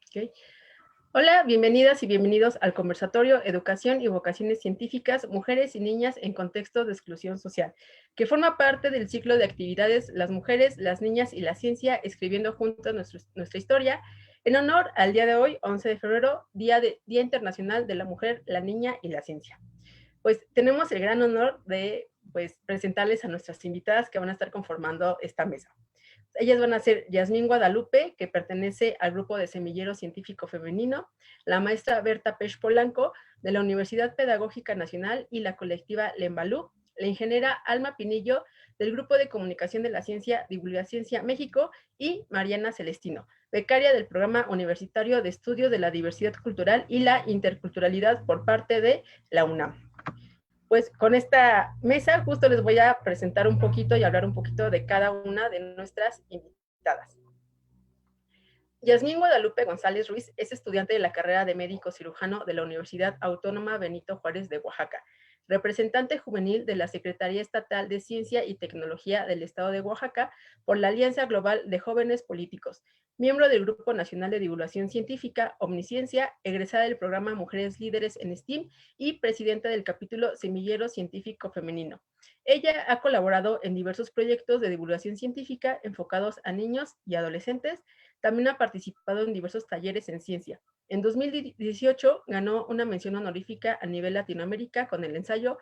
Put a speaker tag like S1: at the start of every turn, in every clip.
S1: Okay. Hola, bienvenidas y bienvenidos al conversatorio Educación y Vocaciones Científicas, Mujeres y Niñas en Contexto de Exclusión Social, que forma parte del ciclo de actividades Las Mujeres, las Niñas y la Ciencia, escribiendo juntos nuestra historia, en honor al día de hoy, 11 de febrero, Día Internacional de la Mujer, la Niña y la Ciencia. Pues tenemos el gran honor de presentarles a nuestras invitadas que van a estar conformando esta mesa. Ellas van a ser Yasmín Guadalupe, que pertenece al grupo de Semillero Científico Femenino, la maestra Berta Pech Polanco, de la Universidad Pedagógica Nacional y la colectiva Lembalú, la ingeniera Alma Pinillo, del Grupo de Comunicación de la Ciencia, Divulgaciencia México, y Mariana Celestino, becaria del Programa Universitario de Estudios de la Diversidad Cultural y la Interculturalidad por parte de la UNAM. Pues con esta mesa justo les voy a presentar un poquito y hablar un poquito de cada una de nuestras invitadas. Yasmín Guadalupe González Ruiz es estudiante de la carrera de médico cirujano de la Universidad Autónoma Benito Juárez de Oaxaca, representante juvenil de la Secretaría Estatal de Ciencia y Tecnología del Estado de Oaxaca por la Alianza Global de Jóvenes Políticos, miembro del Grupo Nacional de Divulgación Científica, Omnisciencia, egresada del programa Mujeres Líderes en STEAM y presidenta del capítulo Semillero Científico Femenino. Ella ha colaborado en diversos proyectos de divulgación científica enfocados a niños y adolescentes. También ha participado en diversos talleres en ciencia. En 2018 ganó una mención honorífica a nivel Latinoamérica con el ensayo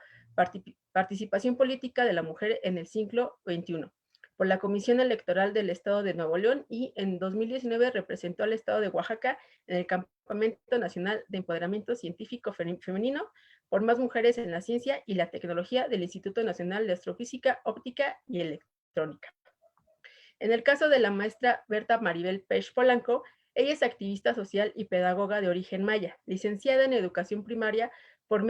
S1: Participación Política de la Mujer en el siglo XXI por la Comisión Electoral del Estado de Nuevo León, y en 2019 representó al Estado de Oaxaca en el Campamento Nacional de Empoderamiento Científico Femenino por más mujeres en la ciencia y la tecnología del Instituto Nacional de Astrofísica, Óptica y Electrónica. En el caso de la maestra Berta Maribel Pech Polanco, ella es activista social y pedagoga de origen maya, licenciada en educación primaria por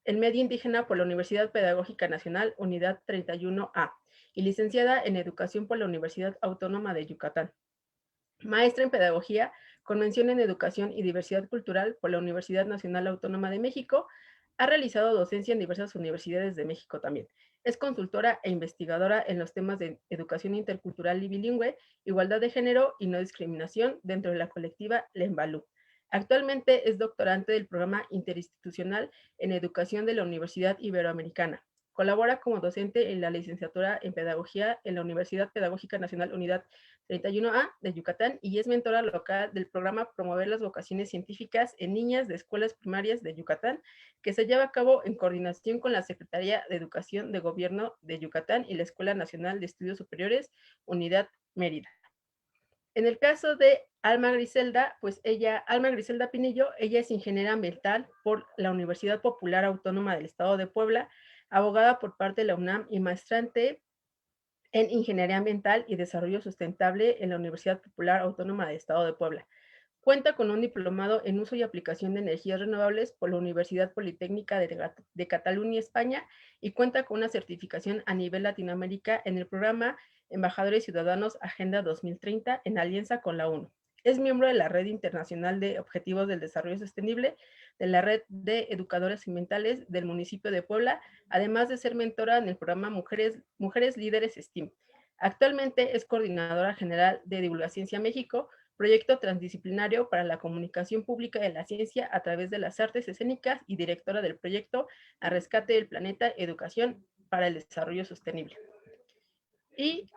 S1: el medio indígena por la Universidad Pedagógica Nacional, Unidad 31A, y licenciada en educación por la Universidad Autónoma de Yucatán. Maestra en pedagogía con mención en educación y diversidad cultural por la Universidad Nacional Autónoma de México. Ha realizado docencia en diversas universidades de México también. Es consultora e investigadora en los temas de educación intercultural y bilingüe, igualdad de género y no discriminación dentro de la colectiva Lembalú. Actualmente es doctorante del programa interinstitucional en educación de la Universidad Iberoamericana. Colabora como docente en la licenciatura en pedagogía en la Universidad Pedagógica Nacional Unidad 31A de Yucatán y es mentora local del programa Promover las Vocaciones Científicas en Niñas de Escuelas Primarias de Yucatán, que se lleva a cabo en coordinación con la Secretaría de Educación de Gobierno de Yucatán y la Escuela Nacional de Estudios Superiores, Unidad Mérida. En el caso de Alma Griselda, Alma Griselda Pinillo, ella es ingeniera ambiental por la Universidad Popular Autónoma del Estado de Puebla, abogada por parte de la UNAM y maestrante en Ingeniería Ambiental y Desarrollo Sustentable en la Universidad Popular Autónoma del Estado de Puebla. Cuenta con un diplomado en uso y aplicación de energías renovables por la Universidad Politécnica de Cataluña, España, y cuenta con una certificación a nivel Latinoamérica en el programa Embajadores Ciudadanos Agenda 2030 en alianza con la ONU. Es miembro de la Red Internacional de Objetivos del Desarrollo Sostenible, de la Red de Educadoras Ambientales del municipio de Puebla, además de ser mentora en el programa Mujeres Líderes STEAM. Actualmente es coordinadora general de Divulgaciencia México, proyecto transdisciplinario para la comunicación pública de la ciencia a través de las artes escénicas, y directora del proyecto A Rescate del Planeta, Educación para el Desarrollo Sostenible. Y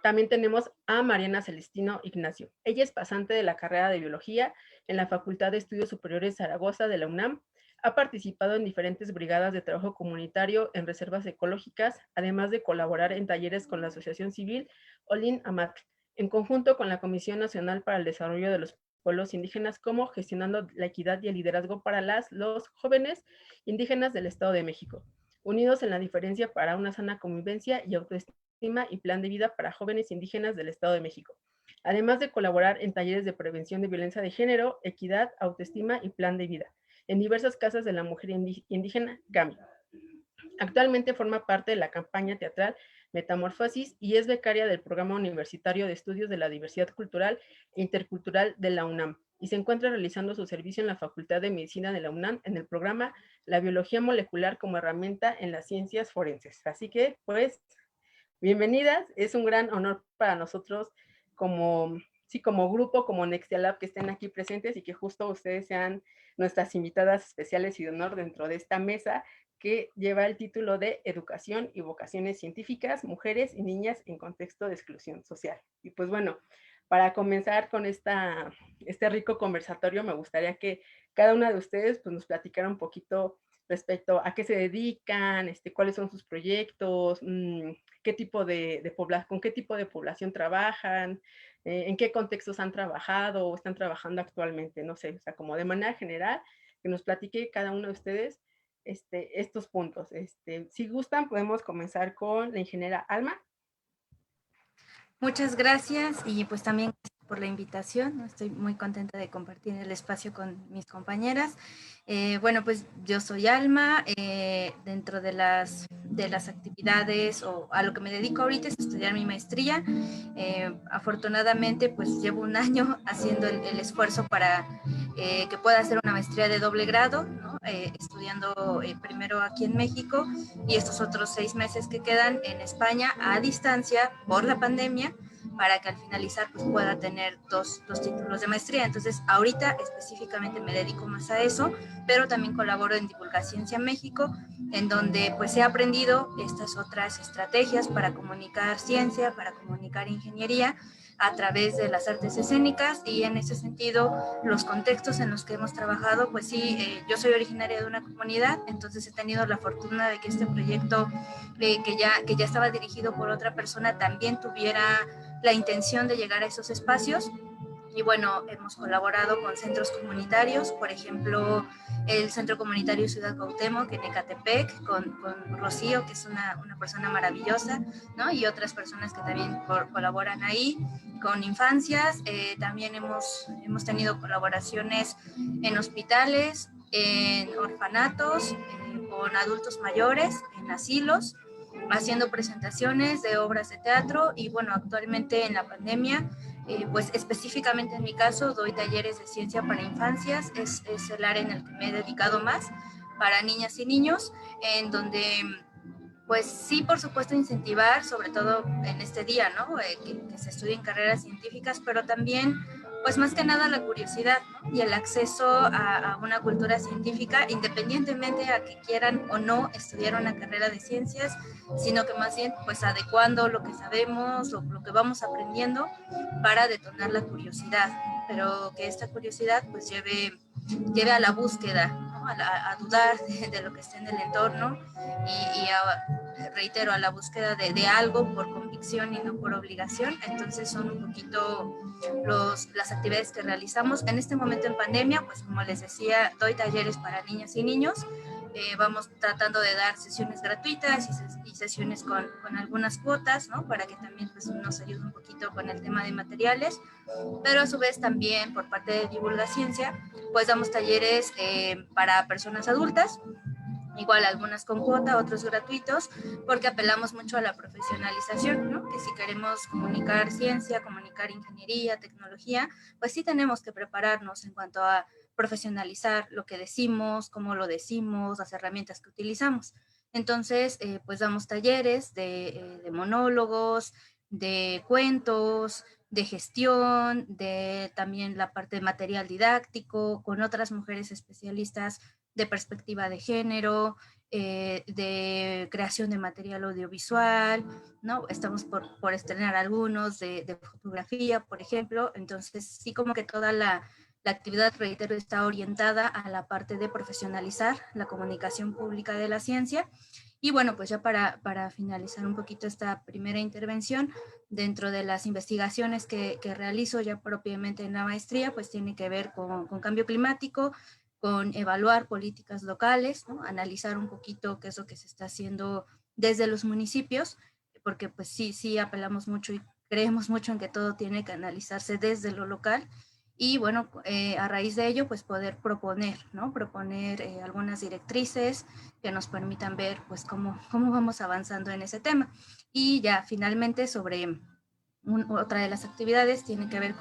S1: también tenemos a Mariana Celestino Ignacio. Ella es pasante de la carrera de Biología en la Facultad de Estudios Superiores Zaragoza de la UNAM. Ha participado en diferentes brigadas de trabajo comunitario en reservas ecológicas, además de colaborar en talleres con la Asociación Civil Olin Amatl, en conjunto con la Comisión Nacional para el Desarrollo de los Pueblos Indígenas, como gestionando la equidad y el liderazgo para los jóvenes indígenas del Estado de México, unidos en la diferencia para una sana convivencia y autoestima y plan de vida para jóvenes indígenas del Estado de México, además de colaborar en talleres de prevención de violencia de género, equidad, autoestima y plan de vida en diversas casas de la mujer indígena GAMI. Actualmente forma parte de la campaña teatral Metamorfosis y es becaria del Programa Universitario de Estudios de la Diversidad Cultural e Intercultural de la UNAM, y se encuentra realizando su servicio en la Facultad de Medicina de la UNAM en el programa La Biología Molecular como herramienta en las ciencias forenses. Así que, pues, bienvenidas. Es un gran honor para nosotros como sí, como grupo, como Nextialab, que estén aquí presentes y que justo ustedes sean nuestras invitadas especiales y de honor dentro de esta mesa que lleva el título de Educación y Vocaciones Científicas, Mujeres y Niñas en Contexto de Exclusión Social. Y pues bueno, para comenzar con este rico conversatorio, me gustaría que cada una de ustedes pues, nos platicara un poquito respecto a qué se dedican, cuáles son sus proyectos, qué tipo con qué tipo de población trabajan, en qué contextos han trabajado o están trabajando actualmente, no sé, o sea, como de manera general, que nos platique cada uno de ustedes estos puntos. Si gustan, podemos comenzar con la ingeniera Alma.
S2: Muchas gracias y pues también por la invitación. Estoy muy contenta de compartir el espacio con mis compañeras. Bueno, pues yo soy Alma. Dentro de las actividades o a lo que me dedico ahorita es estudiar mi maestría. Afortunadamente, pues llevo un año haciendo el esfuerzo para que pueda hacer una maestría de doble grado, ¿no? Estudiando primero aquí en México y estos otros 6 meses que quedan en España a distancia por la pandemia, para que al finalizar pues pueda tener dos títulos de maestría. Entonces ahorita específicamente me dedico más a eso, pero también colaboro en Divulga Ciencia México, en donde pues he aprendido estas otras estrategias para comunicar ciencia, para comunicar ingeniería a través de las artes escénicas, y en ese sentido los contextos en los que hemos trabajado, pues sí, yo soy originaria de una comunidad, entonces he tenido la fortuna de que este proyecto que ya estaba dirigido por otra persona también tuviera la intención de llegar a esos espacios. Y bueno, hemos colaborado con centros comunitarios, por ejemplo, el Centro Comunitario Ciudad Cuauhtémoc en Ecatepec, con Rocío, que es una persona maravillosa, ¿no? Y otras personas que también colaboran ahí, con infancias. También hemos tenido colaboraciones en hospitales, en orfanatos, con adultos mayores, en asilos, haciendo presentaciones de obras de teatro. Y bueno, actualmente en la pandemia, pues específicamente en mi caso doy talleres de ciencia para infancias, es el área en el que me he dedicado más, para niñas y niños, en donde pues sí, por supuesto, incentivar, sobre todo en este día, ¿no? Que se estudien carreras científicas, pero también, pues más que nada la curiosidad, ¿no? Y el acceso a una cultura científica, independientemente a que quieran o no estudiar una carrera de ciencias, sino que más bien, pues adecuando lo que sabemos, lo que vamos aprendiendo para detonar la curiosidad, pero que esta curiosidad pues lleve a la búsqueda, ¿no? A dudar de lo que está en el entorno reitero, a la búsqueda de algo por convicción y no por obligación. Entonces son un poquito las actividades que realizamos. En este momento en pandemia, pues como les decía, doy talleres para niñas y niños. Vamos tratando de dar sesiones gratuitas y sesiones con algunas cuotas, ¿no? Para que también pues, nos ayude un poquito con el tema de materiales, pero a su vez también por parte de Divulga Ciencia, pues damos talleres para personas adultas, igual algunas con cuota, otros gratuitos, porque apelamos mucho a la profesionalización, ¿no? Que si queremos comunicar ciencia, comunicar ingeniería, tecnología, pues sí tenemos que prepararnos en cuanto a profesionalizar lo que decimos, cómo lo decimos, las herramientas que utilizamos. Entonces, pues damos talleres de monólogos, de cuentos, de gestión, de también la parte de material didáctico, con otras mujeres especialistas de perspectiva de género, de creación de material audiovisual, ¿no? Estamos por estrenar algunos de fotografía, por ejemplo. Entonces, sí, como que toda la actividad, reitero, está orientada a la parte de profesionalizar la comunicación pública de la ciencia. Y bueno, pues ya para finalizar un poquito esta primera intervención, dentro de las investigaciones que realizo ya propiamente en la maestría, pues tiene que ver con cambio climático, con evaluar políticas locales, ¿no? Analizar un poquito qué es lo que se está haciendo desde los municipios, porque pues sí apelamos mucho y creemos mucho en que todo tiene que analizarse desde lo local. Y bueno, a raíz de ello, pues poder proponer, ¿no? Proponer algunas directrices que nos permitan ver, pues, cómo vamos avanzando en ese tema. Y ya finalmente sobre otra de las actividades tiene que ver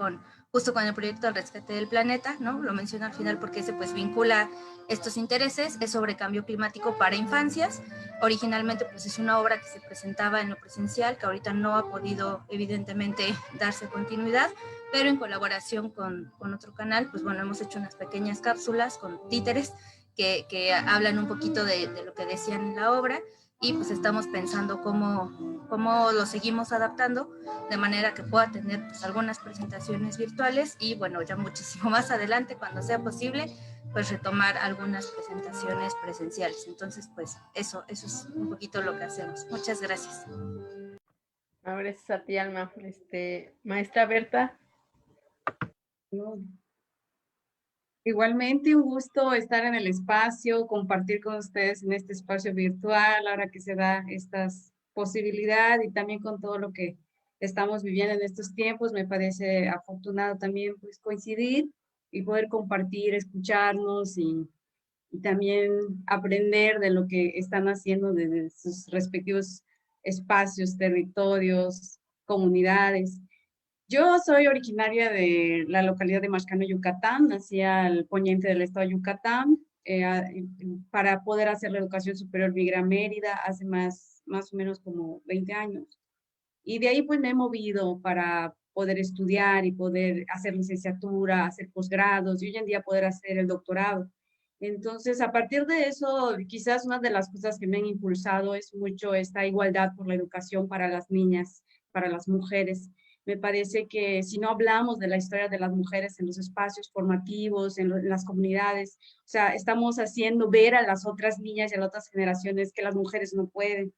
S2: justo con el proyecto del rescate del planeta, ¿no? Lo menciono al final porque ese pues vincula estos intereses, es sobre cambio climático para infancias. Originalmente pues es una obra que se presentaba en lo presencial, que ahorita no ha podido evidentemente darse continuidad, pero en colaboración con otro canal, pues bueno, hemos hecho unas pequeñas cápsulas con títeres que hablan un poquito de lo que decían en la obra, y pues estamos pensando cómo lo seguimos adaptando de manera que pueda tener pues algunas presentaciones virtuales y bueno, ya muchísimo más adelante, cuando sea posible, pues retomar algunas presentaciones presenciales. Entonces, pues eso es un poquito lo que hacemos. Muchas gracias.
S1: Gracias a ti, Alma. Maestra Berta.
S3: No. Igualmente, un gusto estar en el espacio, compartir con ustedes en este espacio virtual, ahora que se da estas posibilidades y también con todo lo que estamos viviendo en estos tiempos. Me parece afortunado también pues coincidir y poder compartir, escucharnos y también aprender de lo que están haciendo desde sus respectivos espacios, territorios, comunidades. Yo soy originaria de la localidad de Mascano, Yucatán, nací al poniente del estado de Yucatán. Para poder hacer la educación superior migré a Mérida hace más o menos como 20 años. Y de ahí pues me he movido para poder estudiar y poder hacer licenciatura, hacer posgrados y hoy en día poder hacer el doctorado. Entonces, a partir de eso, quizás una de las cosas que me han impulsado es mucho esta igualdad por la educación para las niñas, para las mujeres. Me parece que si no hablamos de la historia de las mujeres en los espacios formativos, en las comunidades, o sea, estamos haciendo ver a las otras niñas y a las otras generaciones que las mujeres no pueden.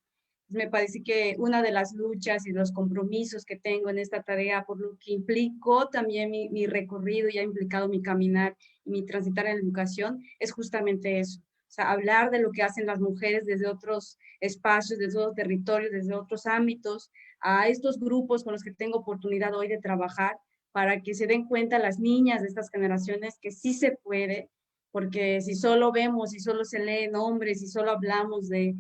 S3: Me parece que una de las luchas y los compromisos que tengo en esta tarea, por lo que implicó también mi recorrido y ha implicado mi caminar y mi transitar en la educación, es justamente eso. O sea, hablar de lo que hacen las mujeres desde otros espacios, desde otros territorios, desde otros ámbitos, a estos grupos con los que tengo oportunidad hoy de trabajar, para que se den cuenta las niñas de estas generaciones que sí se puede, porque si solo vemos, si solo se leen hombres, si solo hablamos de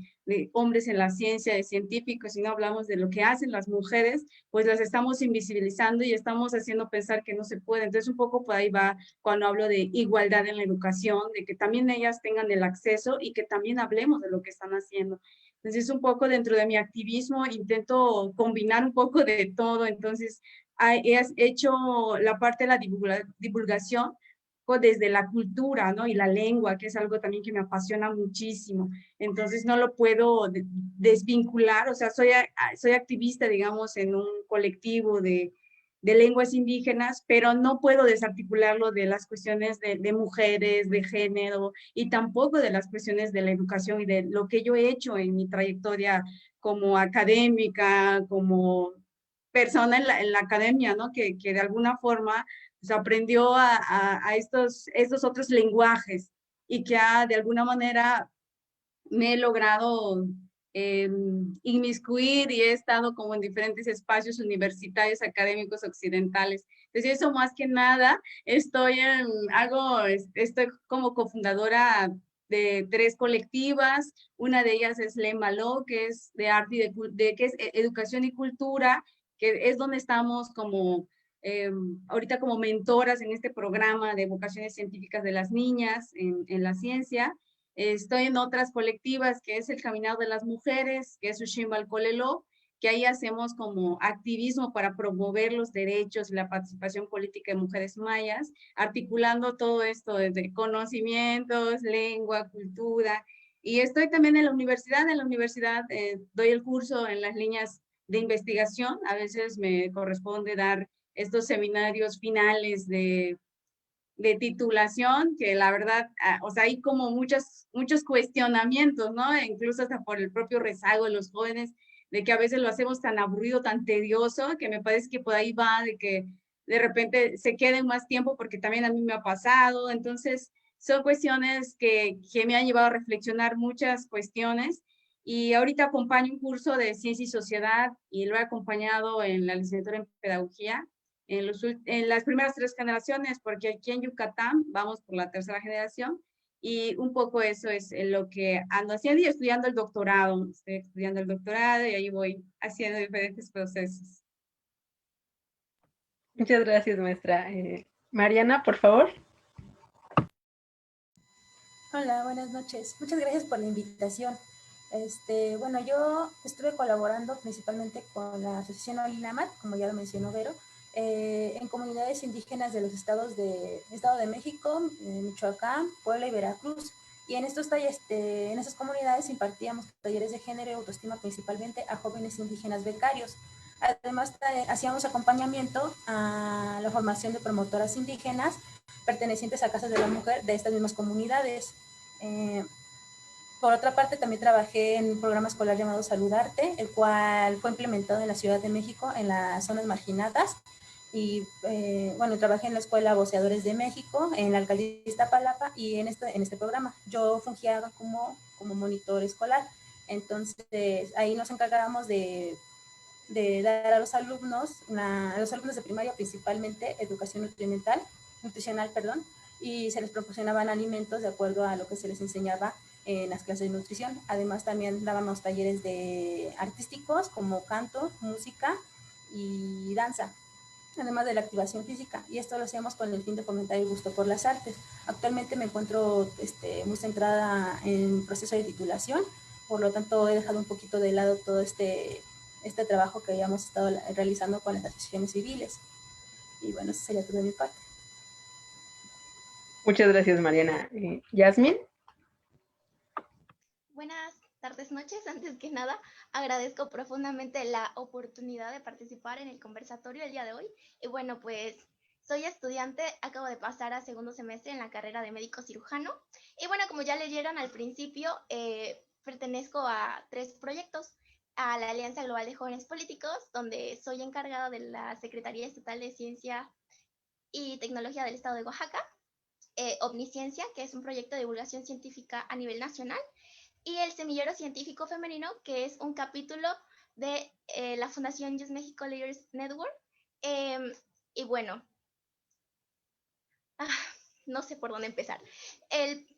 S3: hombres en la ciencia, de científicos, y no hablamos de lo que hacen las mujeres, pues las estamos invisibilizando y estamos haciendo pensar que no se puede. Entonces, un poco por ahí va cuando hablo de igualdad en la educación, de que también ellas tengan el acceso y que también hablemos de lo que están haciendo. Entonces, un poco dentro de mi activismo intento combinar un poco de todo. Entonces, he hecho la parte de la divulgación desde la cultura, ¿no? Y la lengua, que es algo también que me apasiona muchísimo. Entonces no lo puedo desvincular, o sea, soy activista, digamos, en un colectivo de lenguas indígenas, pero no puedo desarticularlo de las cuestiones de mujeres, de género, y tampoco de las cuestiones de la educación y de lo que yo he hecho en mi trayectoria como académica, como persona en la academia, ¿no? Que de alguna forma pues, aprendió a estos otros lenguajes y que de alguna manera me he logrado inmiscuir y he estado como en diferentes espacios universitarios académicos occidentales. Entonces, eso más que nada, estoy como cofundadora de 3 colectivas. Una de ellas es Lemalo, que es de arte y que es educación y cultura, que es donde estamos como ahorita como mentoras en este programa de vocaciones científicas de las niñas en la ciencia. Estoy en otras colectivas, que es el Caminado de las Mujeres, que es Ushimba Colelo, que ahí hacemos como activismo para promover los derechos y la participación política de mujeres mayas, articulando todo esto desde conocimientos, lengua, cultura. Y estoy también en la universidad doy el curso en las líneas de investigación. A veces me corresponde dar estos seminarios finales de titulación, que la verdad, o sea, hay como muchos cuestionamientos, ¿no? E incluso hasta por el propio rezago de los jóvenes, de que a veces lo hacemos tan aburrido, tan tedioso, que me parece que por ahí va, de que de repente se queden más tiempo, porque también a mí me ha pasado. Entonces, son cuestiones que me han llevado a reflexionar muchas cuestiones. Y ahorita acompaño un curso de ciencia y sociedad y lo he acompañado en la licenciatura en pedagogía en las primeras 3 generaciones, porque aquí en Yucatán vamos por la 3ª generación y un poco eso es lo que ando haciendo y estudiando el doctorado. Estoy estudiando el doctorado y ahí voy haciendo diferentes procesos.
S1: Muchas gracias, maestra. Mariana, por favor.
S4: Hola, buenas noches. Muchas gracias por la invitación. Bueno, yo estuve colaborando principalmente con la Asociación Olinamat, como ya lo mencionó Vero, en comunidades indígenas de los Estado de México, Michoacán, Puebla y Veracruz. Y en en estas comunidades impartíamos talleres de género y autoestima principalmente a jóvenes indígenas becarios. Además, hacíamos acompañamiento a la formación de promotoras indígenas pertenecientes a casas de la mujer de estas mismas comunidades. Por otra parte, también trabajé en un programa escolar llamado Saludarte, el cual fue implementado en la Ciudad de México, en las zonas marginadas. Y bueno, trabajé en la Escuela Voceadores de México, en la alcaldía de Iztapalapa, y en este programa yo fungía como monitor escolar. Entonces, ahí nos encargábamos de dar a los alumnos de primaria principalmente educación nutricional, y se les proporcionaban alimentos de acuerdo a lo que se les enseñaba en las clases de nutrición. Además, también dábamos talleres de artísticos como canto, música y danza, además de la activación física, y esto lo hacíamos con el fin de fomentar el gusto por las artes. Actualmente me encuentro muy centrada en proceso de titulación, por lo tanto he dejado un poquito de lado todo este trabajo que habíamos estado realizando con las asociaciones civiles. Y bueno, eso sería todo de mi parte.
S1: Muchas gracias, Mariana. Yasmin.
S5: Buenas tardes, noches. Antes que nada, agradezco profundamente la oportunidad de participar en el conversatorio el día de hoy. Y bueno, pues soy estudiante, acabo de pasar a segundo semestre en la carrera de médico cirujano. Y bueno, como ya leyeron al principio, pertenezco a 3 proyectos: a la Alianza Global de Jóvenes Políticos, donde soy encargada de la Secretaría Estatal de Ciencia y Tecnología del Estado de Oaxaca; Omnisciencia, que es un proyecto de divulgación científica a nivel nacional; y el Semillero Científico Femenino, que es un capítulo de la Fundación Youth Mexico Leaders Network. Y bueno, no sé por dónde empezar. El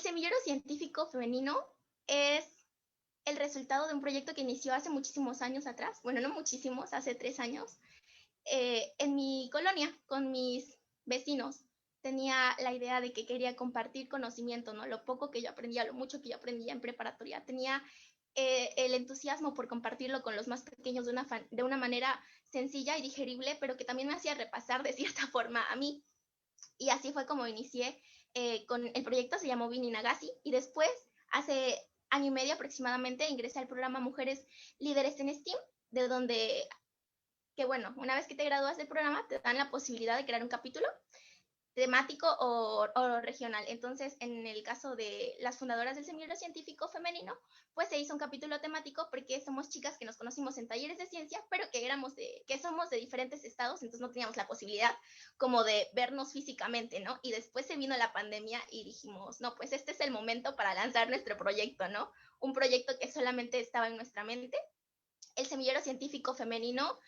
S5: Semillero Científico Femenino es el resultado de un proyecto que inició hace muchísimos años atrás, bueno, no muchísimos, hace 3 años, en mi colonia, con mis vecinos. Tenía la idea de que quería compartir conocimiento, ¿no? Lo poco que yo aprendía, lo mucho que yo aprendía en preparatoria. Tenía el entusiasmo por compartirlo con los más pequeños de una manera sencilla y digerible, pero que también me hacía repasar de cierta forma a mí. Y así fue como inicié con el proyecto. Se llamó Vini Nagasi, y después, hace año y medio aproximadamente, ingresé al programa Mujeres Líderes en STEAM, de donde, que bueno, una vez que te gradúas del programa, te dan la posibilidad de crear un capítulo temático o regional. Entonces, en el caso de las fundadoras del Semillero Científico Femenino, pues se hizo un capítulo temático porque somos chicas que nos conocimos en talleres de ciencia, pero que somos de diferentes estados, entonces no teníamos la posibilidad como de vernos físicamente, ¿no? Y después se vino la pandemia y dijimos, no, pues este es el momento para lanzar nuestro proyecto, ¿no? Un proyecto que solamente estaba en nuestra mente. El Semillero Científico Femenino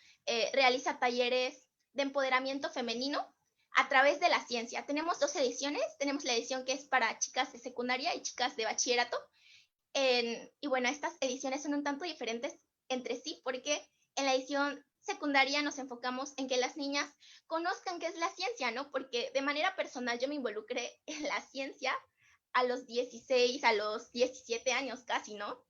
S5: realiza talleres de empoderamiento femenino a través de la ciencia. Tenemos 2 ediciones. Tenemos la edición que es para chicas de secundaria y chicas de bachillerato. Y bueno, estas ediciones son un tanto diferentes entre sí, porque en la edición secundaria nos enfocamos en que las niñas conozcan qué es la ciencia, ¿no? Porque de manera personal yo me involucré en la ciencia a los 16, a los 17 años casi, ¿no?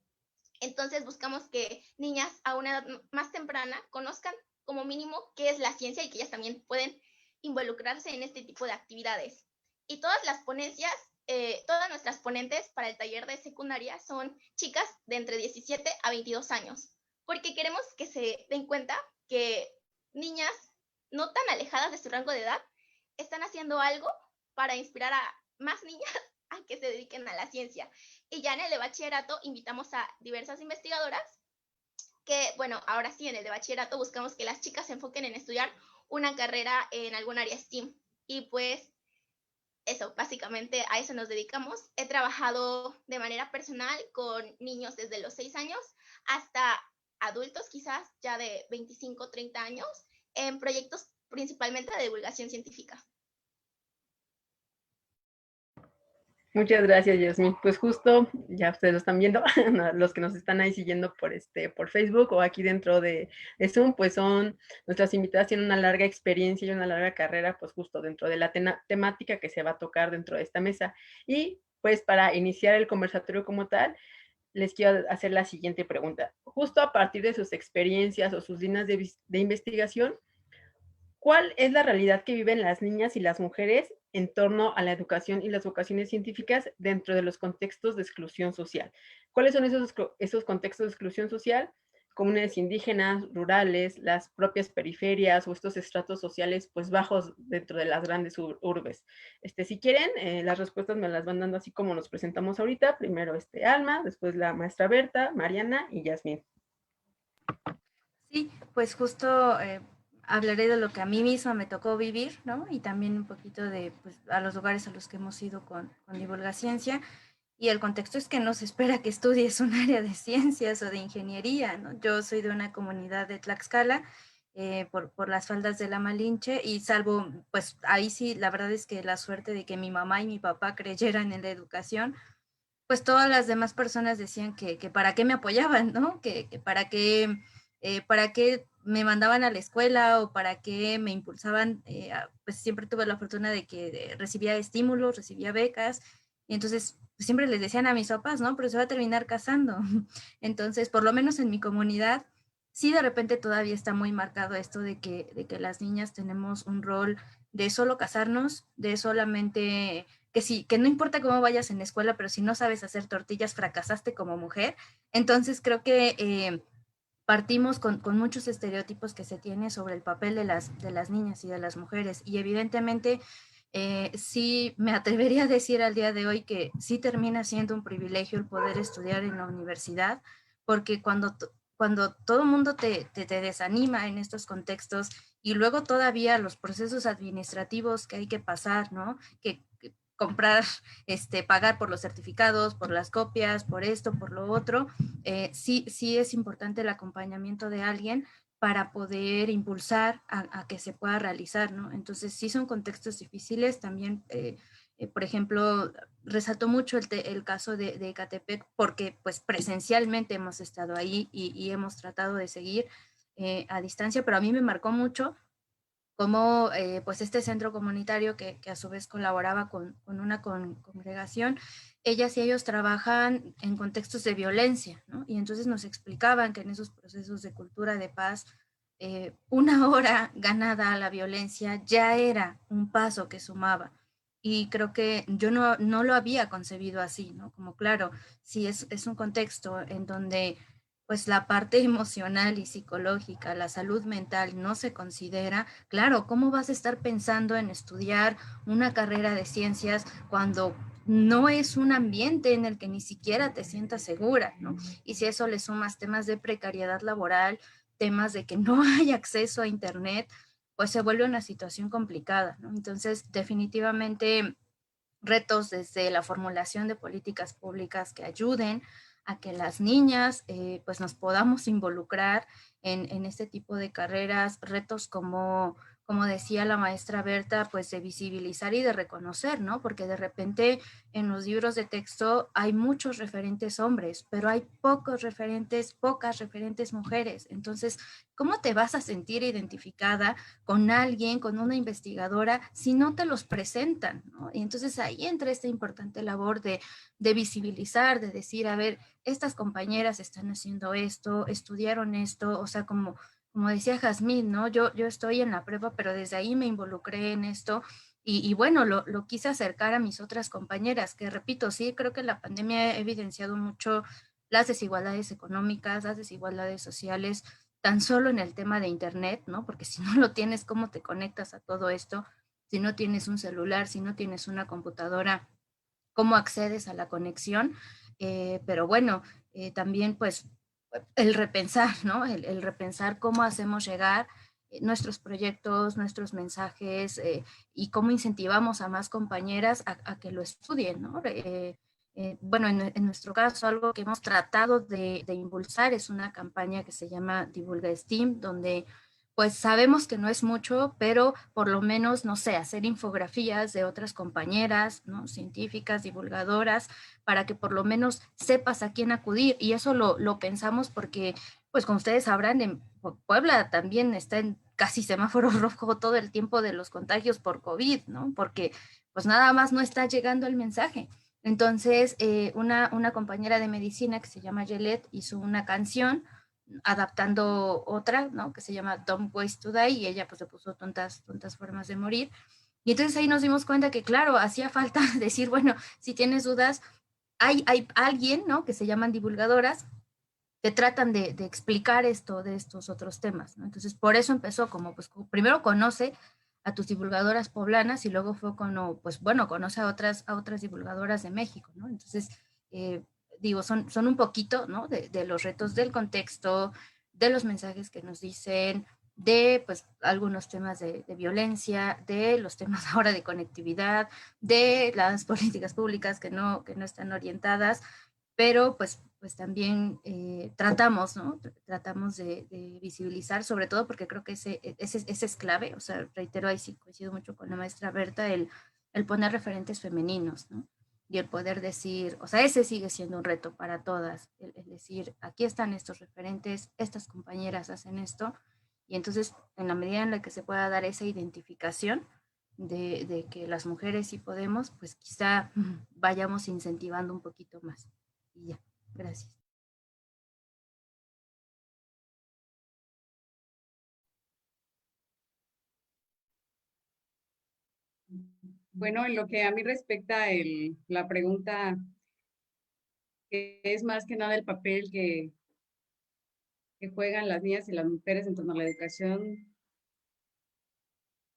S5: Entonces buscamos que niñas a una edad más temprana conozcan como mínimo qué es la ciencia y que ellas también pueden involucrarse en este tipo de actividades. Y todas las ponencias, todas nuestras ponentes para el taller de secundaria son chicas de entre 17 a 22 años, porque queremos que se den cuenta que niñas no tan alejadas de su rango de edad están haciendo algo para inspirar a más niñas a que se dediquen a la ciencia. Y ya en el de bachillerato invitamos a diversas investigadoras que, bueno, ahora sí, en el de bachillerato buscamos que las chicas se enfoquen en estudiar una carrera en algún área STEAM. Y pues eso, básicamente a eso nos dedicamos. He trabajado de manera personal con niños desde los 6 años hasta adultos, quizás ya de 25, 30 años, en proyectos principalmente de divulgación científica.
S1: Muchas gracias, Yasmin. Pues justo, ya ustedes lo están viendo, los que nos están ahí siguiendo por Facebook o aquí dentro de Zoom, pues son nuestras invitadas, tienen una larga experiencia y una larga carrera, pues justo dentro de la temática que se va a tocar dentro de esta mesa. Y pues para iniciar el conversatorio como tal, les quiero hacer la siguiente pregunta. Justo a partir de sus experiencias o sus líneas de investigación, ¿Cuál es la realidad que viven las niñas y las mujeres en torno a la educación y las vocaciones científicas dentro de los contextos de exclusión social? ¿Cuáles son esos contextos de exclusión social? Comunidades indígenas, rurales, las propias periferias o estos estratos sociales pues bajos dentro de las grandes urbes. Si quieren, las respuestas me las van dando así como nos presentamos ahorita. Primero Alma, después la maestra Berta, Mariana y Yasmín.
S2: Sí, pues justo hablaré de lo que a mí misma me tocó vivir, ¿no? Y también un poquito de pues, a los lugares a los que hemos ido con Divulgaciencia. Y el contexto es que no se espera que estudies un área de ciencias o de ingeniería, ¿no? Yo soy de una comunidad de Tlaxcala, por las faldas de la Malinche, y salvo, pues ahí sí, la verdad es que la suerte de que mi mamá y mi papá creyeran en la educación, pues todas las demás personas decían que para qué me apoyaban, ¿no? Que para qué me mandaban a la escuela o para qué me impulsaban, pues siempre tuve la fortuna de que recibía estímulos, recibía becas, y entonces pues siempre les decían a mis papás, ¿no? Pero se va a terminar casando. Entonces, por lo menos en mi comunidad, sí de repente todavía está muy marcado esto de que las niñas tenemos un rol de solo casarnos, de solamente que sí, que no importa cómo vayas en la escuela, pero si no sabes hacer tortillas, fracasaste como mujer. Entonces creo que partimos con muchos estereotipos que se tiene sobre el papel de las niñas y de las mujeres. Y evidentemente sí me atrevería a decir al día de hoy que sí termina siendo un privilegio el poder estudiar en la universidad, porque cuando todo el mundo te desanima en estos contextos y luego todavía los procesos administrativos que hay que pasar, ¿no? Que comprar, pagar por los certificados, por las copias, por esto, por lo otro, sí es importante el acompañamiento de alguien para poder impulsar a que se pueda realizar, ¿no? Entonces, sí son contextos difíciles. También, por ejemplo, resaltó mucho el caso de Ecatepec porque pues presencialmente hemos estado ahí y hemos tratado de seguir a distancia, pero a mí me marcó mucho como pues este centro comunitario que a su vez colaboraba con una congregación, ellas y ellos trabajan en contextos de violencia, ¿no? Y entonces nos explicaban que en esos procesos de cultura de paz, una hora ganada a la violencia ya era un paso que sumaba. Y creo que yo no lo había concebido así, ¿no? Como claro, si es un contexto en donde pues la parte emocional y psicológica, la salud mental no se considera, claro, ¿cómo vas a estar pensando en estudiar una carrera de ciencias cuando no es un ambiente en el que ni siquiera te sientas segura, ¿no? Y si a eso le sumas temas de precariedad laboral, temas de que no hay acceso a internet, pues se vuelve una situación complicada, ¿no? Entonces, definitivamente retos desde la formulación de políticas públicas que ayuden a que las niñas pues nos podamos involucrar en este tipo de carreras, retos como decía la maestra Berta, pues de visibilizar y de reconocer, ¿no? Porque de repente en los libros de texto hay muchos referentes hombres, pero hay pocas referentes mujeres. Entonces, ¿cómo te vas a sentir identificada con alguien, con una investigadora, si no te los presentan, ¿no? Y entonces ahí entra esta importante labor de visibilizar, de decir, a ver, estas compañeras están haciendo esto, estudiaron esto, o sea, como decía Jazmín, ¿no? Yo estoy en la prepa, pero desde ahí me involucré en esto y bueno, lo quise acercar a mis otras compañeras, que repito, sí, creo que la pandemia ha evidenciado mucho las desigualdades económicas, las desigualdades sociales, tan solo en el tema de Internet, ¿no? Porque si no lo tienes, ¿cómo te conectas a todo esto? Si no tienes un celular, si no tienes una computadora, ¿cómo accedes a la conexión? Pero bueno, también pues el repensar, ¿no? El repensar cómo hacemos llegar nuestros proyectos, nuestros mensajes y cómo incentivamos a más compañeras a que lo estudien, ¿no? Bueno, en nuestro caso, algo que hemos tratado de impulsar es una campaña que se llama Divulga STEAM, donde pues sabemos que no es mucho, pero por lo menos, no sé, hacer infografías de otras compañeras, ¿no? Científicas, divulgadoras, para que por lo menos sepas a quién acudir. Y eso lo pensamos porque, pues como ustedes sabrán, en Puebla también está en casi semáforo rojo todo el tiempo de los contagios por COVID, ¿no? Porque pues nada más no está llegando el mensaje. Entonces, una compañera de medicina que se llama Yelet hizo una canción adaptando otra, ¿no? Que se llama Dumb Ways to Die, y ella pues le puso tontas formas de morir. Y entonces ahí nos dimos cuenta que, claro, hacía falta decir, bueno, si tienes dudas, hay alguien, ¿no? Que se llaman divulgadoras, que tratan de explicar esto de estos otros temas, ¿no? Entonces, por eso empezó como, pues, primero conoce a tus divulgadoras poblanas y luego fue como, pues, bueno, conoce a otras divulgadoras de México, ¿no? Entonces, digo, son un poquito, ¿no? De los retos del contexto, de los mensajes que nos dicen, de, pues, algunos temas de violencia, de los temas ahora de conectividad, de las políticas públicas que no están orientadas, pero pues también tratamos, ¿no? Tratamos de visibilizar, sobre todo porque creo que ese es clave, o sea, reitero, ahí sí coincido mucho con la maestra Berta, el poner referentes femeninos, ¿no? Y el poder decir, o sea, ese sigue siendo un reto para todas, el decir, aquí están estos referentes, estas compañeras hacen esto, y entonces, en la medida en la que se pueda dar esa identificación de que las mujeres sí podemos, pues quizá vayamos incentivando un poquito más. Y ya, gracias.
S3: Bueno, en lo que a mí respecta la pregunta, que es más que nada el papel que juegan las niñas y las mujeres en torno a la educación.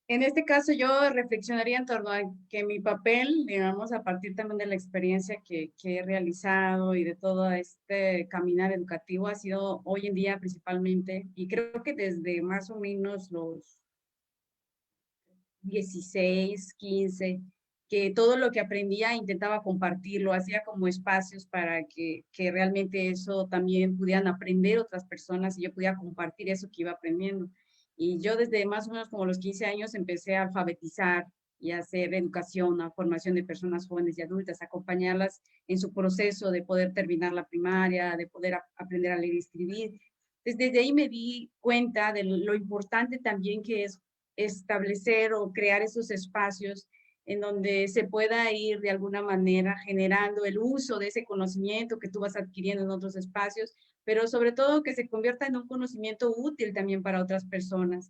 S3: En este caso yo reflexionaría en torno a que mi papel, digamos, a partir también de la experiencia que he realizado y de todo este caminar educativo, ha sido hoy en día principalmente, y creo que desde más o menos los 16, 15, que todo lo que aprendía intentaba compartirlo, hacía como espacios para que realmente eso también pudieran aprender otras personas y yo pudiera compartir eso que iba aprendiendo. Y yo desde más o menos como los 15 años empecé a alfabetizar y a hacer educación, a formación de personas jóvenes y adultas, acompañarlas en su proceso de poder terminar la primaria, de poder aprender a leer y escribir. Desde ahí me di cuenta de lo importante también que es establecer o crear esos espacios en donde se pueda ir de alguna manera generando el uso de ese conocimiento que tú vas adquiriendo en otros espacios, pero sobre todo que se convierta en un conocimiento útil también para otras personas.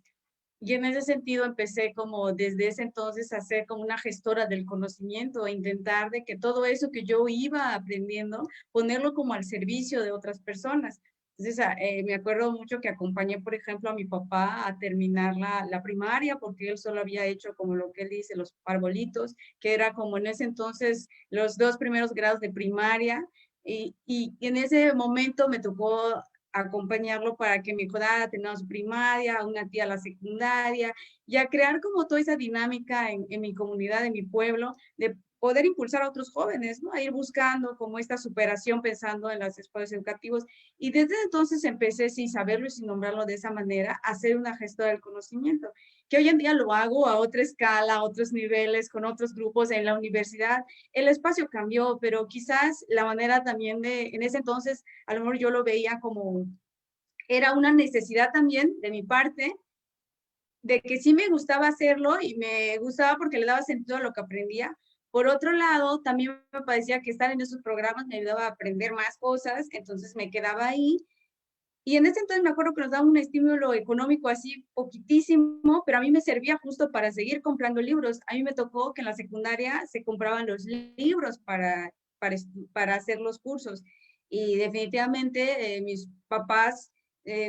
S3: Y en ese sentido empecé como desde ese entonces a ser como una gestora del conocimiento, a intentar de que todo eso que yo iba aprendiendo, ponerlo como al servicio de otras personas. Entonces, me acuerdo mucho que acompañé, por ejemplo, a mi papá a terminar la primaria, porque él solo había hecho como lo que él dice, los arbolitos, que era como en ese entonces los 2 primeros grados de primaria. Y en ese momento me tocó acompañarlo para que mejorara, tener su primaria, una tía la secundaria, y a crear como toda esa dinámica en mi comunidad, en mi pueblo, de poder impulsar a otros jóvenes, ¿no? A ir buscando como esta superación pensando en los espacios educativos. Y desde entonces empecé, sin saberlo y sin nombrarlo de esa manera, a ser una gestora del conocimiento, que hoy en día lo hago a otra escala, a otros niveles, con otros grupos en la universidad. El espacio cambió, pero quizás la manera también en ese entonces, a lo mejor yo lo veía como, era una necesidad también de mi parte, de que sí me gustaba hacerlo y me gustaba porque le daba sentido a lo que aprendía. Por otro lado, también me parecía que estar en esos programas me ayudaba a aprender más cosas, entonces me quedaba ahí. Y en ese entonces me acuerdo que nos daban un estímulo económico así poquitísimo, pero a mí me servía justo para seguir comprando libros. A mí me tocó que en la secundaria se compraban los libros para hacer los cursos. Y definitivamente mis papás,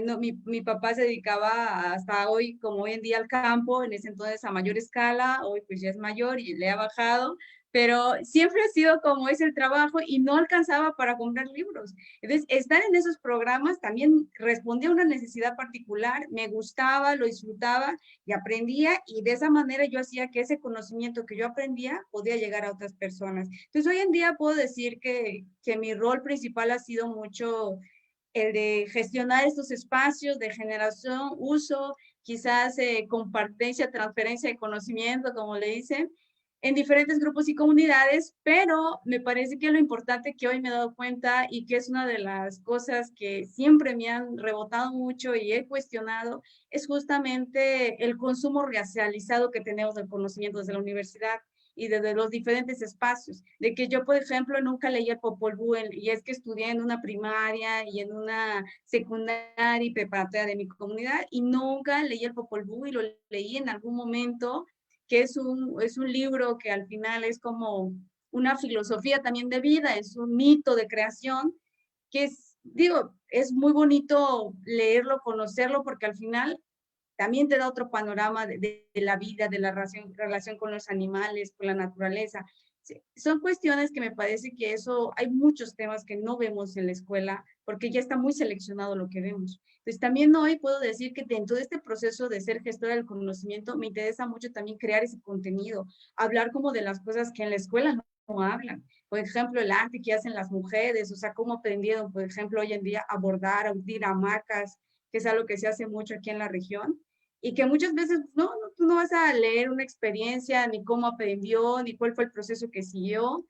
S3: no, mi papá se dedicaba hasta hoy, como hoy en día, al campo, en ese entonces a mayor escala, hoy pues ya es mayor y le ha bajado, pero siempre ha sido como es el trabajo y no alcanzaba para comprar libros. Entonces, estar en esos programas también respondía a una necesidad particular, me gustaba, lo disfrutaba y aprendía, y de esa manera yo hacía que ese conocimiento que yo aprendía podía llegar a otras personas. Entonces, hoy en día puedo decir que mi rol principal ha sido mucho el de gestionar estos espacios de generación, uso, quizás compartencia, transferencia de conocimiento, como le dicen, en diferentes grupos y comunidades, pero me parece que lo importante que hoy me he dado cuenta y que es una de las cosas que siempre me han rebotado mucho y he cuestionado es justamente el consumo racializado que tenemos del conocimiento desde la universidad. y desde los diferentes espacios. De que yo, por ejemplo, nunca leí el Popol Vuh, y es que estudié en una primaria y en una secundaria y preparatoria de mi comunidad, y nunca leí el Popol Vuh, y lo leí en algún momento, que es un libro que al final es como una filosofía también de vida, es un mito de creación, que es, digo, es muy bonito leerlo, conocerlo, porque al final también te da otro panorama de la vida, de la relación con los animales, con la naturaleza. Sí, son cuestiones que me parece que eso, hay muchos temas que no vemos en la escuela, porque ya está muy seleccionado lo que vemos. Entonces, también hoy puedo decir que dentro de este proceso de ser gestora del conocimiento, me interesa mucho también crear ese contenido, hablar como de las cosas que en la escuela no hablan. Por ejemplo, el arte que hacen las mujeres, o sea, cómo aprendieron, por ejemplo, hoy en día a bordar, a unir hamacas, que es algo que se hace mucho aquí en la región, y que muchas veces tú no vas a leer una experiencia, ni cómo aprendió, ni cuál fue el proceso que siguió,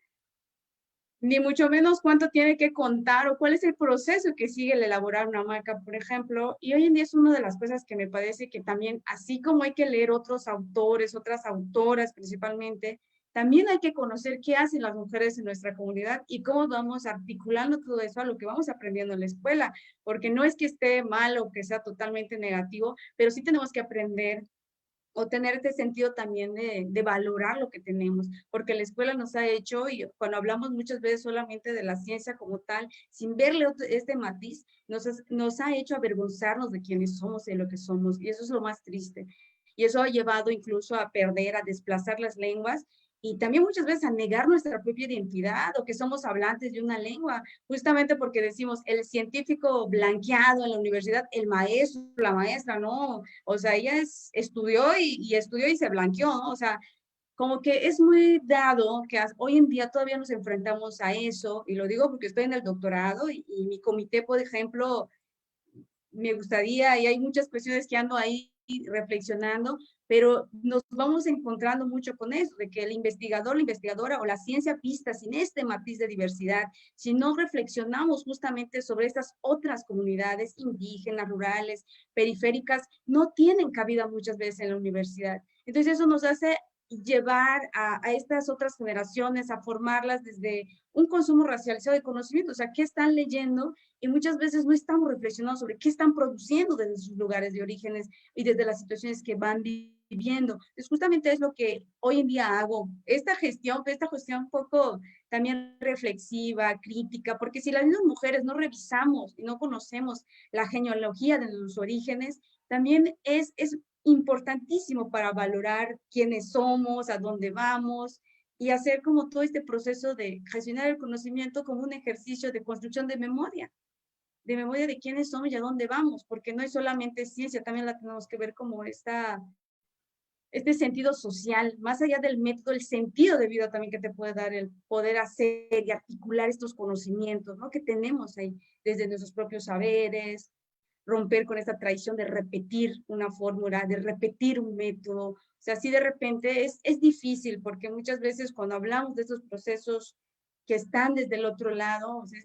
S3: ni mucho menos cuánto tiene que contar o cuál es el proceso que sigue el elaborar una marca, por ejemplo. Y hoy en día es una de las cosas que me parece que también, así como hay que leer otros autores, otras autoras principalmente, también hay que conocer qué hacen las mujeres en nuestra comunidad y cómo vamos articulando todo eso a lo que vamos aprendiendo en la escuela, porque no es que esté mal o que sea totalmente negativo, pero sí tenemos que aprender o tener este sentido también de valorar lo que tenemos, porque la escuela nos ha hecho, y cuando hablamos muchas veces solamente de la ciencia como tal, sin verle este matiz, nos ha hecho avergonzarnos de quiénes somos y de lo que somos, y eso es lo más triste. Y eso ha llevado incluso a perder, a desplazar las lenguas, y también muchas veces a negar nuestra propia identidad o que somos hablantes de una lengua, justamente porque decimos el científico blanqueado en la universidad, el maestro, la maestra, no, o sea, ella estudió y estudió y se blanqueó, ¿no? O sea, como que es muy dado que hoy en día todavía nos enfrentamos a eso, y lo digo porque estoy en el doctorado y mi comité, por ejemplo, me gustaría, y hay muchas cuestiones que ando ahí reflexionando, pero nos vamos encontrando mucho con eso, de que el investigador, la investigadora o la ciencia vista sin este matiz de diversidad, si no reflexionamos justamente sobre estas otras comunidades indígenas, rurales, periféricas, no tienen cabida muchas veces en la universidad. Entonces eso nos hace llevar a estas otras generaciones a formarlas desde un consumo racializado de conocimiento, o sea, ¿qué están leyendo? Y muchas veces no estamos reflexionando sobre qué están produciendo desde sus lugares de orígenes y desde las situaciones que van viviendo. Entonces, justamente es lo que hoy en día hago, esta gestión un poco también reflexiva, crítica, porque si las mismas mujeres no revisamos y no conocemos la genealogía de sus orígenes, también es importantísimo para valorar quiénes somos, a dónde vamos, y hacer como todo este proceso de gestionar el conocimiento como un ejercicio de construcción de memoria de quiénes somos y a dónde vamos, porque no es solamente ciencia, también la tenemos que ver como este sentido social, más allá del método, el sentido de vida también que te puede dar el poder hacer y articular estos conocimientos, ¿no? Que tenemos ahí, desde nuestros propios saberes, romper con esta tradición de repetir una fórmula, de repetir un método. O sea, así de repente es difícil, porque muchas veces cuando hablamos de estos procesos que están desde el otro lado, o sea,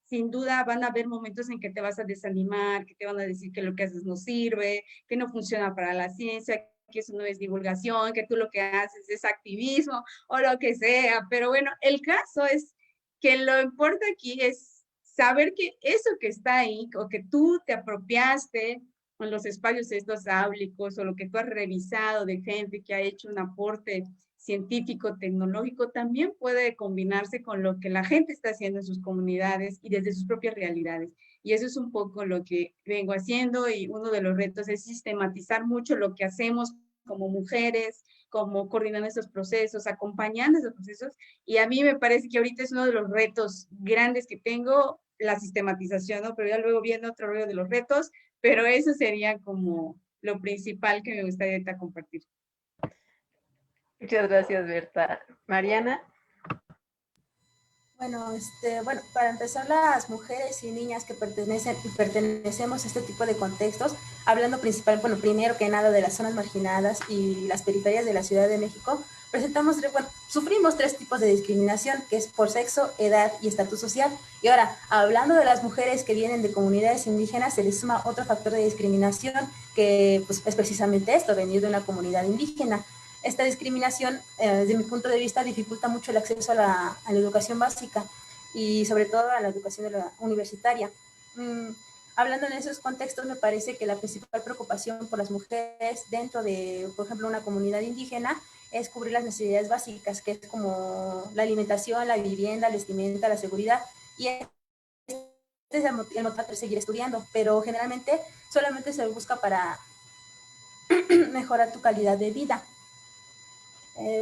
S3: sin duda van a haber momentos en que te vas a desanimar, que te van a decir que lo que haces no sirve, que no funciona para la ciencia, que eso no es divulgación, que tú lo que haces es activismo o lo que sea. Pero bueno, el caso es que lo importante aquí es saber que eso que está ahí o que tú te apropiaste en los espacios estos áulicos o lo que tú has revisado de gente que ha hecho un aporte científico, tecnológico, también puede combinarse con lo que la gente está haciendo en sus comunidades y desde sus propias realidades. Y eso es un poco lo que vengo haciendo, y uno de los retos es sistematizar mucho lo que hacemos como mujeres, como coordinando estos procesos, acompañando esos procesos. Y a mí me parece que ahorita es uno de los retos grandes que tengo, la sistematización, ¿no? Pero ya luego viene otro rollo de los retos, pero eso sería como lo principal que me gustaría ahorita compartir.
S1: Muchas gracias, Berta. Mariana.
S4: Bueno, para empezar, las mujeres y niñas que pertenecemos a este tipo de contextos, hablando primero que nada de las zonas marginadas y las periferias de la Ciudad de México, sufrimos 3 tipos de discriminación, que es por sexo, edad y estatus social. Y ahora, hablando de las mujeres que vienen de comunidades indígenas, se les suma otro factor de discriminación, que pues, es precisamente esto, venir de una comunidad indígena. Esta discriminación, desde mi punto de vista, dificulta mucho el acceso a la educación básica y sobre todo a la educación universitaria. Hablando en esos contextos, me parece que la principal preocupación por las mujeres dentro de, por ejemplo, una comunidad indígena es cubrir las necesidades básicas, que es como la alimentación, la vivienda, la vestimenta, la seguridad. Y este es el motivo para seguir estudiando, pero generalmente solamente se busca para mejorar tu calidad de vida.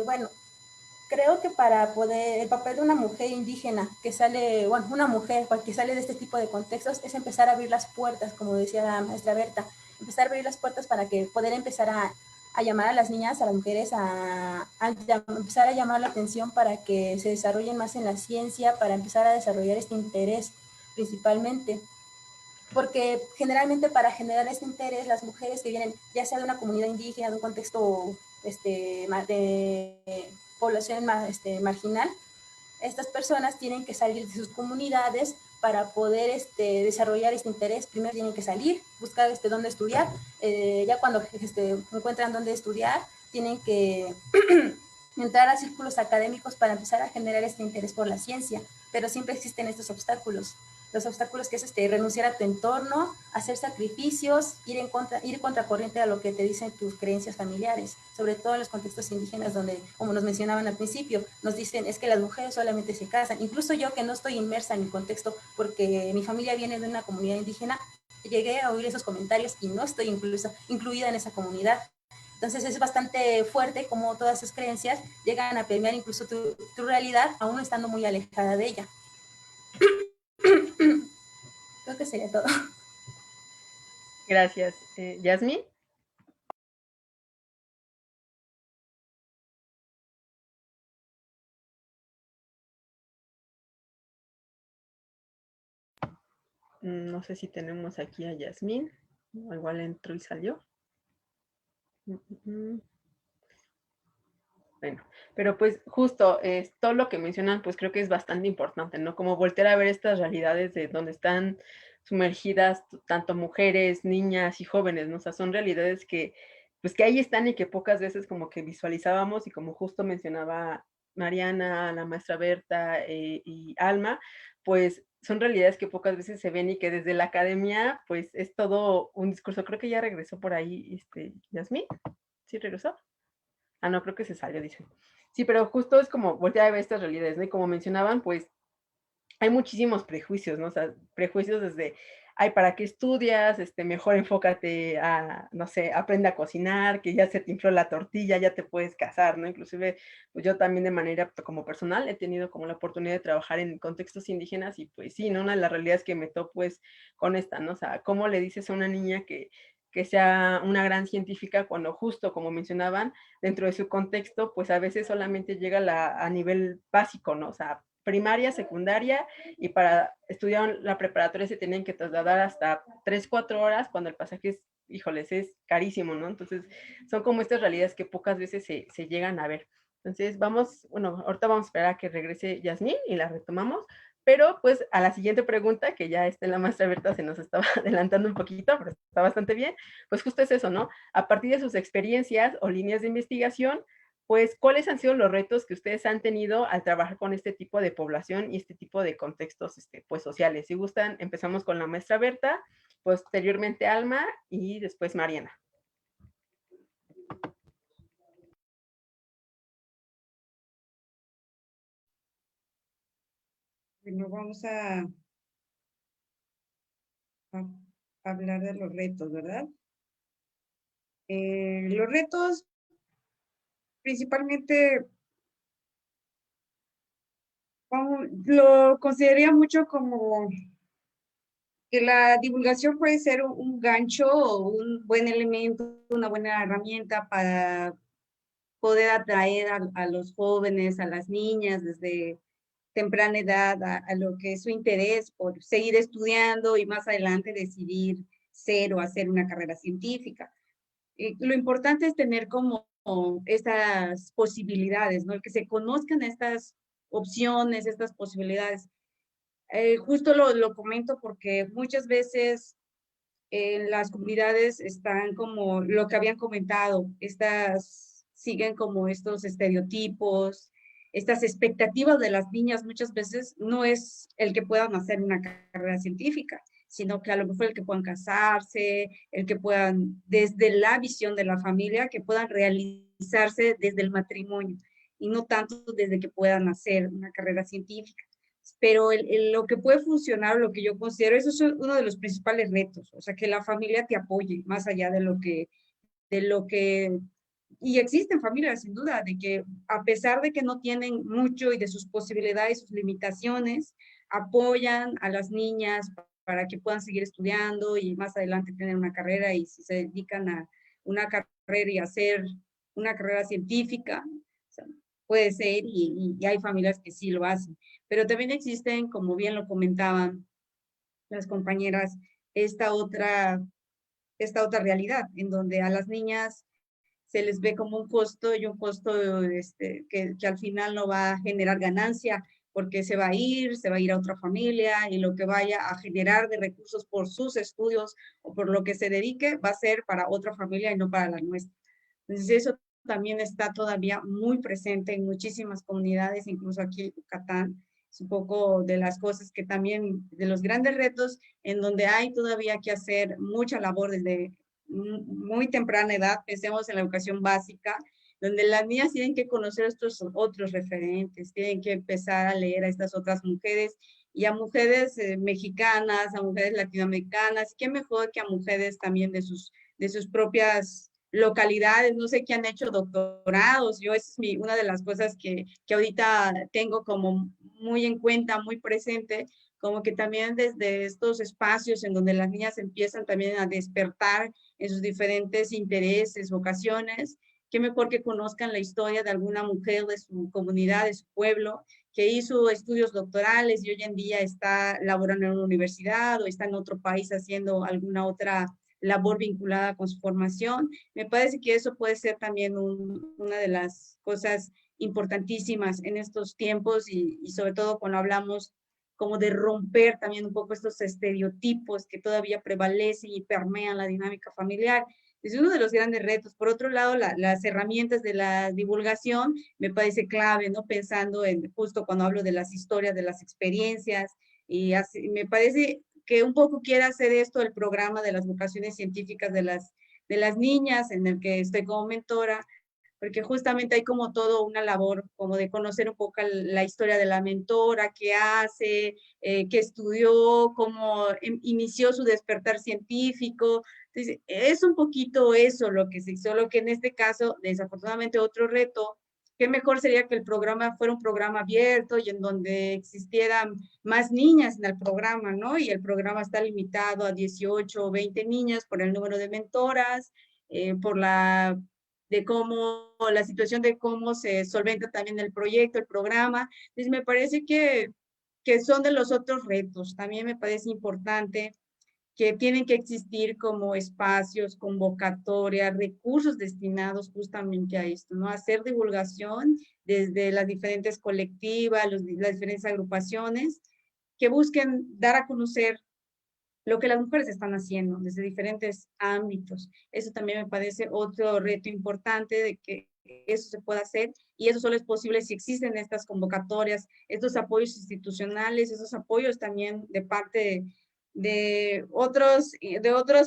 S4: Bueno, creo que para poder, el papel de una mujer indígena que sale, bueno, una mujer que sale de este tipo de contextos es empezar a abrir las puertas, como decía la maestra Berta, empezar a abrir las puertas para que poder empezar a llamar a las niñas, a las mujeres, a empezar a llamar la atención para que se desarrollen más en la ciencia, para empezar a desarrollar este interés principalmente. Porque generalmente para generar este interés, las mujeres que vienen ya sea de una comunidad indígena, de un contexto de población marginal, estas personas tienen que salir de sus comunidades para poder desarrollar este interés. Primero tienen que salir, buscar dónde estudiar. Ya cuando encuentran dónde estudiar, tienen que entrar a círculos académicos para empezar a generar este interés por la ciencia, pero siempre existen estos obstáculos. Los obstáculos que es renunciar a tu entorno, hacer sacrificios, ir contracorriente a lo que te dicen tus creencias familiares, sobre todo en los contextos indígenas donde, como nos mencionaban al principio, nos dicen es que las mujeres solamente se casan. Incluso yo, que no estoy inmersa en el contexto porque mi familia viene de una comunidad indígena, llegué a oír esos comentarios y no estoy incluida en esa comunidad. Entonces es bastante fuerte como todas esas creencias llegan a permear incluso tu realidad, aún estando muy alejada de ella. Creo que sería todo.
S1: Gracias. ¿Yasmín? No sé si tenemos aquí a Yasmín. Igual entró y salió. Bueno, pero pues justo todo lo que mencionan, pues creo que es bastante importante, ¿no? Como voltear a ver estas realidades de donde están sumergidas tanto mujeres, niñas y jóvenes, ¿no? O sea, son realidades que, pues que ahí están y que pocas veces como que visualizábamos y como justo mencionaba Mariana, la maestra Berta y Alma, pues son realidades que pocas veces se ven y que desde la academia, pues es todo un discurso. Creo que ya regresó por ahí, Yasmín, ¿sí regresó? Ah, no, creo que se salió, dice. Sí, pero justo es como voltear a ver estas realidades, ¿no? Y como mencionaban, pues hay muchísimos prejuicios, ¿no? O sea, prejuicios desde, ay, ¿para qué estudias? Mejor enfócate a, no sé, aprende a cocinar, que ya se te infló la tortilla, ya te puedes casar, ¿no? Inclusive, pues yo también de manera como personal he tenido como la oportunidad de trabajar en contextos indígenas y pues sí, ¿no? Una de las realidades que me topo pues con esta, ¿no? O sea, ¿cómo le dices a una niña que sea una gran científica cuando justo, como mencionaban, dentro de su contexto, pues a veces solamente llega a nivel básico, ¿no? O sea, primaria, secundaria, y para estudiar la preparatoria se tienen que trasladar hasta 3, 4 horas cuando el pasaje es, híjoles, es carísimo, ¿no? Entonces, son como estas realidades que pocas veces se llegan a ver. Entonces, bueno, ahorita vamos a esperar a que regrese Yasmín y la retomamos, pero pues a la siguiente pregunta, que ya la maestra Berta se nos estaba adelantando un poquito, pero está bastante bien, pues justo es eso, ¿no? A partir de sus experiencias o líneas de investigación, pues, ¿cuáles han sido los retos que ustedes han tenido al trabajar con este tipo de población y este tipo de contextos, pues, sociales? Si gustan, empezamos con la maestra Berta, posteriormente Alma y después Mariana.
S3: Bueno, vamos a hablar de los retos, ¿verdad? Los retos principalmente lo consideraría mucho como que la divulgación puede ser un gancho o un buen elemento, una buena herramienta para poder atraer a los jóvenes, a las niñas desde temprana edad a lo que es su interés por seguir estudiando y más adelante decidir ser o hacer una carrera científica. Lo importante es tener como estas posibilidades, ¿no? El que se conozcan estas opciones, estas posibilidades. Justo lo comento porque muchas veces en las comunidades están como lo que habían comentado, estas siguen como estos estereotipos, estas expectativas de las niñas muchas veces no es el que puedan hacer una carrera científica, sino que a lo mejor el que puedan casarse, el que puedan, desde la visión de la familia, que puedan realizarse desde el matrimonio y no tanto desde que puedan hacer una carrera científica. Pero lo que puede funcionar, lo que yo considero, eso es uno de los principales retos, o sea, que la familia te apoye más allá de lo que, y existen familias sin duda, de que a pesar de que no tienen mucho y de sus posibilidades, sus limitaciones, apoyan a las niñas para que puedan seguir estudiando y más adelante tener una carrera, y si se dedican a una carrera y hacer una carrera científica, o sea, puede ser, y hay familias que sí lo hacen. Pero también existen, como bien lo comentaban las compañeras, esta otra realidad, en donde a las niñas se les ve como un costo, y un costo que al final no va a generar ganancia, porque se va a ir a otra familia, y lo que vaya a generar de recursos por sus estudios o por lo que se dedique va a ser para otra familia y no para la nuestra. Entonces eso también está todavía muy presente en muchísimas comunidades, incluso aquí en Yucatán. Es un poco de las cosas que también, de los grandes retos, en donde hay todavía que hacer mucha labor desde muy temprana edad. Pensemos en la educación básica, donde las niñas tienen que conocer estos otros referentes, tienen que empezar a leer a estas otras mujeres, y a mujeres mexicanas, a mujeres latinoamericanas, qué mejor que a mujeres también de sus propias localidades, no sé, qué han hecho doctorados. Yo, esa es una de las cosas que ahorita tengo como muy en cuenta, muy presente, como que también desde estos espacios en donde las niñas empiezan también a despertar en sus diferentes intereses, vocaciones, qué mejor que conozcan la historia de alguna mujer de su comunidad, de su pueblo, que hizo estudios doctorales y hoy en día está laborando en una universidad o está en otro país haciendo alguna otra labor vinculada con su formación. Me parece que eso puede ser también una de las cosas importantísimas en estos tiempos, y sobre todo cuando hablamos como de romper también un poco estos estereotipos que todavía prevalecen y permean la dinámica familiar. Es uno de los grandes retos. Por otro lado, las herramientas de la divulgación me parece clave, ¿no? Pensando en justo cuando hablo de las historias, de las experiencias, y así, me parece que un poco quiere hacer esto el programa de las vocaciones científicas de las niñas, en el que estoy como mentora, porque justamente hay como todo una labor como de conocer un poco la historia de la mentora, qué hace, qué estudió, cómo inició su despertar científico. Entonces, es un poquito eso lo que se hizo, solo que en este caso, desafortunadamente, otro reto, qué mejor sería que el programa fuera un programa abierto y en donde existieran más niñas en el programa, ¿no? Y el programa está limitado a 18 o 20 niñas por el número de mentoras, por de cómo, la situación de cómo se solventa también el proyecto, el programa. Entonces, me parece que son de los otros retos. También me parece importante que tienen que existir como espacios, convocatorias, recursos destinados justamente a esto, ¿no? Hacer divulgación desde las diferentes colectivas, las diferentes agrupaciones que busquen dar a conocer lo que las mujeres están haciendo desde diferentes ámbitos. Eso también me parece otro reto importante, de que eso se pueda hacer, y eso solo es posible si existen estas convocatorias, estos apoyos institucionales, esos apoyos también de parte de otros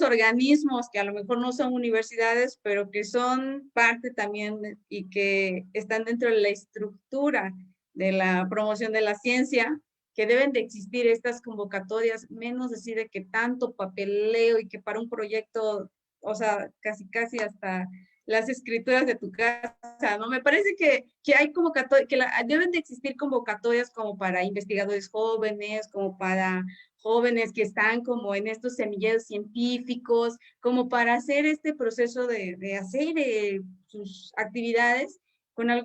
S3: organismos que a lo mejor no son universidades, pero que son parte también y que están dentro de la estructura de la promoción de la ciencia, que deben de existir estas convocatorias, menos decir de que tanto papeleo y que para un proyecto, o sea, casi hasta las escrituras de tu casa, ¿no? Me parece que hay convocatorias, deben de existir convocatorias como para investigadores jóvenes, como para jóvenes que están como en estos semilleros científicos, como para hacer este proceso de hacer sus actividades,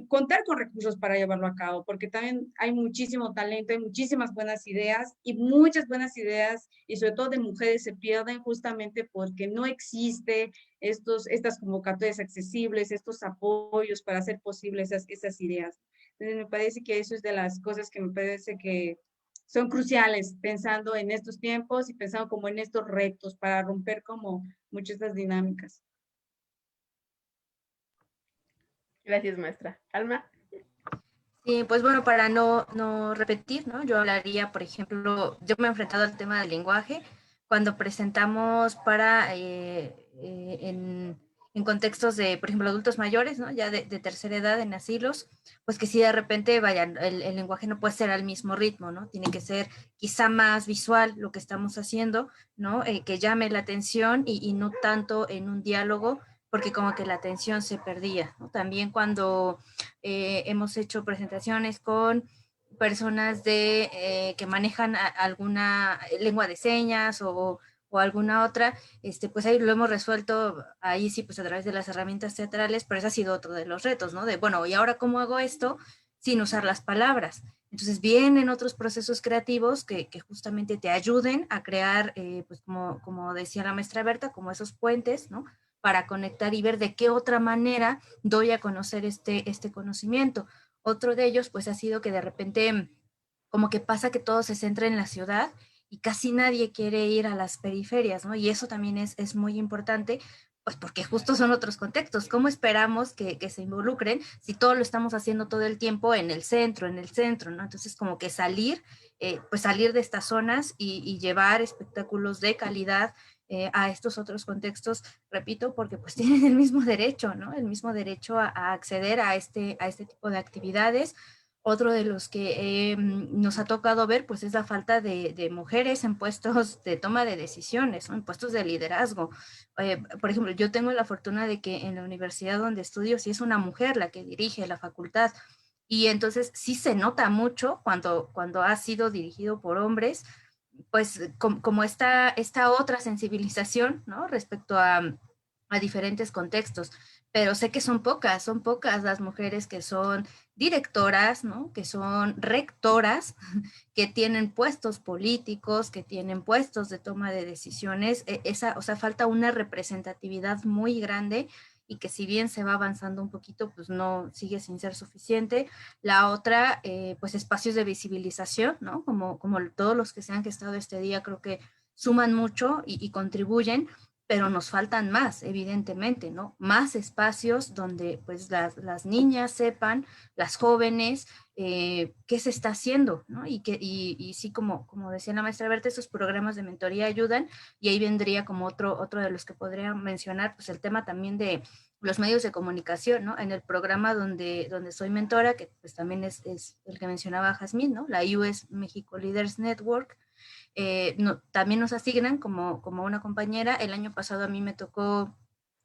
S3: contar con recursos para llevarlo a cabo, porque también hay muchísimo talento, hay muchísimas buenas ideas, y muchas buenas ideas, y sobre todo de mujeres, se pierden justamente porque no existe estas convocatorias accesibles, estos apoyos para hacer posibles esas ideas. Entonces, me parece que eso es de las cosas que me parece que son cruciales, pensando en estos tiempos y pensando como en estos retos para romper como muchas de estas dinámicas.
S1: Gracias, maestra. Alma.
S2: Sí, pues bueno, para no repetir, ¿no? Yo hablaría, por ejemplo, yo me he enfrentado al tema del lenguaje cuando presentamos para en contextos de, por ejemplo, adultos mayores, ¿no? Ya de tercera edad en asilos, pues que si de repente, vaya, el lenguaje no puede ser al mismo ritmo, ¿no? Tiene que ser quizá más visual lo que estamos haciendo, ¿no? Que llame la atención y no tanto en un diálogo, porque como que la atención se perdía, ¿no? También cuando hemos hecho presentaciones con personas que manejan alguna lengua de señas o alguna otra, pues ahí lo hemos resuelto, ahí sí, pues a través de las herramientas teatrales, pero ese ha sido otro de los retos, ¿no? De, bueno, ¿y ahora cómo hago esto sin usar las palabras? Entonces vienen otros procesos creativos que justamente te ayuden a crear, pues como decía la maestra Berta, como esos puentes, ¿no? Para conectar y ver de qué otra manera doy a conocer este conocimiento. Otro de ellos, pues, ha sido que de repente, como que pasa que todo se centra en la ciudad y casi nadie quiere ir a las periferias, ¿no? Y eso también es muy importante, pues porque justo son otros contextos. ¿Cómo esperamos que se involucren si todo lo estamos haciendo todo el tiempo en el centro, ¿no? Entonces, como que pues salir de estas zonas y llevar espectáculos de calidad a estos otros contextos, repito, porque pues tienen el mismo derecho, ¿no? El mismo derecho a acceder a este tipo de actividades. Otro de los que nos ha tocado ver, pues es la falta de mujeres en puestos de toma de decisiones, ¿no? En puestos de liderazgo. Por ejemplo, yo tengo la fortuna de que en la universidad donde estudio, sí es una mujer la que dirige la facultad. Y entonces sí se nota mucho cuando ha sido dirigido por hombres, pues como esta otra sensibilización, ¿no? Respecto a diferentes contextos, pero sé que son pocas las mujeres que son directoras, ¿no? Que son rectoras, que tienen puestos políticos, que tienen puestos de toma de decisiones. O sea, falta una representatividad muy grande y que si bien se va avanzando un poquito, pues no sigue sin ser suficiente. La otra, pues espacios de visibilización, ¿no? Como todos los que se han gestado este día, creo que suman mucho y contribuyen, pero nos faltan más, evidentemente, ¿no? Más espacios donde pues las niñas sepan, las jóvenes, qué se está haciendo, ¿no? Y sí, como decía la maestra Berta, esos programas de mentoría ayudan, y ahí vendría como otro de los que podría mencionar, pues el tema también de los medios de comunicación, ¿no? En el programa donde soy mentora, que pues también es el que mencionaba Jazmín, ¿no? La US México Leaders Network, también nos asignan como una compañera. El año pasado a mí me tocó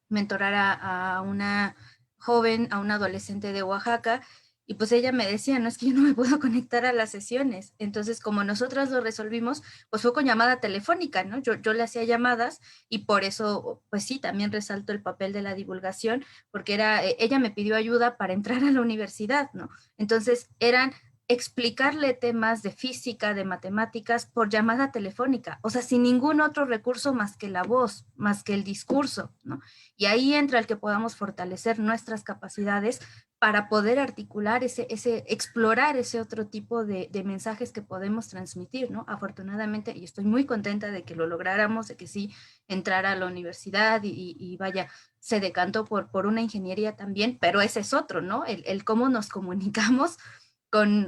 S2: mentorar a una joven, a una adolescente de Oaxaca, y pues ella me decía, no, es que yo no me puedo conectar a las sesiones. Entonces, como nosotras lo resolvimos, pues fue con llamada telefónica, ¿no? Yo le hacía llamadas, y por eso, pues sí, también resalto el papel de la divulgación, porque ella me pidió ayuda para entrar a la universidad, ¿no? Entonces, eran explicarle temas de física, de matemáticas por llamada telefónica, o sea, sin ningún otro recurso más que la voz, más que el discurso, ¿no? Y ahí entra el que podamos fortalecer nuestras capacidades para poder articular explorar ese otro tipo de mensajes que podemos transmitir, ¿no? Afortunadamente, y estoy muy contenta de que lo lográramos, de que sí entrara a la universidad y vaya, se decantó por una ingeniería también, pero ese es otro, ¿no? El cómo nos comunicamos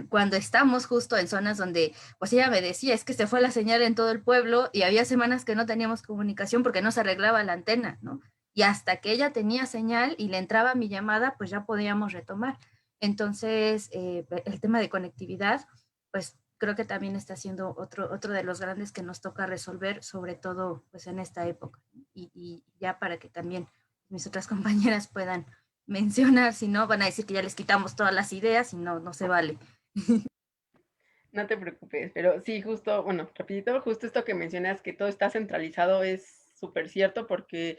S2: cuando estamos justo en zonas donde, pues ella me decía, es que se fue la señal en todo el pueblo y había semanas que no teníamos comunicación porque no se arreglaba la antena, ¿no? Y hasta que ella tenía señal y le entraba mi llamada, pues ya podíamos retomar. Entonces, el tema de conectividad, pues creo que también está siendo otro de los grandes que nos toca resolver, sobre todo pues en esta época. Y ya para que también mis otras compañeras puedan mencionar, si no, van a decir que ya les quitamos todas las ideas y no se vale.
S1: No te preocupes, pero sí, justo, bueno, rapidito, justo esto que mencionas, que todo está centralizado, es súper cierto, porque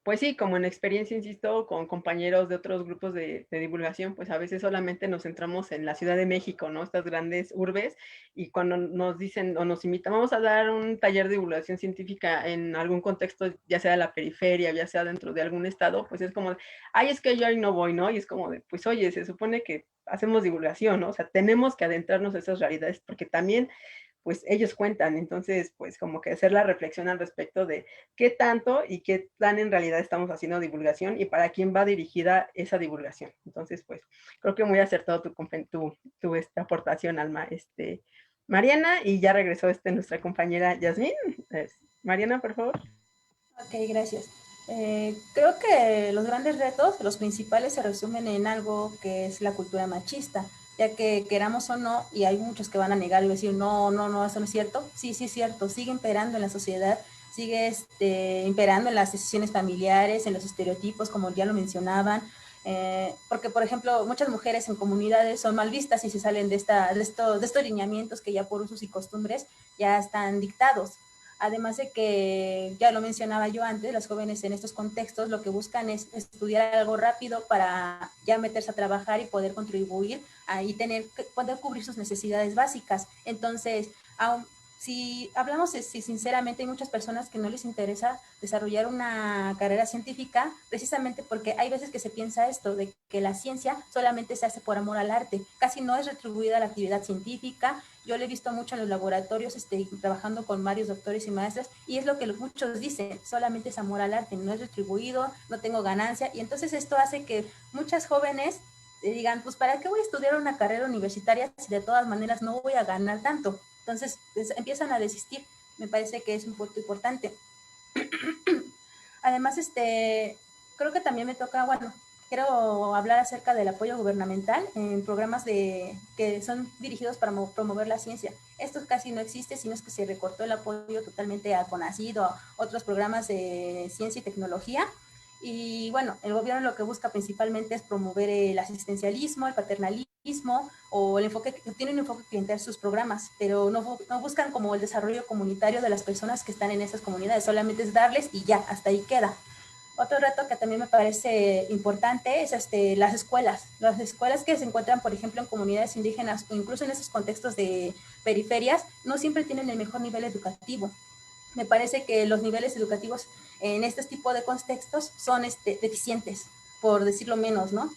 S1: pues sí, como en experiencia, insisto, con compañeros de otros grupos de divulgación, pues a veces solamente nos centramos en la Ciudad de México, ¿no? Estas grandes urbes, y cuando nos dicen o nos invitan, vamos a dar un taller de divulgación científica en algún contexto, ya sea de la periferia, ya sea dentro de algún estado, pues es como, ay, es que yo ahí no voy, ¿no? Y es como de, pues oye, se supone que hacemos divulgación, ¿no? O sea, tenemos que adentrarnos a esas realidades, porque también pues ellos cuentan. Entonces, pues como que hacer la reflexión al respecto de qué tanto y qué tan en realidad estamos haciendo divulgación y para quién va dirigida esa divulgación. Entonces, pues creo que muy acertado tu aportación, Alma. Mariana, y ya regresó nuestra compañera Yasmín. Mariana, por favor.
S4: Ok, gracias. Creo que los grandes retos, los principales, se resumen en algo que es la cultura machista, ya que queramos o no, y hay muchos que van a negar y decir, no, no, no, eso no es cierto. Sí, sí es cierto, sigue imperando en la sociedad, sigue imperando en las decisiones familiares, en los estereotipos, como ya lo mencionaban. Porque, por ejemplo, muchas mujeres en comunidades son mal vistas y se salen de estos lineamientos que ya por usos y costumbres ya están dictados. Además de que, ya lo mencionaba yo antes, las jóvenes en estos contextos lo que buscan es estudiar algo rápido para ya meterse a trabajar y poder contribuir y poder cubrir sus necesidades básicas. Entonces, si hablamos si sinceramente, hay muchas personas que no les interesa desarrollar una carrera científica, precisamente porque hay veces que se piensa esto, de que la ciencia solamente se hace por amor al arte, casi no es retribuida la actividad científica. Yo lo he visto mucho en los laboratorios, trabajando con varios doctores y maestras, y es lo que muchos dicen, solamente es amor al arte, no es retribuido, no tengo ganancia, y entonces esto hace que muchas jóvenes digan, pues ¿para qué voy a estudiar una carrera universitaria si de todas maneras no voy a ganar tanto? Entonces empiezan a desistir. Me parece que es un punto importante. Además, creo que también me toca, bueno, quiero hablar acerca del apoyo gubernamental en programas que son dirigidos para promover la ciencia. Esto casi no existe, sino es que se recortó el apoyo totalmente a CONACYT o a otros programas de ciencia y tecnología. Y bueno, el gobierno lo que busca principalmente es promover el asistencialismo, el paternalismo o el enfoque, tiene un enfoque clientelar sus programas, pero no buscan como el desarrollo comunitario de las personas que están en esas comunidades, solamente es darles y ya, hasta ahí queda. Otro reto que también me parece importante es las escuelas que se encuentran, por ejemplo, en comunidades indígenas o incluso en esos contextos de periferias, no siempre tienen el mejor nivel educativo. Me parece que los niveles educativos en este tipo de contextos son deficientes, por decirlo menos, ¿no?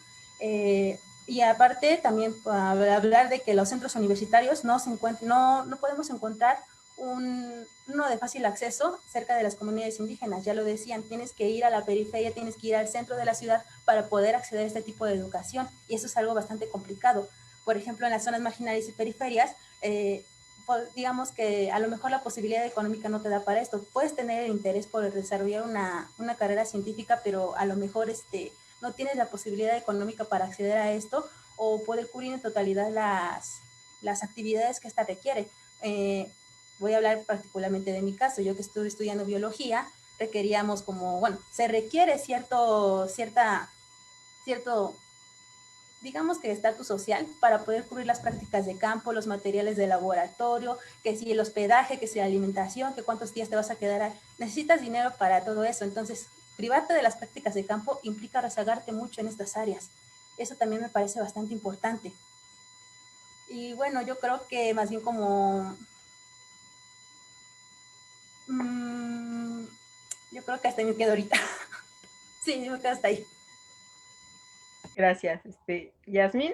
S4: Y aparte también hablar de que los centros universitarios no podemos encontrar uno de fácil acceso cerca de las comunidades indígenas. Ya lo decían, tienes que ir a la periferia, tienes que ir al centro de la ciudad para poder acceder a este tipo de educación, y eso es algo bastante complicado. Por ejemplo, en las zonas marginales y periferias, digamos que a lo mejor la posibilidad económica no te da para esto. Puedes tener el interés por desarrollar una carrera científica, pero a lo mejor no tienes la posibilidad económica para acceder a esto o poder cubrir en totalidad las actividades que esta requiere. Voy a hablar particularmente de mi caso. Yo que estuve estudiando biología, requeríamos se requiere cierto digamos que estatus social para poder cubrir las prácticas de campo, los materiales de laboratorio, que si el hospedaje, que si la alimentación, que cuántos días te vas a quedar ahí. Necesitas dinero para todo eso. Entonces, privarte de las prácticas de campo implica rezagarte mucho en estas áreas. Eso también me parece bastante importante. Y bueno, yo creo que más bien yo creo que hasta ahí me quedo ahorita. Sí, me quedo hasta ahí.
S1: Gracias. Yasmín,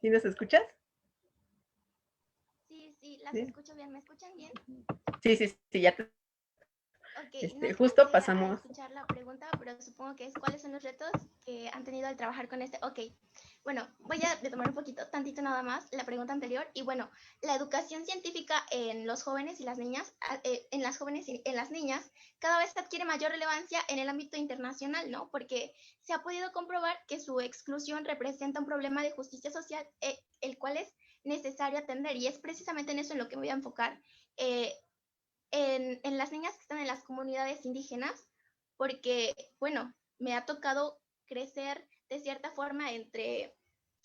S1: ¿sí nos escuchas?
S5: Sí, las escucho bien. ¿Me escuchan bien?
S1: Sí, ya te...
S5: Ok, no
S1: justo
S5: alcancé
S1: pasamos...
S5: a escuchar la pregunta, pero supongo que es ¿cuáles son los retos que han tenido al trabajar con este? Ok, bueno, voy a retomar un tantito nada más, la pregunta anterior. Y bueno, la educación científica en los jóvenes y las niñas, en las jóvenes y en las niñas, cada vez adquiere mayor relevancia en el ámbito internacional, ¿no? Porque se ha podido comprobar que su exclusión representa un problema de justicia social, el cual es necesario atender. Y es precisamente en eso en lo que me voy a enfocar. En las niñas que están en las comunidades indígenas, porque, bueno, me ha tocado crecer de cierta forma entre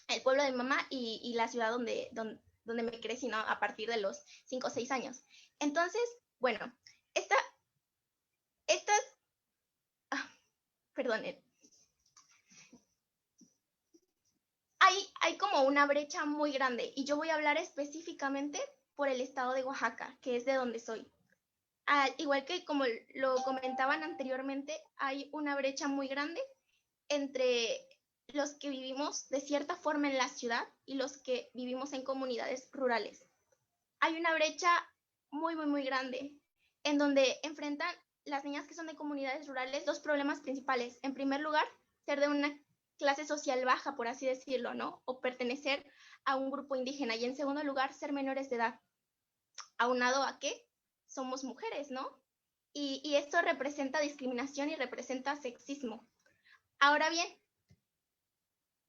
S5: el pueblo de mamá y la ciudad donde me crecí, ¿no? A partir de los 5 o 6 años. Entonces, bueno, estas, perdonen, hay como una brecha muy grande y yo voy a hablar específicamente por el estado de Oaxaca, que es de donde soy. Igual que como lo comentaban anteriormente, hay una brecha muy grande entre los que vivimos de cierta forma en la ciudad y los que vivimos en comunidades rurales. hay una brecha muy, muy, muy grande en donde enfrentan las niñas que son de comunidades rurales dos problemas principales. En primer lugar, ser de una clase social baja, por así decirlo, ¿no? O pertenecer a un grupo indígena. Y en segundo lugar, ser menores de edad. Aunado a que somos mujeres, ¿no? Y esto representa discriminación y representa sexismo. Ahora bien,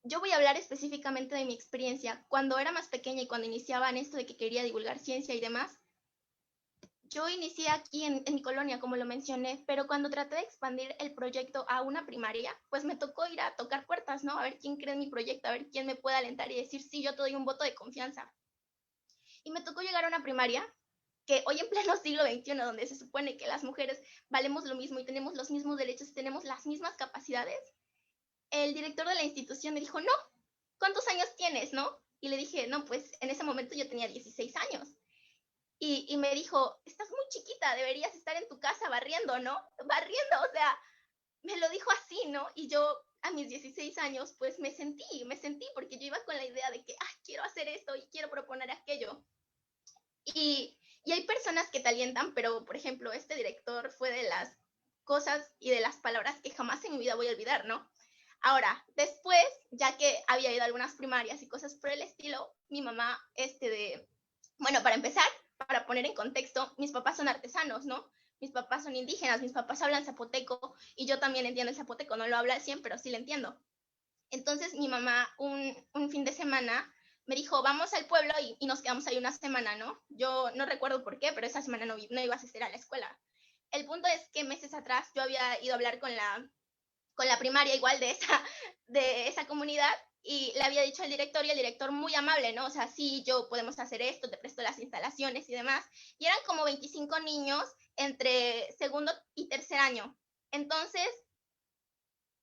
S5: yo voy a hablar específicamente de mi experiencia. Cuando era más pequeña y cuando iniciaba en esto de que quería divulgar ciencia y demás, yo inicié aquí en mi colonia, como lo mencioné, pero cuando traté de expandir el proyecto a una primaria, pues me tocó ir a tocar puertas, ¿no? A ver quién cree en mi proyecto, a ver quién me puede alentar y decir, sí, yo te doy un voto de confianza. Y me tocó llegar a una primaria que hoy en pleno siglo XXI, donde se supone que las mujeres valemos lo mismo y tenemos los mismos derechos y tenemos las mismas capacidades, el director de la institución me dijo, no, ¿cuántos años tienes, no? Y le dije, no, pues en ese momento yo tenía 16 años. Y me dijo, estás muy chiquita, deberías estar en tu casa barriendo, ¿no? Barriendo, o sea, me lo dijo así, ¿no? Y yo a mis 16 años, pues me sentí, porque yo iba con la idea de que, quiero hacer esto y quiero proponer aquello. Y hay personas que te alientan, pero, por ejemplo, este director fue de las cosas y de las palabras que jamás en mi vida voy a olvidar, ¿no? Ahora, después, ya que había ido a algunas primarias y cosas por el estilo, mi mamá, bueno, para empezar, para poner en contexto, mis papás son artesanos, ¿no? Mis papás son indígenas, mis papás hablan zapoteco y yo también entiendo el zapoteco, no lo hablo al 100, pero sí lo entiendo. Entonces mi mamá un fin de semana me dijo, vamos al pueblo y nos quedamos ahí una semana, ¿no? Yo no recuerdo por qué, pero esa semana no iba a asistir a la escuela. El punto es que meses atrás yo había ido a hablar con la primaria igual de esa comunidad y le había dicho al director y el director muy amable, ¿no? O sea, sí, yo podemos hacer esto, te presto las instalaciones y demás. Y eran como 25 niños entre segundo y tercer año. Entonces,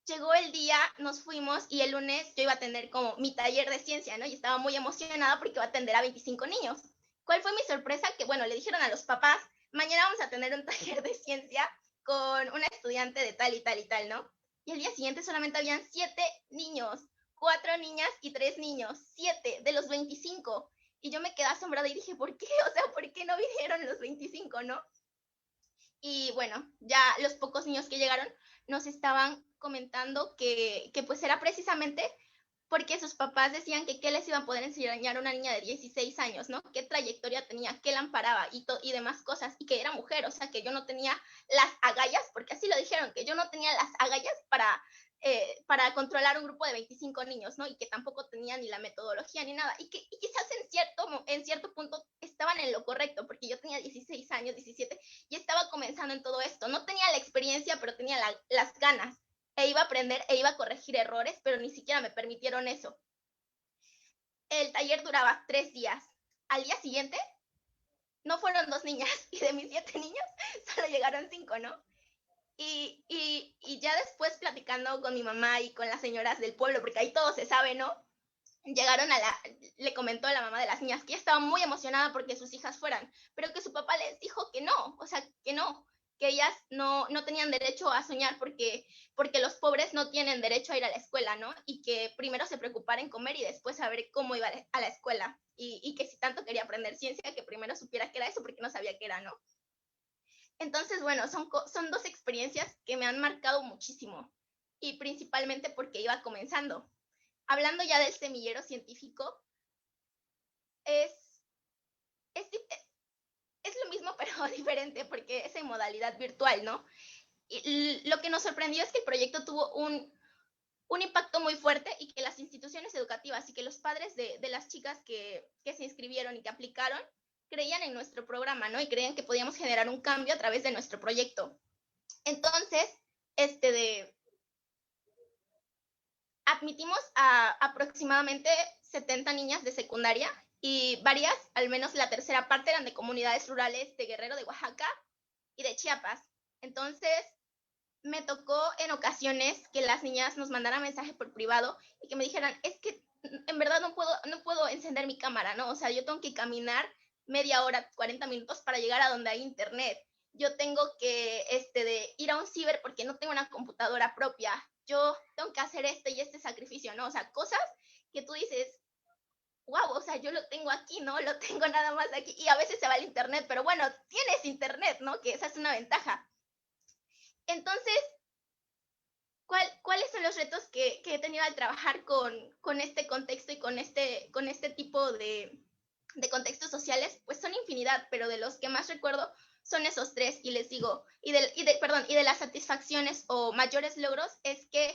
S5: llegó el día, nos fuimos y el lunes yo iba a tener como mi taller de ciencia, ¿no? Y estaba muy emocionada porque iba a atender a 25 niños. ¿Cuál fue mi sorpresa? Que, bueno, le dijeron a los papás, mañana vamos a tener un taller de ciencia con una estudiante de tal y tal y tal, ¿no? Y el día siguiente solamente habían 7 niños, 4 niñas y 3 niños, 7 de los 25. Y yo me quedé asombrada y dije, ¿por qué? O sea, ¿por qué no vinieron los 25, no? Y bueno, ya los pocos niños que llegaron nos estaban comentando que pues era precisamente porque sus papás decían que qué les iban a poder enseñar a una niña de 16 años, ¿no? Qué trayectoria tenía, qué la amparaba y demás cosas, y que era mujer, o sea, que yo no tenía las agallas, porque así lo dijeron, que yo no tenía las agallas para controlar un grupo de 25 niños, ¿no? Y que tampoco tenía ni la metodología ni nada, y quizás en cierto punto estaban en lo correcto, porque yo tenía 16 años, 17, y estaba comenzando en todo esto. No tenía la experiencia, pero tenía las ganas e iba a aprender e iba a corregir errores, pero ni siquiera me permitieron eso. El taller duraba 3 días. Al día siguiente, no fueron 2 niñas, y de mis 7 niños, solo llegaron 5, ¿no? Y ya después platicando con mi mamá y con las señoras del pueblo, porque ahí todo se sabe, ¿no? Le comentó a la mamá de las niñas que ella estaba muy emocionada porque sus hijas fueran, pero que su papá les dijo que no, o sea, que no, que ellas no tenían derecho a soñar porque los pobres no tienen derecho a ir a la escuela, ¿no? Y que primero se preocupara en comer y después saber cómo iba a la escuela. Y que si tanto quería aprender ciencia, que primero supiera qué era eso porque no sabía qué era, ¿no? Entonces, bueno, son 2 experiencias que me han marcado muchísimo y principalmente porque iba comenzando. Hablando ya del semillero científico, es lo mismo pero diferente porque es en modalidad virtual, ¿no? Y lo que nos sorprendió es que el proyecto tuvo un impacto muy fuerte y que las instituciones educativas y que los padres de las chicas que se inscribieron y que aplicaron creían en nuestro programa, ¿no? Y creían que podíamos generar un cambio a través de nuestro proyecto. Entonces, admitimos a aproximadamente 70 niñas de secundaria y varias, al menos la tercera parte, eran de comunidades rurales de Guerrero, de Oaxaca y de Chiapas. Entonces, me tocó en ocasiones que las niñas nos mandaran mensaje por privado y que me dijeran, es que en verdad no puedo encender mi cámara, ¿no? O sea, yo tengo que caminar media hora, 40 minutos para llegar a donde hay internet. Yo tengo que ir a un ciber porque no tengo una computadora propia. Yo tengo que hacer este y este sacrificio, ¿no? O sea, cosas que tú dices, wow, o sea, yo lo tengo aquí, ¿no? Lo tengo nada más aquí. Y a veces se va el internet, pero bueno, tienes internet, ¿no? Que esa es una ventaja. Entonces, ¿cuáles son los retos que he tenido al trabajar con este contexto y con este tipo de contextos sociales? Pues son infinidad, pero de los que más recuerdo son esos tres, y les digo, y de las satisfacciones o mayores logros es que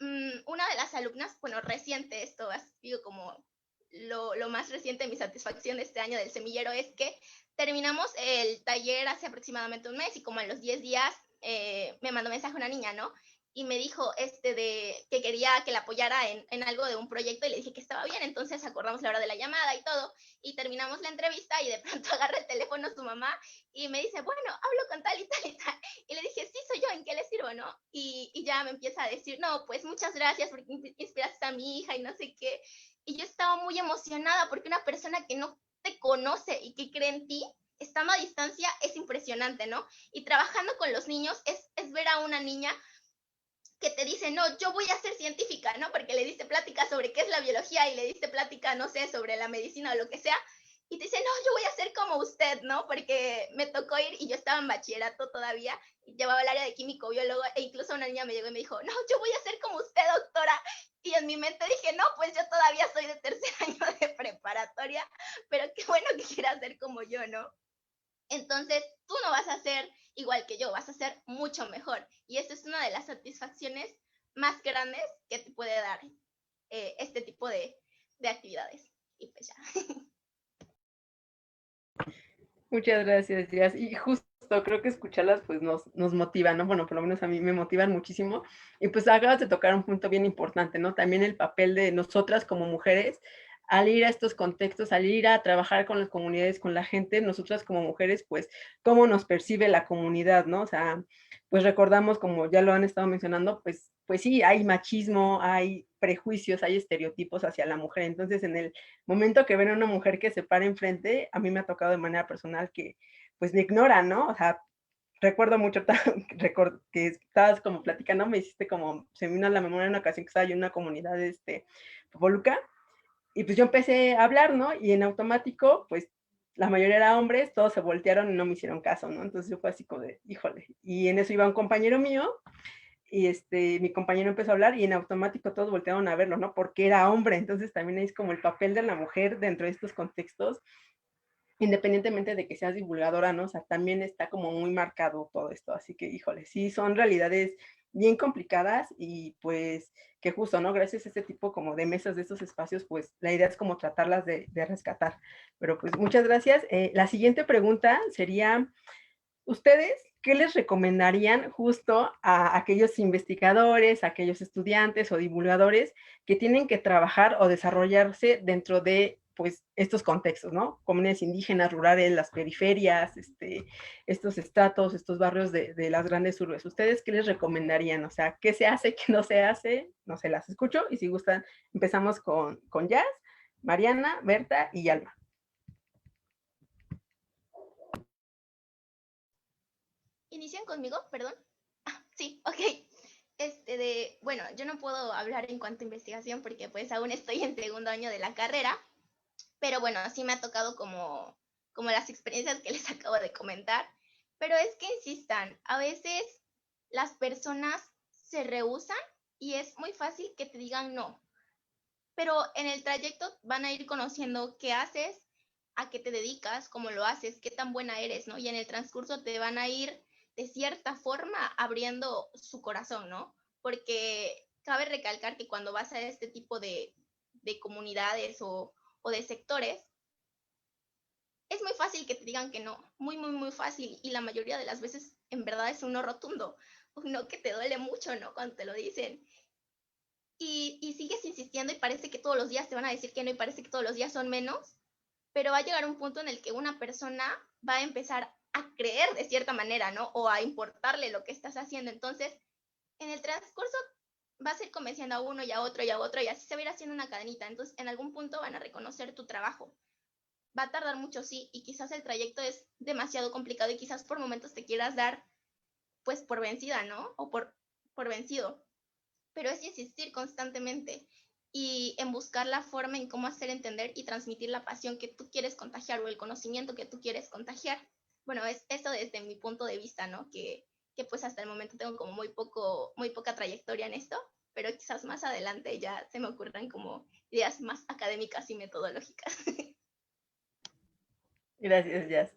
S5: una de las alumnas, bueno, reciente, esto ha sido como lo más reciente de mi satisfacción de este año del semillero, es que terminamos el taller hace aproximadamente un mes y como en los 10 días me mandó mensaje una niña, ¿no? Y me dijo que quería que la apoyara en algo de un proyecto y le dije que estaba bien, entonces acordamos la hora de la llamada y todo, y terminamos la entrevista y de pronto agarra el teléfono su mamá y me dice, bueno, hablo con tal y tal y tal, y le dije, sí, soy yo, ¿en qué le sirvo, no? Y ya me empieza a decir, no, pues muchas gracias porque inspiraste a mi hija y no sé qué, y yo estaba muy emocionada porque una persona que no te conoce y que cree en ti, estando a distancia, es impresionante, ¿no? Y trabajando con los niños es ver a una niña que te dice, no, yo voy a ser científica, ¿no? Porque le diste plática sobre qué es la biología y le diste plática, no sé, sobre la medicina o lo que sea, y te dice, no, yo voy a ser como usted, ¿no? Porque me tocó ir y yo estaba en bachillerato todavía, y llevaba el área de químico, biólogo, e incluso una niña me llegó y me dijo, no, yo voy a ser como usted, doctora. Y en mi mente dije, no, pues yo todavía soy de tercer año de preparatoria, pero qué bueno que quiera ser como yo, ¿no? Entonces, tú no vas a ser igual que yo, vas a ser mucho mejor. Y esta es una de las satisfacciones más grandes que te puede dar este tipo de actividades. Y pues ya.
S1: Muchas gracias, Jazz. Y justo creo que escucharlas pues nos motiva, ¿no? Bueno, por lo menos a mí me motivan muchísimo. Y pues acabas de tocar un punto bien importante, ¿no? También el papel de nosotras como mujeres al ir a estos contextos, al ir a trabajar con las comunidades, con la gente, nosotras como mujeres, pues, cómo nos percibe la comunidad, ¿no? O sea, pues recordamos, como ya lo han estado mencionando, pues sí, hay machismo, hay prejuicios, hay estereotipos hacia la mujer. Entonces, en el momento que ven a una mujer que se para enfrente, a mí me ha tocado de manera personal que, pues, me ignoran, ¿no? O sea, recuerdo mucho que estabas como platicando, me hiciste como, se me vino a la memoria una ocasión que estaba yo en una comunidad de Popoluca, y pues yo empecé a hablar, ¿no? Y en automático, pues la mayoría eran hombres, todos se voltearon y no me hicieron caso, ¿no? Entonces yo fue así como de, híjole. Y en eso iba un compañero mío, y mi compañero empezó a hablar y en automático todos voltearon a verlo, ¿no? Porque era hombre. Entonces también es como el papel de la mujer dentro de estos contextos, independientemente de que seas divulgadora, ¿no? O sea, también está como muy marcado todo esto. Así que, híjole, sí, son realidades bien complicadas y pues que justo, ¿no? Gracias a este tipo como de mesas, de estos espacios, pues la idea es como tratarlas de rescatar. Pero pues muchas gracias. La siguiente pregunta sería, ¿ustedes qué les recomendarían justo a aquellos investigadores, a aquellos estudiantes o divulgadores que tienen que trabajar o desarrollarse dentro de pues estos contextos, ¿no? Comunidades indígenas, rurales, las periferias, estos estratos, estos barrios de las grandes urbes. ¿Ustedes qué les recomendarían? O sea, ¿qué se hace, qué no se hace? No se las escucho y si gustan, empezamos con Jazz, Mariana, Berta y Alma.
S5: ¿Inician conmigo? Perdón. Ah, sí, ok. Bueno, yo no puedo hablar en cuanto a investigación porque pues aún estoy en segundo año de la carrera, pero bueno, sí me ha tocado como las experiencias que les acabo de comentar, pero es que insistan, a veces las personas se rehúsan y es muy fácil que te digan no, pero en el trayecto van a ir conociendo qué haces, a qué te dedicas, cómo lo haces, qué tan buena eres, ¿no? Y en el transcurso te van a ir de cierta forma abriendo su corazón, ¿no? Porque cabe recalcar que cuando vas a este tipo de comunidades o de sectores, es muy fácil que te digan que no, muy, muy, muy fácil, y la mayoría de las veces en verdad es un no rotundo, un no que te duele mucho, ¿no? Cuando te lo dicen. Y sigues insistiendo y parece que todos los días te van a decir que no y parece que todos los días son menos, pero va a llegar un punto en el que una persona va a empezar a creer de cierta manera, ¿no? O a importarle lo que estás haciendo. Entonces, en el transcurso vas a ir convenciendo a uno y a otro y a otro y así se va a ir haciendo una cadenita. Entonces, en algún punto van a reconocer tu trabajo. Va a tardar mucho, sí, y quizás el trayecto es demasiado complicado y quizás por momentos te quieras dar pues por vencida, ¿no? O por vencido. Pero es insistir constantemente. y en buscar la forma en cómo hacer entender y transmitir la pasión que tú quieres contagiar o el conocimiento que tú quieres contagiar. Bueno, es eso desde mi punto de vista, ¿no? Que pues hasta el momento tengo como muy poca trayectoria en esto, pero quizás más adelante ya se me ocurran como ideas más académicas y metodológicas.
S1: Gracias, Jazz.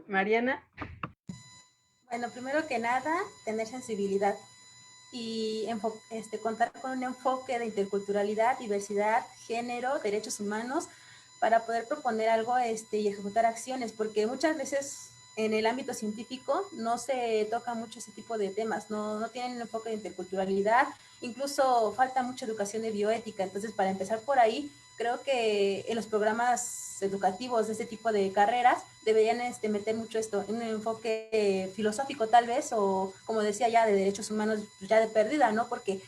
S1: Mariana.
S4: Bueno, primero que nada, tener sensibilidad y contar con un enfoque de interculturalidad, diversidad, género, derechos humanos, para poder proponer algo y ejecutar acciones, porque muchas veces en el ámbito científico no se toca mucho ese tipo de temas, no tienen un enfoque de interculturalidad, incluso falta mucha educación de bioética. Entonces, para empezar por ahí, creo que en los programas educativos de este tipo de carreras deberían meter mucho esto, un enfoque filosófico tal vez, o como decía ya, de derechos humanos ya de pérdida, ¿no? Porque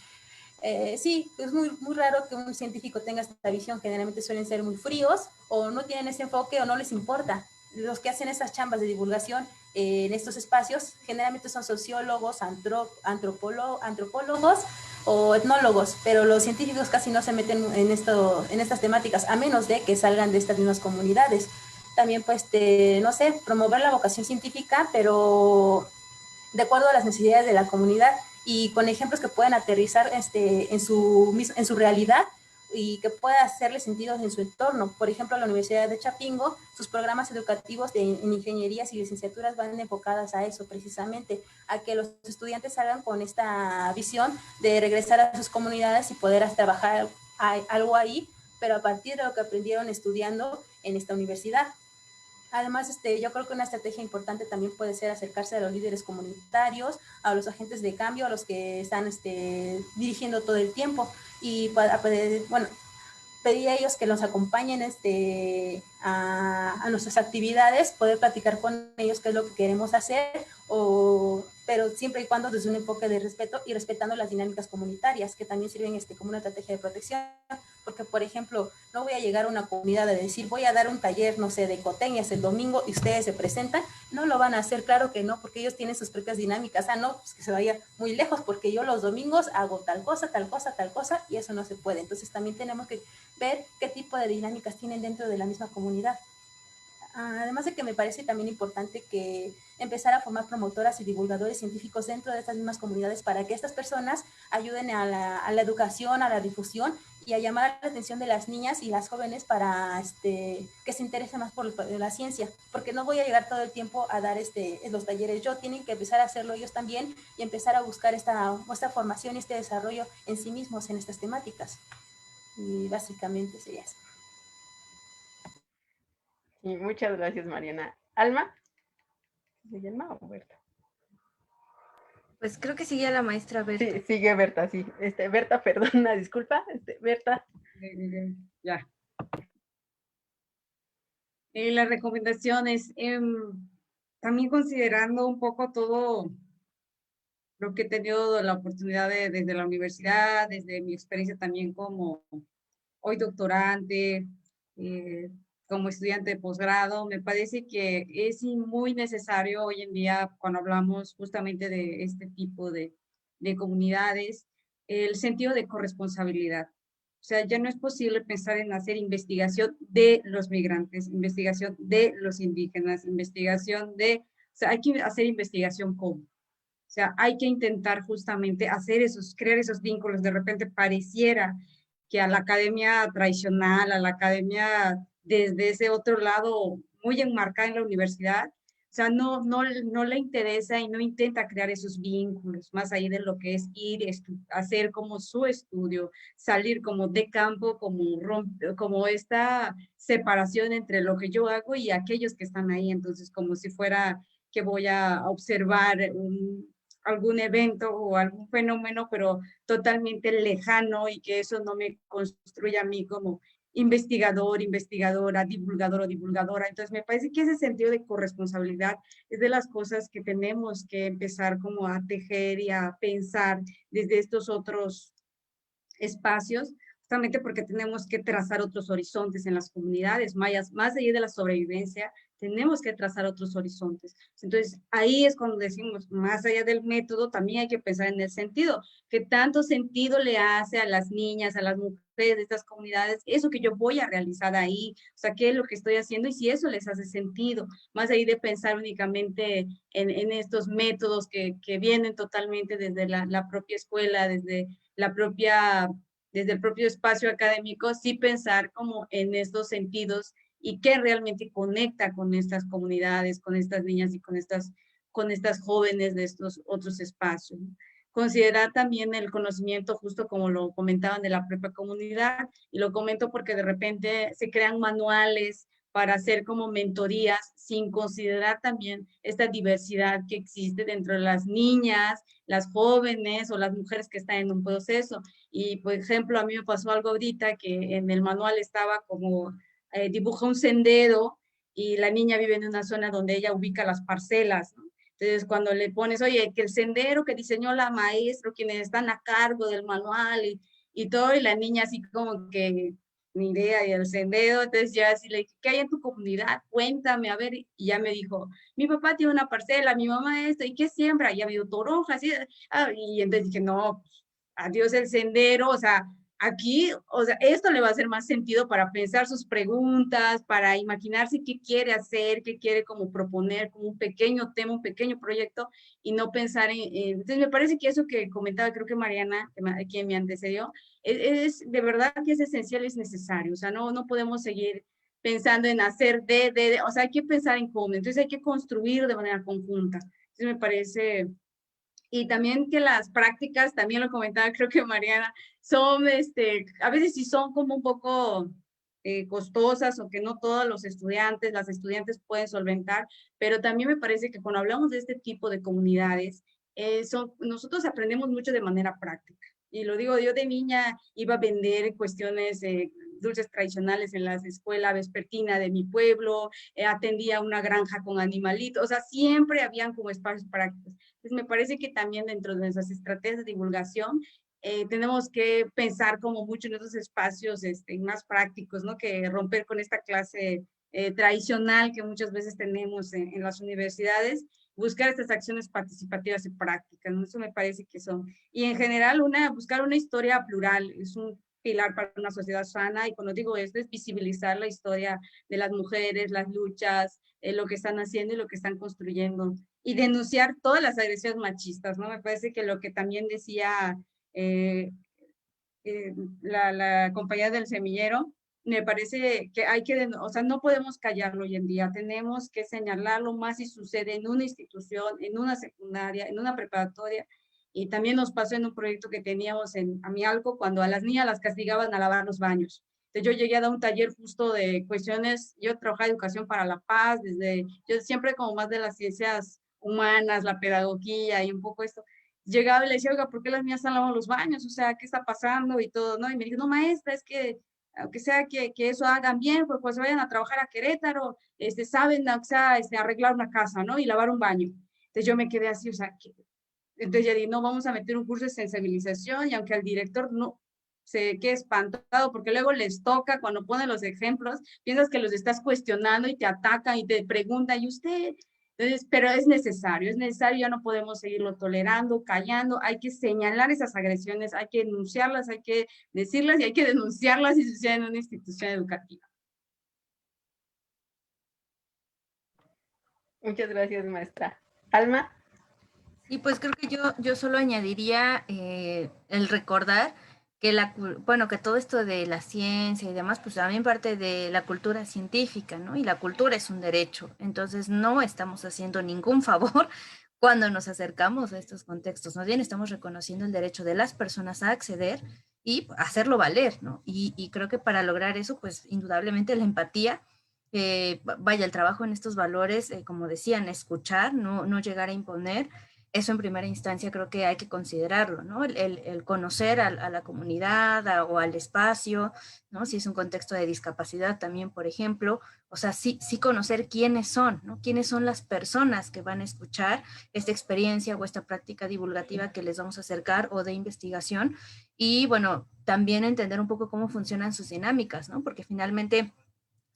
S4: sí, es muy raro que un científico tenga esta visión, generalmente suelen ser muy fríos o no tienen ese enfoque o no les importa. Los que hacen estas chambas de divulgación en estos espacios generalmente son sociólogos, antropólogos o etnólogos, pero los científicos casi no se meten en estas temáticas, a menos de que salgan de estas mismas comunidades. También, pues, no sé, promover la vocación científica, pero de acuerdo a las necesidades de la comunidad y con ejemplos que puedan aterrizar en su realidad y que pueda hacerle sentido en su entorno. Por ejemplo, la Universidad de Chapingo, sus programas educativos en ingenierías y licenciaturas van enfocadas a eso, precisamente, a que los estudiantes salgan con esta visión de regresar a sus comunidades y poder trabajar algo ahí, pero a partir de lo que aprendieron estudiando en esta universidad. Además, yo creo que una estrategia importante también puede ser acercarse a los líderes comunitarios, a los agentes de cambio, a los que están dirigiendo todo el tiempo y para poder, bueno, pedir a ellos que nos acompañen a nuestras actividades, poder platicar con ellos qué es lo que queremos hacer, pero siempre y cuando desde un enfoque de respeto y respetando las dinámicas comunitarias, que también sirven como una estrategia de protección. Porque, por ejemplo, no voy a llegar a una comunidad a decir, voy a dar un taller, no sé, de coteñas el domingo y ustedes se presentan. No lo van a hacer, claro que no, porque ellos tienen sus propias dinámicas. No, pues que se vaya muy lejos, porque yo los domingos hago tal cosa, y eso no se puede. Entonces también tenemos que ver qué tipo de dinámicas tienen dentro de la misma comunidad. Además de que me parece también importante que empezar a formar promotoras y divulgadores científicos dentro de estas mismas comunidades para que estas personas ayuden a la educación, a la difusión y a llamar la atención de las niñas y las jóvenes para que se interesen más por la ciencia, porque no voy a llegar todo el tiempo a dar los talleres yo, tienen que empezar a hacerlo ellos también y empezar a buscar esta formación y este desarrollo en sí mismos en estas temáticas. Y básicamente sería eso.
S1: Sí, muchas gracias, Mariana. ¿Alma? ¿Se llama o Berta?
S2: Pues creo que sigue la maestra Berta.
S1: Sí, sigue Berta, sí. Berta, perdona, disculpa. Berta.
S3: Ya. Las recomendaciones, también considerando un poco todo lo que he tenido la oportunidad desde la universidad, desde mi experiencia también como hoy doctorante, como estudiante de posgrado, me parece que es muy necesario hoy en día, cuando hablamos justamente de este tipo de comunidades, el sentido de corresponsabilidad. O sea, ya no es posible pensar en hacer investigación de los migrantes, investigación de los indígenas, investigación o sea, hay que hacer investigación común. O sea, hay que intentar justamente crear esos vínculos. De repente pareciera que a la academia tradicional, a la academia desde ese otro lado muy enmarcada en la universidad, o sea, no le interesa y no intenta crear esos vínculos, más allá de lo que es ir, hacer como su estudio, salir como de campo, como esta separación entre lo que yo hago y aquellos que están ahí. Entonces, como si fuera que voy a observar algún evento o algún fenómeno, pero totalmente lejano, y que eso no me construya a mí como investigador, investigadora, divulgador o divulgadora. Entonces me parece que ese sentido de corresponsabilidad es de las cosas que tenemos que empezar como a tejer y a pensar desde estos otros espacios, justamente porque tenemos que trazar otros horizontes en las comunidades, más allá de la sobrevivencia, tenemos que trazar otros horizontes. Entonces, ahí es cuando decimos, más allá del método, también hay que pensar en el sentido. ¿Qué tanto sentido le hace a las niñas, a las mujeres, mujeres de estas comunidades, eso que yo voy a realizar ahí, o sea, qué es lo que estoy haciendo y si eso les hace sentido, más ahí de pensar únicamente en estos métodos que vienen totalmente desde la propia escuela, desde el propio espacio académico, sí pensar como en estos sentidos y qué realmente conecta con estas comunidades, con estas niñas y con estas jóvenes de estos otros espacios. Considerar también el conocimiento, justo como lo comentaban, de la propia comunidad, y lo comento porque de repente se crean manuales para hacer como mentorías sin considerar también esta diversidad que existe dentro de las niñas, las jóvenes o las mujeres que están en un proceso. Y, por ejemplo, a mí me pasó algo ahorita que en el manual estaba como dibuja un sendero y la niña vive en una zona donde ella ubica las parcelas, ¿no? Entonces, cuando le pones, oye, que el sendero que diseñó la maestra, quienes están a cargo del manual y todo, y la niña así como que ni idea y el sendero, entonces ya así le dije, ¿qué hay en tu comunidad? Cuéntame, a ver, y ya me dijo, mi papá tiene una parcela, mi mamá esto, ¿y qué siembra? Y ha habido toronjas, y entonces dije, no, adiós el sendero, o sea, aquí, o sea, esto le va a hacer más sentido para pensar sus preguntas, para imaginarse qué quiere hacer, qué quiere como proponer, como un pequeño tema, un pequeño proyecto, y no pensar entonces me parece que eso que comentaba, creo que Mariana, quien me antecedió, de verdad que es esencial, es necesario, o sea, no podemos seguir pensando en hacer o sea, hay que pensar en cómo, entonces hay que construir de manera conjunta. Entonces me parece y también que las prácticas, también lo comentaba, creo que Mariana, son, a veces sí son como un poco costosas o que no todos los estudiantes, las estudiantes pueden solventar, pero también me parece que cuando hablamos de este tipo de comunidades, nosotros aprendemos mucho de manera práctica. Y lo digo, yo de niña iba a vender cuestiones dulces tradicionales en las escuelas vespertina de mi pueblo, atendía una granja con animalitos, o sea, siempre habían como espacios prácticos. Entonces, me parece que también dentro de nuestras estrategias de divulgación tenemos que pensar como mucho en esos espacios más prácticos, ¿no? Que romper con esta clase tradicional que muchas veces tenemos en las universidades, buscar estas acciones participativas y prácticas, ¿no? Eso me parece que son. Y en general, buscar una historia plural es un pilar para una sociedad sana, y cuando digo esto es visibilizar la historia de las mujeres, las luchas, lo que están haciendo y lo que están construyendo, y denunciar todas las agresiones machistas, ¿no? Me parece que lo que también decía eh, la compañía del semillero, me parece que hay que, o sea, no podemos callarlo hoy en día, tenemos que señalarlo más si sucede en una institución, en una secundaria, en una preparatoria, y también nos pasó en un proyecto que teníamos en Amialco, cuando a las niñas las castigaban a lavar los baños. Entonces yo llegué a dar un taller justo de cuestiones, yo trabajaba educación para la paz, yo siempre como más de las ciencias humanas, la pedagogía y un poco esto, llegaba y le decía, oiga, ¿por qué las mías están lavando los baños? O sea, ¿qué está pasando? Y todo, ¿no? Y me dijo, no, maestra, es que aunque sea que eso hagan bien, pues cuando se vayan a trabajar a Querétaro, saben, aunque sea, arreglar una casa, ¿no? Y lavar un baño. Entonces yo me quedé así, o sea, entonces ya dije, no, vamos a meter un curso de sensibilización, y aunque al director no se quede espantado, porque luego les toca, cuando ponen los ejemplos, piensas que los estás cuestionando y te atacan y te preguntan, ¿y usted? Entonces, pero es necesario, ya no podemos seguirlo tolerando, callando, hay que señalar esas agresiones, hay que denunciarlas, hay que decirlas y hay que denunciarlas si suceden en una institución educativa.
S1: Muchas gracias, maestra. Alma.
S2: Y pues creo que yo solo añadiría el recordar que bueno, que todo esto de la ciencia y demás, pues también parte de la cultura científica, ¿no? Y la cultura es un derecho. Entonces no estamos haciendo ningún favor cuando nos acercamos a estos contextos. Más bien estamos reconociendo el derecho de las personas a acceder y hacerlo valer, ¿no? Y creo que para lograr eso, pues indudablemente la empatía, vaya, el trabajo en estos valores, como decían, escuchar, no llegar a imponer. Eso en primera instancia creo que hay que considerarlo, ¿no? El conocer a la comunidad o al espacio, ¿no? Si es un contexto de discapacidad también, por ejemplo, o sea, sí conocer quiénes son, ¿no? Quiénes son las personas que van a escuchar esta experiencia o esta práctica divulgativa que les vamos a acercar o de investigación. Y bueno, también entender un poco cómo funcionan sus dinámicas, ¿no? Porque finalmente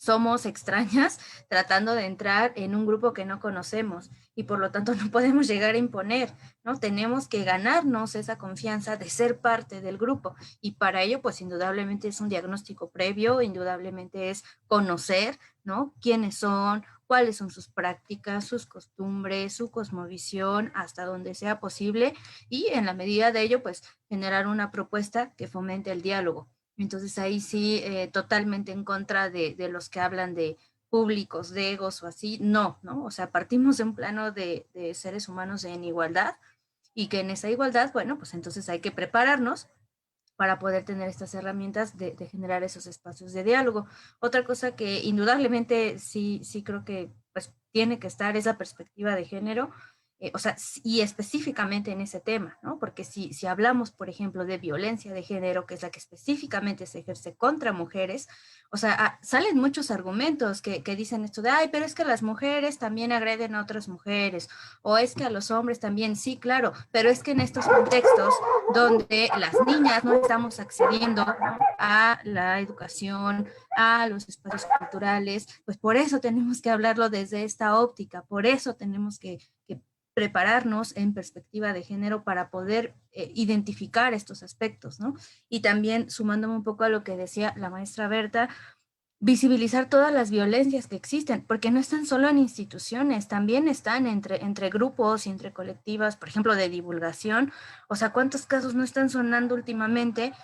S2: somos extrañas tratando de entrar en un grupo que no conocemos y por lo tanto no podemos llegar a imponer, ¿no? Tenemos que ganarnos esa confianza de ser parte del grupo y para ello pues indudablemente es un diagnóstico previo, indudablemente es conocer, ¿no? Quiénes son, cuáles son sus prácticas, sus costumbres, su cosmovisión, hasta donde sea posible y en la medida de ello pues generar una propuesta que fomente el diálogo. Entonces ahí sí, totalmente en contra de los que hablan de públicos, de egos o así, no, ¿no? O sea, partimos de un plano de seres humanos en igualdad y que en esa igualdad, bueno, pues entonces hay que prepararnos para poder tener estas herramientas de generar esos espacios de diálogo. Otra cosa que indudablemente sí creo que pues tiene que estar es la perspectiva de género, o sea, y específicamente en ese tema, ¿no? Porque si hablamos, por ejemplo, de violencia de género, que es la que específicamente se ejerce contra mujeres, o sea, salen muchos argumentos que dicen esto de, ay, pero es que las mujeres también agreden a otras mujeres, o es que a los hombres también, sí, claro, pero es que en estos contextos donde las niñas no estamos accediendo, ¿no?, a la educación, a los espacios culturales, pues por eso tenemos que hablarlo desde esta óptica, por eso tenemos que prepararnos en perspectiva de género para poder identificar estos aspectos, ¿no? Y también sumándome un poco a lo que decía la maestra Berta, visibilizar todas las violencias que existen, porque no están solo en instituciones, también están entre grupos y entre colectivas, por ejemplo, de divulgación. O sea, ¿cuántos casos no están sonando últimamente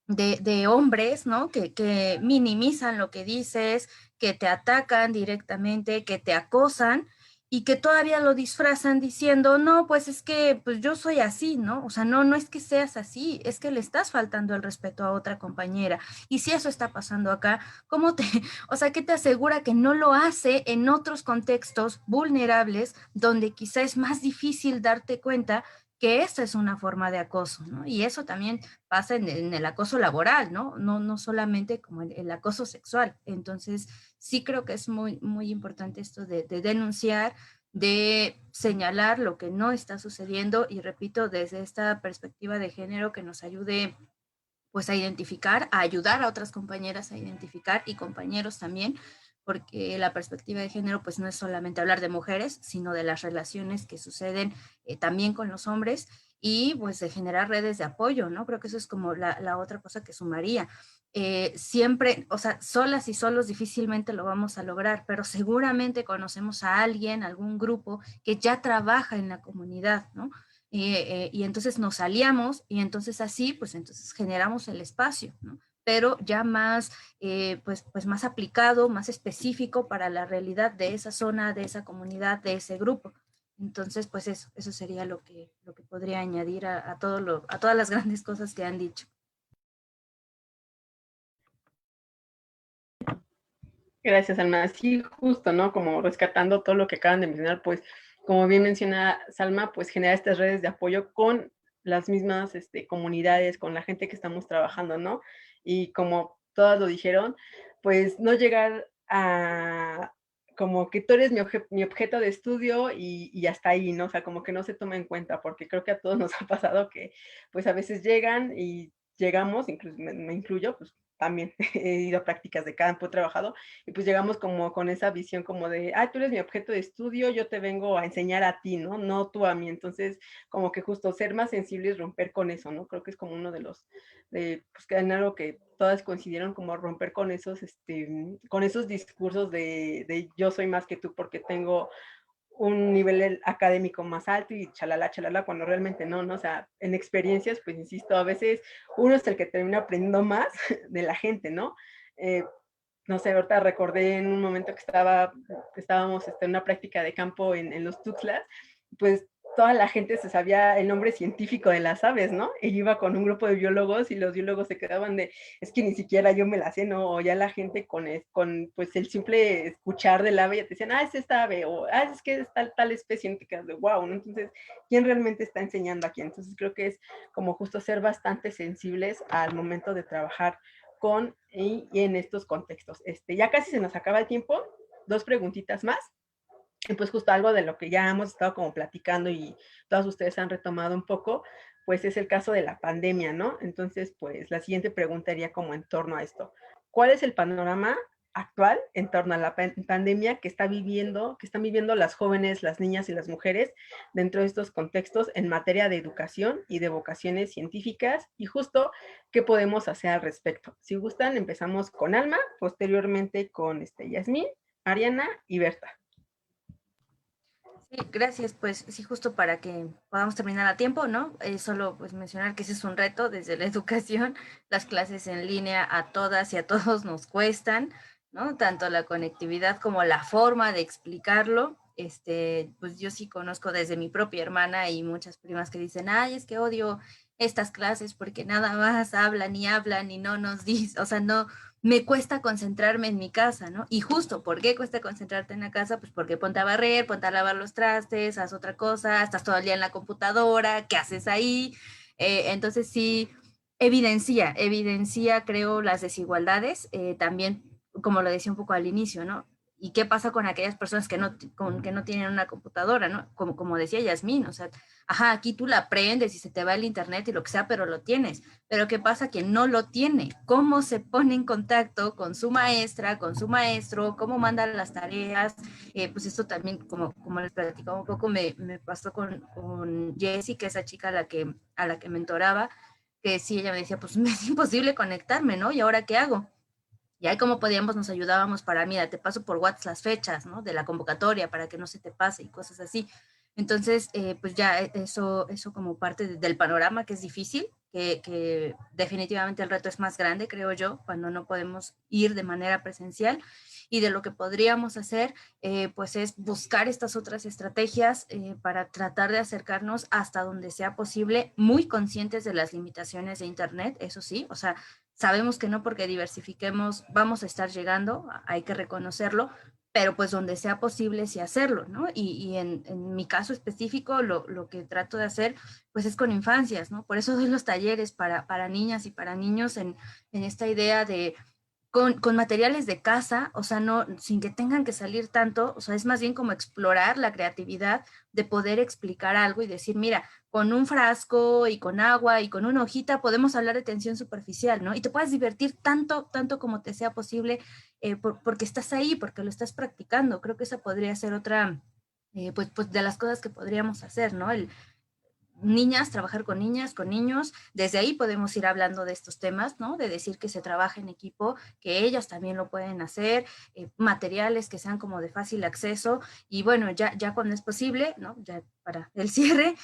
S2: de hombres, ¿no? Que minimizan lo que dices, que te atacan directamente, que te acosan y que todavía lo disfrazan diciendo, no, pues es que pues yo soy así, ¿no? O sea, no es que seas así, es que le estás faltando el respeto a otra compañera. Y si eso está pasando acá, ¿cómo te, o sea, qué te asegura que no lo hace en otros contextos vulnerables donde quizá es más difícil darte cuenta que esta es una forma de acoso, ¿no? Y eso también pasa en el acoso laboral, ¿no? No solamente como el acoso sexual. Entonces, sí creo que es muy importante esto de denunciar, de señalar lo que no está sucediendo y repito, desde esta perspectiva de género que nos ayude pues a identificar, a ayudar a otras compañeras a identificar y compañeros también, porque la perspectiva de género pues no es solamente hablar de mujeres, sino de las relaciones que suceden también con los hombres y pues de generar redes de apoyo, ¿no? Creo que eso es como la otra cosa que sumaría. Siempre, o sea, solas y solos difícilmente lo vamos a lograr, pero seguramente conocemos a alguien, algún grupo que ya trabaja en la comunidad, ¿no? Y entonces nos aliamos y entonces así, pues entonces generamos el espacio, ¿no? Pero ya más, pues más aplicado, más específico para la realidad de esa zona, de esa comunidad, de ese grupo. Entonces, pues eso sería lo que podría añadir a todas las grandes cosas que han dicho.
S1: Gracias, Alma. Sí, justo, ¿no? Como rescatando todo lo que acaban de mencionar, pues, como bien menciona Salma, pues genera estas redes de apoyo con las mismas comunidades, con la gente que estamos trabajando, ¿no? Y como todas lo dijeron, pues no llegar a como que tú eres mi objeto de estudio y hasta ahí, ¿no? O sea, como que no se toma en cuenta, porque creo que a todos nos ha pasado que pues a veces llegan y llegamos, incluso me incluyo, pues también he ido a prácticas de campo, he trabajado, y pues llegamos como con esa visión como de, tú eres mi objeto de estudio, yo te vengo a enseñar a ti, ¿no? No tú a mí. Entonces, como que justo ser más sensibles, romper con eso, ¿no? Creo que es como uno de los, pues que en algo que todas coincidieron, como romper con esos discursos de yo soy más que tú porque tengo un nivel académico más alto y chalala, cuando realmente no, ¿no? O sea, en experiencias, pues insisto, a veces uno es el que termina aprendiendo más de la gente, ¿no? No sé, ahorita recordé en un momento que estábamos en una práctica de campo en los Tuxtlas, pues toda la gente se sabía el nombre científico de las aves, ¿no? Y yo iba con un grupo de biólogos y los biólogos se quedaban de, es que ni siquiera yo me la sé, ¿no? O ya la gente con pues el simple escuchar del ave ya te decían, es esta ave, o es que es tal especie, y te quedas de wow, ¿no? Entonces, ¿quién realmente está enseñando aquí? Entonces creo que es como justo ser bastante sensibles al momento de trabajar con y en estos contextos. Ya casi se nos acaba el tiempo, 2 preguntitas más. Y pues justo algo de lo que ya hemos estado como platicando y todos ustedes han retomado un poco, pues es el caso de la pandemia, ¿no? Entonces, pues la siguiente pregunta iría como en torno a esto. ¿Cuál es el panorama actual en torno a la pandemia que están viviendo las jóvenes, las niñas y las mujeres dentro de estos contextos en materia de educación y de vocaciones científicas, y justo qué podemos hacer al respecto. Si gustan, empezamos con Alma, posteriormente con Yasmín, Ariana y Berta.
S2: Sí, gracias. Pues sí, justo para que podamos terminar a tiempo, ¿no? Solo pues mencionar que ese es un reto desde la educación. Las clases en línea a todas y a todos nos cuestan, ¿no? Tanto la conectividad como la forma de explicarlo. Pues yo sí conozco desde mi propia hermana y muchas primas que dicen, ay, es que odio estas clases porque nada más hablan y no nos dicen, o sea, no, me cuesta concentrarme en mi casa, ¿no? Y justo, ¿por qué cuesta concentrarte en la casa? Pues porque ponte a barrer, ponte a lavar los trastes, haz otra cosa, estás todo el día en la computadora, ¿qué haces ahí? Entonces sí, evidencia, creo, las desigualdades, también, como lo decía un poco al inicio, ¿no? ¿Y qué pasa con aquellas personas que no tienen una computadora, ¿no? Como decía Yasmín, o sea, ajá, aquí tú la prendes y se te va el internet y lo que sea, pero lo tienes. Pero ¿qué pasa? Que no lo tiene. ¿Cómo se pone en contacto con su maestra, con su maestro? ¿Cómo mandan las tareas? Pues esto también, como les platicaba un poco, me pasó con Jessie, que es esa chica a la que mentoraba, que sí, ella me decía, pues me es imposible conectarme, ¿no? ¿Y ahora qué hago? Y ahí como podíamos nos ayudábamos para, mira, te paso por WhatsApp las fechas, ¿no? De la convocatoria para que no se te pase y cosas así. Entonces, pues ya eso como parte del panorama que es difícil, que definitivamente el reto es más grande, creo yo, cuando no podemos ir de manera presencial. Y de lo que podríamos hacer, pues es buscar estas otras estrategias para tratar de acercarnos hasta donde sea posible, muy conscientes de las limitaciones de Internet, eso sí, o sea, sabemos que no porque diversifiquemos vamos a estar llegando, hay que reconocerlo, pero pues donde sea posible sí hacerlo, ¿no? Y en mi caso específico lo que trato de hacer pues es con infancias, ¿no? Por eso doy los talleres para niñas y para niños en esta idea de con materiales de casa, o sea, no, sin que tengan que salir tanto, o sea, es más bien como explorar la creatividad de poder explicar algo y decir, mira, con un frasco y con agua y con una hojita podemos hablar de tensión superficial, ¿no? Y te puedes divertir tanto como te sea posible porque estás ahí, porque lo estás practicando. Creo que esa podría ser otra, pues de las cosas que podríamos hacer, ¿no? Niñas, trabajar con niñas, con niños, desde ahí podemos ir hablando de estos temas, ¿no? De decir que se trabaja en equipo, que ellas también lo pueden hacer, materiales que sean como de fácil acceso, y bueno, ya cuando es posible, ¿no? Ya para el cierre,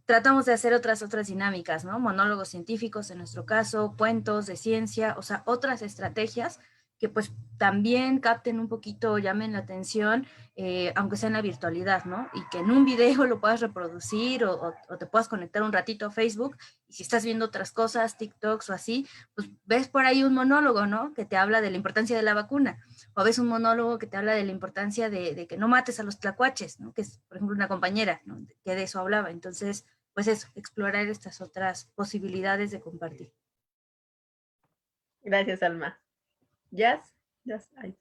S2: tratamos de hacer otras dinámicas, ¿no? Monólogos científicos en nuestro caso, cuentos de ciencia, o sea, otras estrategias que pues también capten un poquito, llamen la atención, aunque sea en la virtualidad, ¿no? Y que en un video lo puedas reproducir o te puedas conectar un ratito a Facebook y si estás viendo otras cosas, TikToks o así, pues ves por ahí un monólogo, ¿no? Que te habla de la importancia de la vacuna o ves un monólogo que te habla de la importancia de que no mates a los tlacuaches, ¿no? Que es, por ejemplo, una compañera, ¿no? Que de eso hablaba. Entonces, pues eso, explorar estas otras posibilidades de compartir.
S1: Gracias, Alma. Jazz. Ay.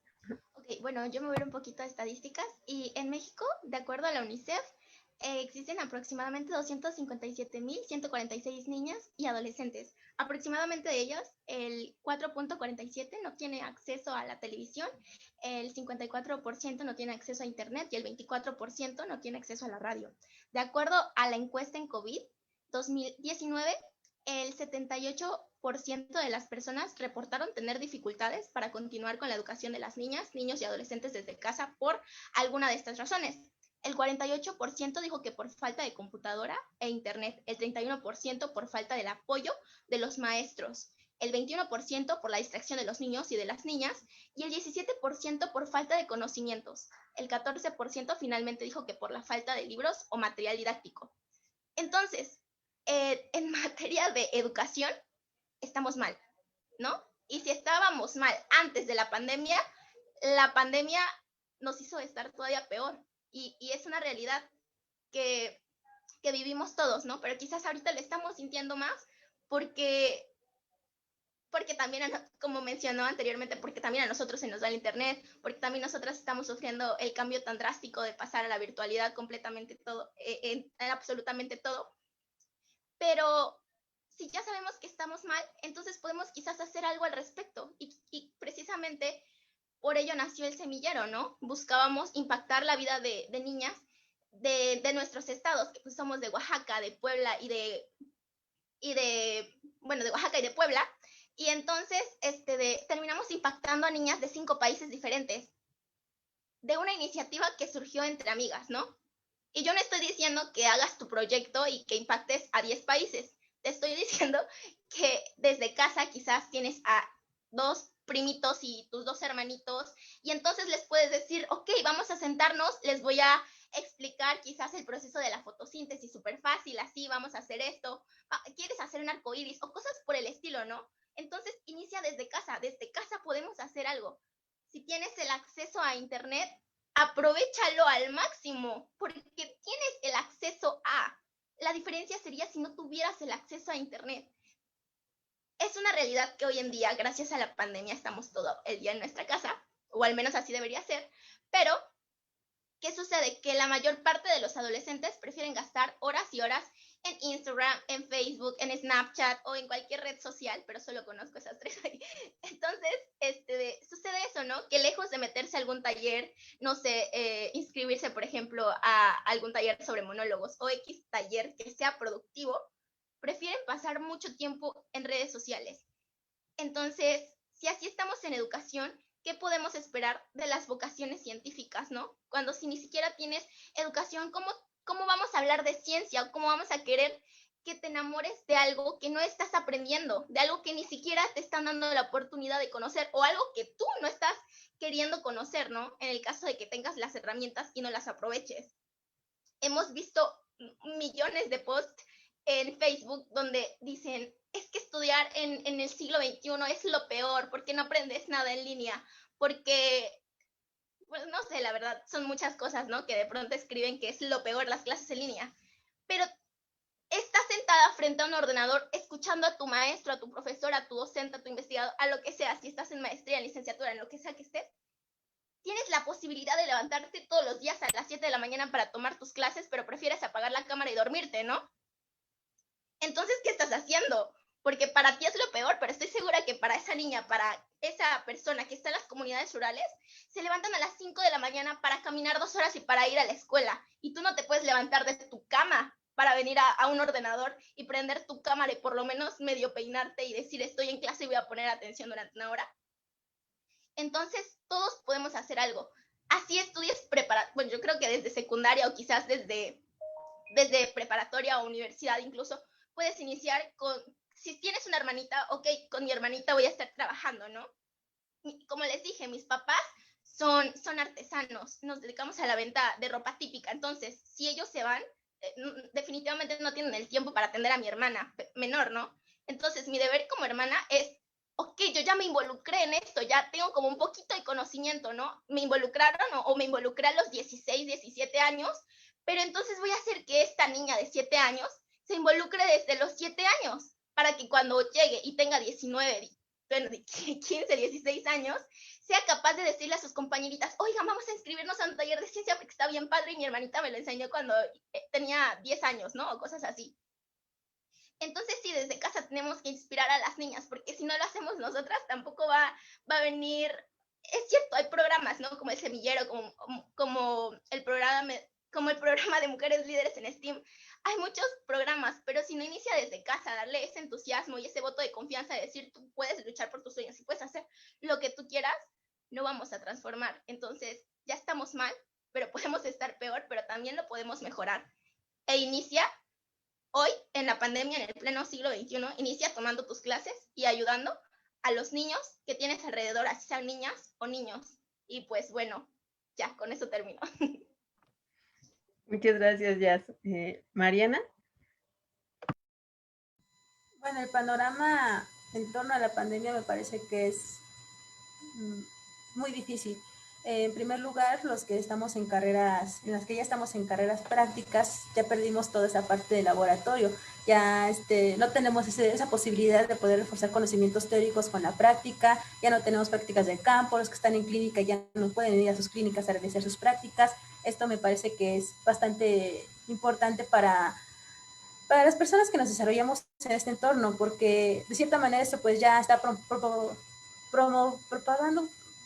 S5: Ok, bueno, yo me voy a ver un poquito de estadísticas y en México, de acuerdo a la UNICEF, existen aproximadamente 257.146 niñas y adolescentes. Aproximadamente de ellas, el 4.47 no tiene acceso a la televisión, el 54% no tiene acceso a Internet y el 24% no tiene acceso a la radio. De acuerdo a la encuesta en COVID 2019, el 78% de las personas reportaron tener dificultades para continuar con la educación de las niñas, niños y adolescentes desde casa por alguna de estas razones. El 48% dijo que por falta de computadora e internet, el 31% por falta del apoyo de los maestros, el 21% por la distracción de los niños y de las niñas y el 17% por falta de conocimientos. El 14% finalmente dijo que por la falta de libros o material didáctico. Entonces, en materia de educación, estamos mal, ¿no? Y si estábamos mal antes de la pandemia nos hizo estar todavía peor. Y es una realidad que vivimos todos, ¿no? Pero quizás ahorita lo estamos sintiendo más porque también, como mencionó anteriormente, porque también a nosotros se nos da el internet, porque también nosotras estamos sufriendo el cambio tan drástico de pasar a la virtualidad completamente todo, en absolutamente todo. Pero si ya sabemos que estamos mal, entonces podemos quizás hacer algo al respecto y precisamente precisamente por ello nació el semillero, ¿no? Buscábamos impactar la vida de niñas de nuestros estados, que pues somos de Oaxaca, de Puebla de Oaxaca y de Puebla, y entonces terminamos impactando a niñas de 5 países diferentes, de una iniciativa que surgió entre amigas, ¿no? Y yo no estoy diciendo que hagas tu proyecto y que impactes a 10 países, te estoy diciendo que desde casa quizás tienes a 2 primitos y tus 2 hermanitos, y entonces les puedes decir, ok, vamos a sentarnos, les voy a explicar quizás el proceso de la fotosíntesis súper fácil, así, vamos a hacer esto, quieres hacer un arco iris o cosas por el estilo, ¿no? Entonces inicia desde casa podemos hacer algo. Si tienes el acceso a internet, aprovéchalo al máximo, porque tienes el acceso a. La diferencia sería si no tuvieras el acceso a internet. Es una realidad que hoy en día, gracias a la pandemia, estamos todo el día en nuestra casa, o al menos así debería ser, pero ¿qué sucede? Que la mayor parte de los adolescentes prefieren gastar horas y horas en Instagram, en Facebook, en Snapchat o en cualquier red social, pero solo conozco esas 3 ahí. Entonces, sucede eso, ¿no? Que lejos de meterse a algún taller, no sé, inscribirse, por ejemplo, a algún taller sobre monólogos o X taller que sea productivo, prefieren pasar mucho tiempo en redes sociales. Entonces, si así estamos en educación, ¿qué podemos esperar de las vocaciones científicas, no? Cuando si ni siquiera tienes educación, ¿cómo vamos a hablar de ciencia? ¿O cómo vamos a querer que te enamores de algo que no estás aprendiendo? De algo que ni siquiera te están dando la oportunidad de conocer, o algo que tú no estás queriendo conocer, ¿no? En el caso de que tengas las herramientas y no las aproveches. Hemos visto millones de posts en Facebook donde dicen, es que estudiar en el siglo XXI es lo peor, porque no aprendes nada en línea, porque, pues no sé, la verdad, son muchas cosas, ¿no? Que de pronto escriben que es lo peor las clases en línea, pero estás sentada frente a un ordenador escuchando a tu maestro, a tu profesor, a tu docente, a tu investigador, a lo que sea, si estás en maestría, en licenciatura, en lo que sea que estés, tienes la posibilidad de levantarte todos los días a las 7 de la mañana para tomar tus clases, pero prefieres apagar la cámara y dormirte, ¿no? Entonces, ¿qué estás haciendo? Porque para ti es lo peor, pero estoy segura que para esa niña, para esa persona que está en las comunidades rurales, se levantan a las 5 de la mañana para caminar 2 horas y para ir a la escuela. Y tú no te puedes levantar de tu cama para venir a un ordenador y prender tu cámara y por lo menos medio peinarte y decir estoy en clase y voy a poner atención durante 1 hora. Entonces, todos podemos hacer algo. Así estudies bueno, yo creo que desde secundaria o quizás desde preparatoria o universidad incluso, puedes iniciar con, si tienes una hermanita, ok, con mi hermanita voy a estar trabajando, ¿no? Como les dije, mis papás son artesanos, nos dedicamos a la venta de ropa típica, entonces, si ellos se van, definitivamente no tienen el tiempo para atender a mi hermana menor, ¿no? Entonces, mi deber como hermana es, ok, yo ya me involucré en esto, ya tengo como un poquito de conocimiento, ¿no? Me involucraron o me involucré a los 16, 17 años, pero entonces voy a hacer que esta niña de 7 años se involucre desde los 7 años, para que cuando llegue y tenga 19, 15, 16 años, sea capaz de decirle a sus compañeritas, oigan, vamos a inscribirnos a un taller de ciencia porque está bien padre y mi hermanita me lo enseñó cuando tenía 10 años, ¿no? O cosas así. Entonces, sí, desde casa tenemos que inspirar a las niñas, porque si no lo hacemos nosotras, tampoco va a venir. Es cierto, hay programas, ¿no? Como el Semillero, como el programa de Mujeres Líderes en STEAM. Hay muchos programas, pero si no inicia desde casa, darle ese entusiasmo y ese voto de confianza de decir, tú puedes luchar por tus sueños y puedes hacer lo que tú quieras, no vamos a transformar. Entonces, ya estamos mal, pero podemos estar peor, pero también lo podemos mejorar. E inicia hoy, en la pandemia, en el pleno siglo XXI, inicia tomando tus clases y ayudando a los niños que tienes alrededor, así sean niñas o niños. Y pues bueno, ya, con eso termino.
S1: Muchas gracias, Jazz. Mariana.
S4: Bueno, el panorama en torno a la pandemia me parece que es muy difícil. En primer lugar, los que estamos en carreras, en las que ya estamos en carreras prácticas, ya perdimos toda esa parte de laboratorio, ya no tenemos esa posibilidad de poder reforzar conocimientos teóricos con la práctica, ya no tenemos prácticas de campo, los que están en clínica ya no pueden ir a sus clínicas a realizar sus prácticas. Esto me parece que es bastante importante para las personas que nos desarrollamos en este entorno, porque de cierta manera esto pues ya está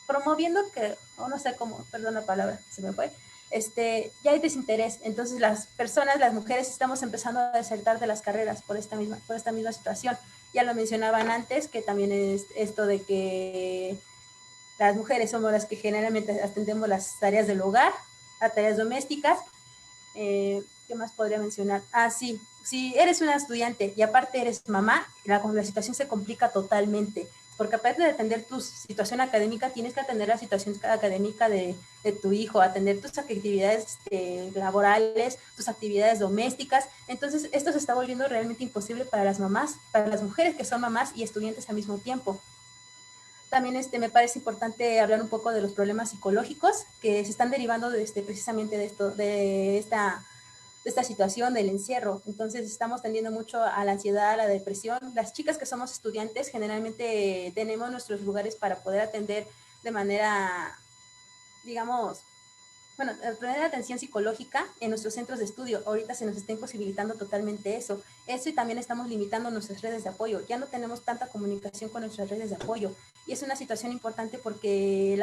S4: promoviendo que, o no sé cómo, perdón la palabra, se me fue, ya hay desinterés. Entonces las personas, las mujeres, estamos empezando a desertar de las carreras por esta misma situación. Ya lo mencionaban antes, que también es esto de que las mujeres somos las que generalmente atendemos las tareas del hogar, las tareas domésticas. ¿Qué más podría mencionar? Ah, sí, si eres una estudiante y aparte eres mamá, la situación se complica totalmente, porque aparte de atender tu situación académica, tienes que atender la situación académica de tu hijo, atender tus actividades laborales, tus actividades domésticas. Entonces, esto se está volviendo realmente imposible para las mamás, para las mujeres que son mamás y estudiantes al mismo tiempo. También me parece importante hablar un poco de los problemas psicológicos que se están derivando precisamente de esta situación del encierro. Entonces estamos tendiendo mucho a la ansiedad, a la depresión. Las chicas que somos estudiantes generalmente tenemos nuestros lugares para poder atender de manera, digamos, bueno, tener atención psicológica en nuestros centros de estudio. Ahorita se nos está imposibilitando totalmente eso. Eso, y también estamos limitando nuestras redes de apoyo. Ya no tenemos tanta comunicación con nuestras redes de apoyo. Y es una situación importante porque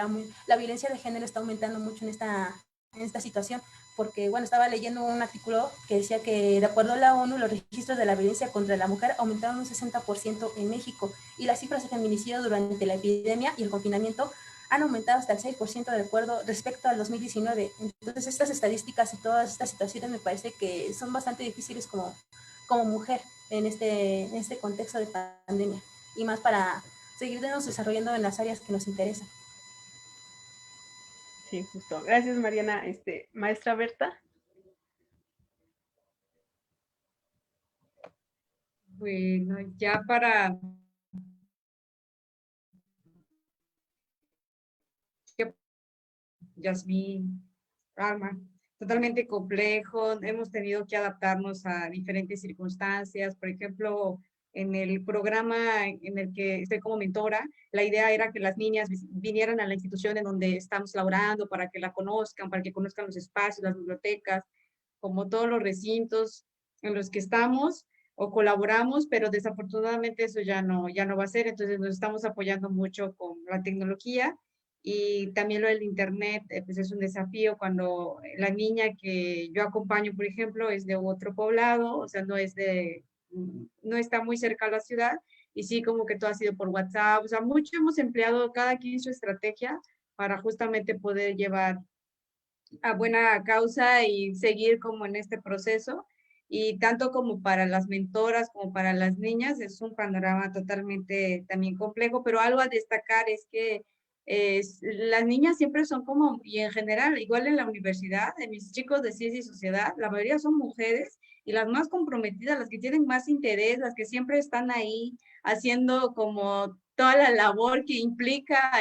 S4: la violencia de género está aumentando mucho en esta situación. Porque, bueno, estaba leyendo un artículo que decía que, de acuerdo a la ONU, los registros de la violencia contra la mujer aumentaron un 60% en México. Y las cifras de feminicidio durante la epidemia y el confinamiento han aumentado hasta el 6% de acuerdo respecto al 2019. Entonces, estas estadísticas y todas estas situaciones me parece que son bastante difíciles como mujer en este contexto de pandemia, y más para seguirnos desarrollando en las áreas que nos interesan.
S1: Sí, justo. Gracias, Mariana. Maestra Berta.
S3: Bueno, ya para Yasmín, Alma, totalmente complejo. Hemos tenido que adaptarnos a diferentes circunstancias. Por ejemplo, en el programa en el que estoy como mentora, la idea era que las niñas vinieran a la institución en donde estamos laborando para que la conozcan, para que conozcan los espacios, las bibliotecas, como todos los recintos en los que estamos o colaboramos, pero desafortunadamente eso ya no va a ser. Entonces nos estamos apoyando mucho con la tecnología. Y también lo del internet, pues es un desafío cuando la niña que yo acompaño, por ejemplo, es de otro poblado, o sea, no está muy cerca a la ciudad, y sí, como que todo ha sido por WhatsApp, o sea, mucho hemos empleado cada quien su estrategia para justamente poder llevar a buena causa y seguir como en este proceso. Y tanto como para las mentoras como para las niñas es un panorama totalmente también complejo, pero algo a destacar es que las niñas siempre son como, y en general, igual en la universidad, en mis chicos de ciencia y sociedad, la mayoría son mujeres y las más comprometidas, las que tienen más interés, las que siempre están ahí haciendo como toda la labor que implica,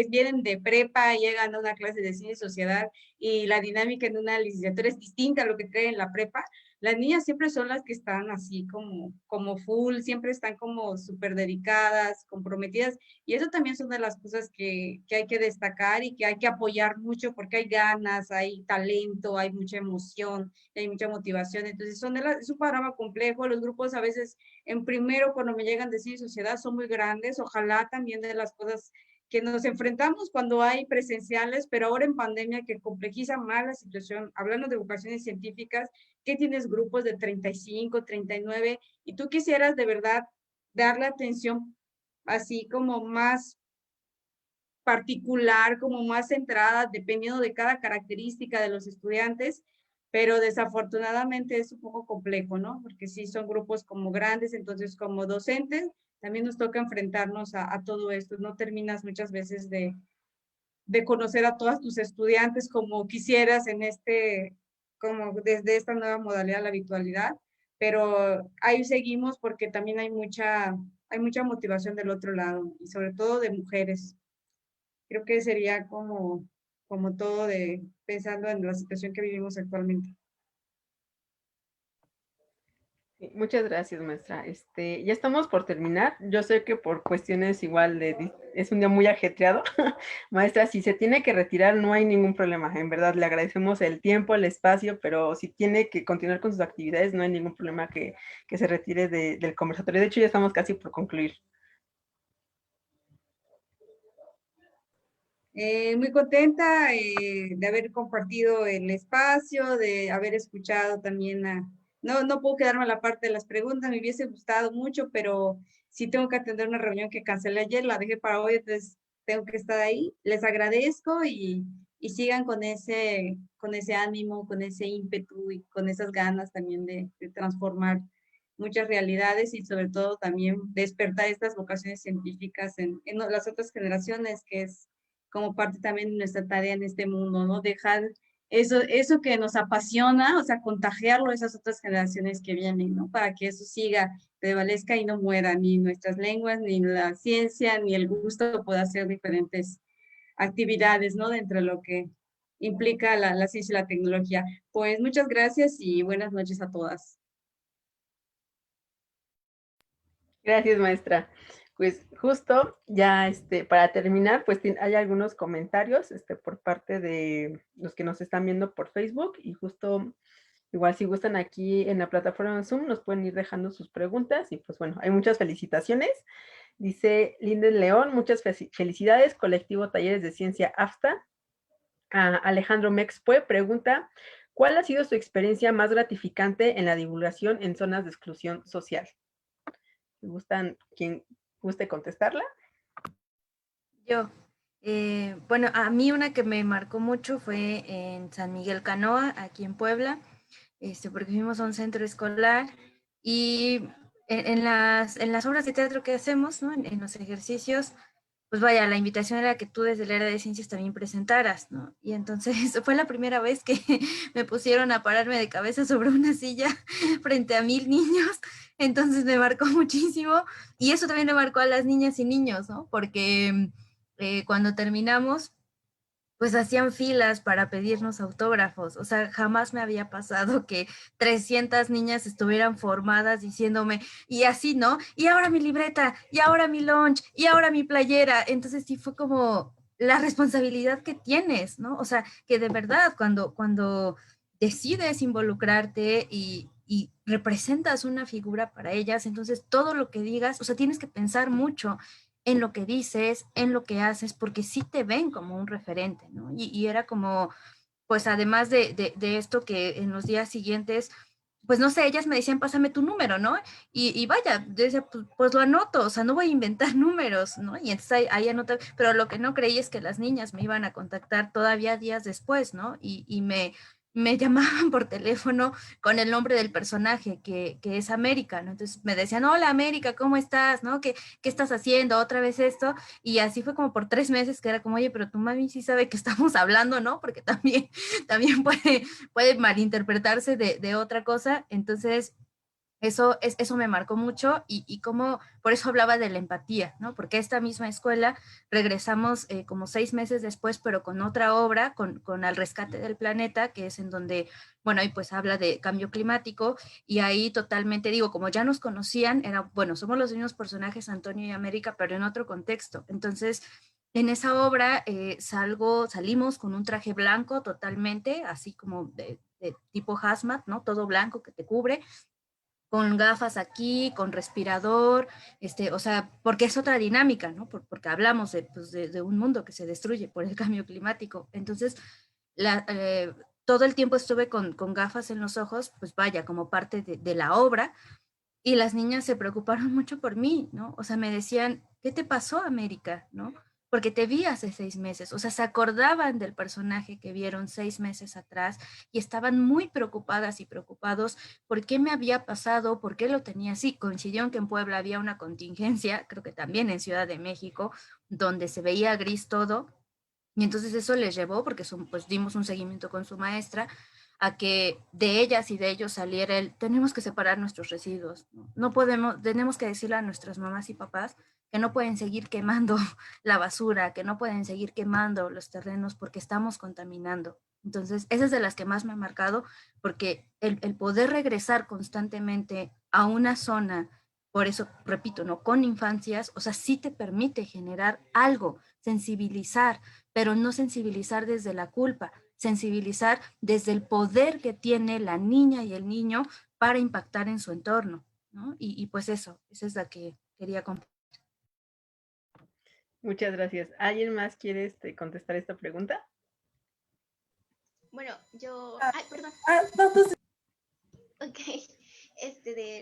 S3: vienen de prepa, llegan a una clase de ciencia y sociedad y la dinámica en una licenciatura es distinta a lo que trae en la prepa. Las niñas siempre son las que están así como full, siempre están como súper dedicadas, comprometidas, y eso también son de las cosas que hay que destacar y que hay que apoyar mucho porque hay ganas, hay talento, hay mucha emoción, hay mucha motivación. Entonces es un panorama complejo. Los grupos a veces en primero, cuando me llegan de ciencia y sociedad, son muy grandes. Ojalá también de las cosas que nos enfrentamos cuando hay presenciales, pero ahora en pandemia que complejiza más la situación, hablando de vocaciones científicas, que tienes grupos de 35, 39, y tú quisieras de verdad darle atención así como más particular, como más centrada, dependiendo de cada característica de los estudiantes, pero desafortunadamente es un poco complejo, ¿no? Porque sí son grupos como grandes, entonces como docentes también nos toca enfrentarnos a todo esto. No terminas muchas veces de conocer a todos tus estudiantes como quisieras como desde esta nueva modalidad, la virtualidad, pero ahí seguimos porque también hay mucha motivación del otro lado y sobre todo de mujeres. Creo que sería como todo pensando en la situación que vivimos actualmente.
S1: Muchas gracias, maestra. Ya estamos por terminar. Yo sé que por cuestiones igual es un día muy ajetreado. Maestra, si se tiene que retirar, no hay ningún problema. En verdad, le agradecemos el tiempo, el espacio, pero si tiene que continuar con sus actividades, no hay ningún problema que se retire del conversatorio. De hecho, ya estamos casi por concluir.
S3: Muy contenta de haber compartido el espacio, de haber escuchado también no puedo quedarme a la parte de las preguntas, me hubiese gustado mucho, pero sí tengo que atender una reunión que cancelé ayer, la dejé para hoy, entonces tengo que estar ahí. Les agradezco y sigan con ese ánimo, con ese ímpetu y con esas ganas también de transformar muchas realidades y sobre todo también despertar estas vocaciones científicas en las otras generaciones, que es como parte también de nuestra tarea en este mundo, ¿no? Dejar eso que nos apasiona, o sea, contagiarlo a esas otras generaciones que vienen, ¿no? Para que eso siga, prevalezca y no muera, ni nuestras lenguas, ni la ciencia, ni el gusto pueda hacer diferentes actividades, ¿no? Dentro de lo que implica la ciencia y la tecnología. Pues muchas gracias y buenas noches a todas.
S1: Gracias, maestra. Pues justo ya para terminar, pues hay algunos comentarios por parte de los que nos están viendo por Facebook y justo igual si gustan aquí en la plataforma de Zoom nos pueden ir dejando sus preguntas y pues bueno, hay muchas felicitaciones. Dice Linden León, muchas felicidades, colectivo Talleres de Ciencia AFTA. Alejandro Mexpue pregunta, ¿cuál ha sido su experiencia más gratificante en la divulgación en zonas de exclusión social? ¿Gustan quien guste contestarla?
S2: Yo, bueno, a mí una que me marcó mucho fue en San Miguel Canoa, aquí en Puebla, porque fuimos a un centro escolar y en las obras de teatro que hacemos, ¿no? En los ejercicios, pues vaya, la invitación era que tú desde el área de ciencias también presentaras, ¿no? Y entonces fue la primera vez que me pusieron a pararme de cabeza sobre una silla frente a 1000 niños, entonces me marcó muchísimo y eso también me marcó a las niñas y niños, ¿no? Porque cuando terminamos, pues hacían filas para pedirnos autógrafos. O sea, jamás me había pasado que 300 niñas estuvieran formadas diciéndome, y así, ¿no? Y ahora mi libreta, y ahora mi lunch, y ahora mi playera. Entonces sí fue como la responsabilidad que tienes, ¿no? O sea, que de verdad cuando decides involucrarte y representas una figura para ellas, entonces todo lo que digas, o sea, tienes que pensar mucho en lo que dices, en lo que haces, porque sí te ven como un referente, ¿no? Y era como, pues además de esto que en los días siguientes, pues no sé, ellas me decían, pásame tu número, ¿no? Y vaya, yo decía, pues lo anoto, o sea, no voy a inventar números, ¿no? Y entonces ahí anota, pero lo que no creí es que las niñas me iban a contactar todavía días después, ¿no? Y me llamaban por teléfono con el nombre del personaje, que es América, ¿no? Entonces me decían, hola América, ¿cómo estás? ¿No? ¿Qué estás haciendo? Otra vez esto. Y así fue como por 3 meses que era como, oye, pero tu mami sí sabe que estamos hablando, ¿no? Porque también puede malinterpretarse de otra cosa. Entonces, eso me marcó mucho y como, por eso hablaba de la empatía, ¿no? Porque esta misma escuela regresamos como 6 meses después, pero con otra obra, con Al Rescate del Planeta, que es en donde, bueno, ahí pues habla de cambio climático y ahí totalmente digo, como ya nos conocían, era, bueno, somos los mismos personajes, Antonio y América, pero en otro contexto. Entonces, en esa obra salimos con un traje blanco totalmente, así como de tipo hazmat, ¿no? Todo blanco que te cubre, con gafas aquí, con respirador, o sea, porque es otra dinámica, ¿no? Porque hablamos pues de un mundo que se destruye por el cambio climático. Entonces, todo el tiempo estuve con gafas en los ojos, pues vaya, como parte de la obra, y las niñas se preocuparon mucho por mí, ¿no? O sea, me decían, ¿qué te pasó, América? ¿No? Porque te vi hace 6 meses. O sea, se acordaban del personaje que vieron 6 meses atrás y estaban muy preocupadas y preocupados por qué me había pasado, por qué lo tenía así. Coincidió en que en Puebla había una contingencia, creo que también en Ciudad de México, donde se veía gris todo. Y entonces eso les llevó, porque pues dimos un seguimiento con su maestra, a que de ellas y de ellos saliera tenemos que separar nuestros residuos, ¿no? No podemos, tenemos que decirle a nuestras mamás y papás que no pueden seguir quemando la basura, que no pueden seguir quemando los terrenos porque estamos contaminando. Entonces, esa es de las que más me ha marcado, porque el poder regresar constantemente a una zona, por eso, repito, ¿no? Con infancias, o sea, sí te permite generar algo, sensibilizar, pero no sensibilizar desde la culpa, sensibilizar desde el poder que tiene la niña y el niño para impactar en su entorno, ¿no? Y pues esa es la que quería compartir.
S1: Muchas gracias. ¿Alguien más quiere contestar esta pregunta?
S5: Bueno, yo...
S4: Ah.
S5: Ay, perdón.
S4: No, tú sí.
S5: Ok.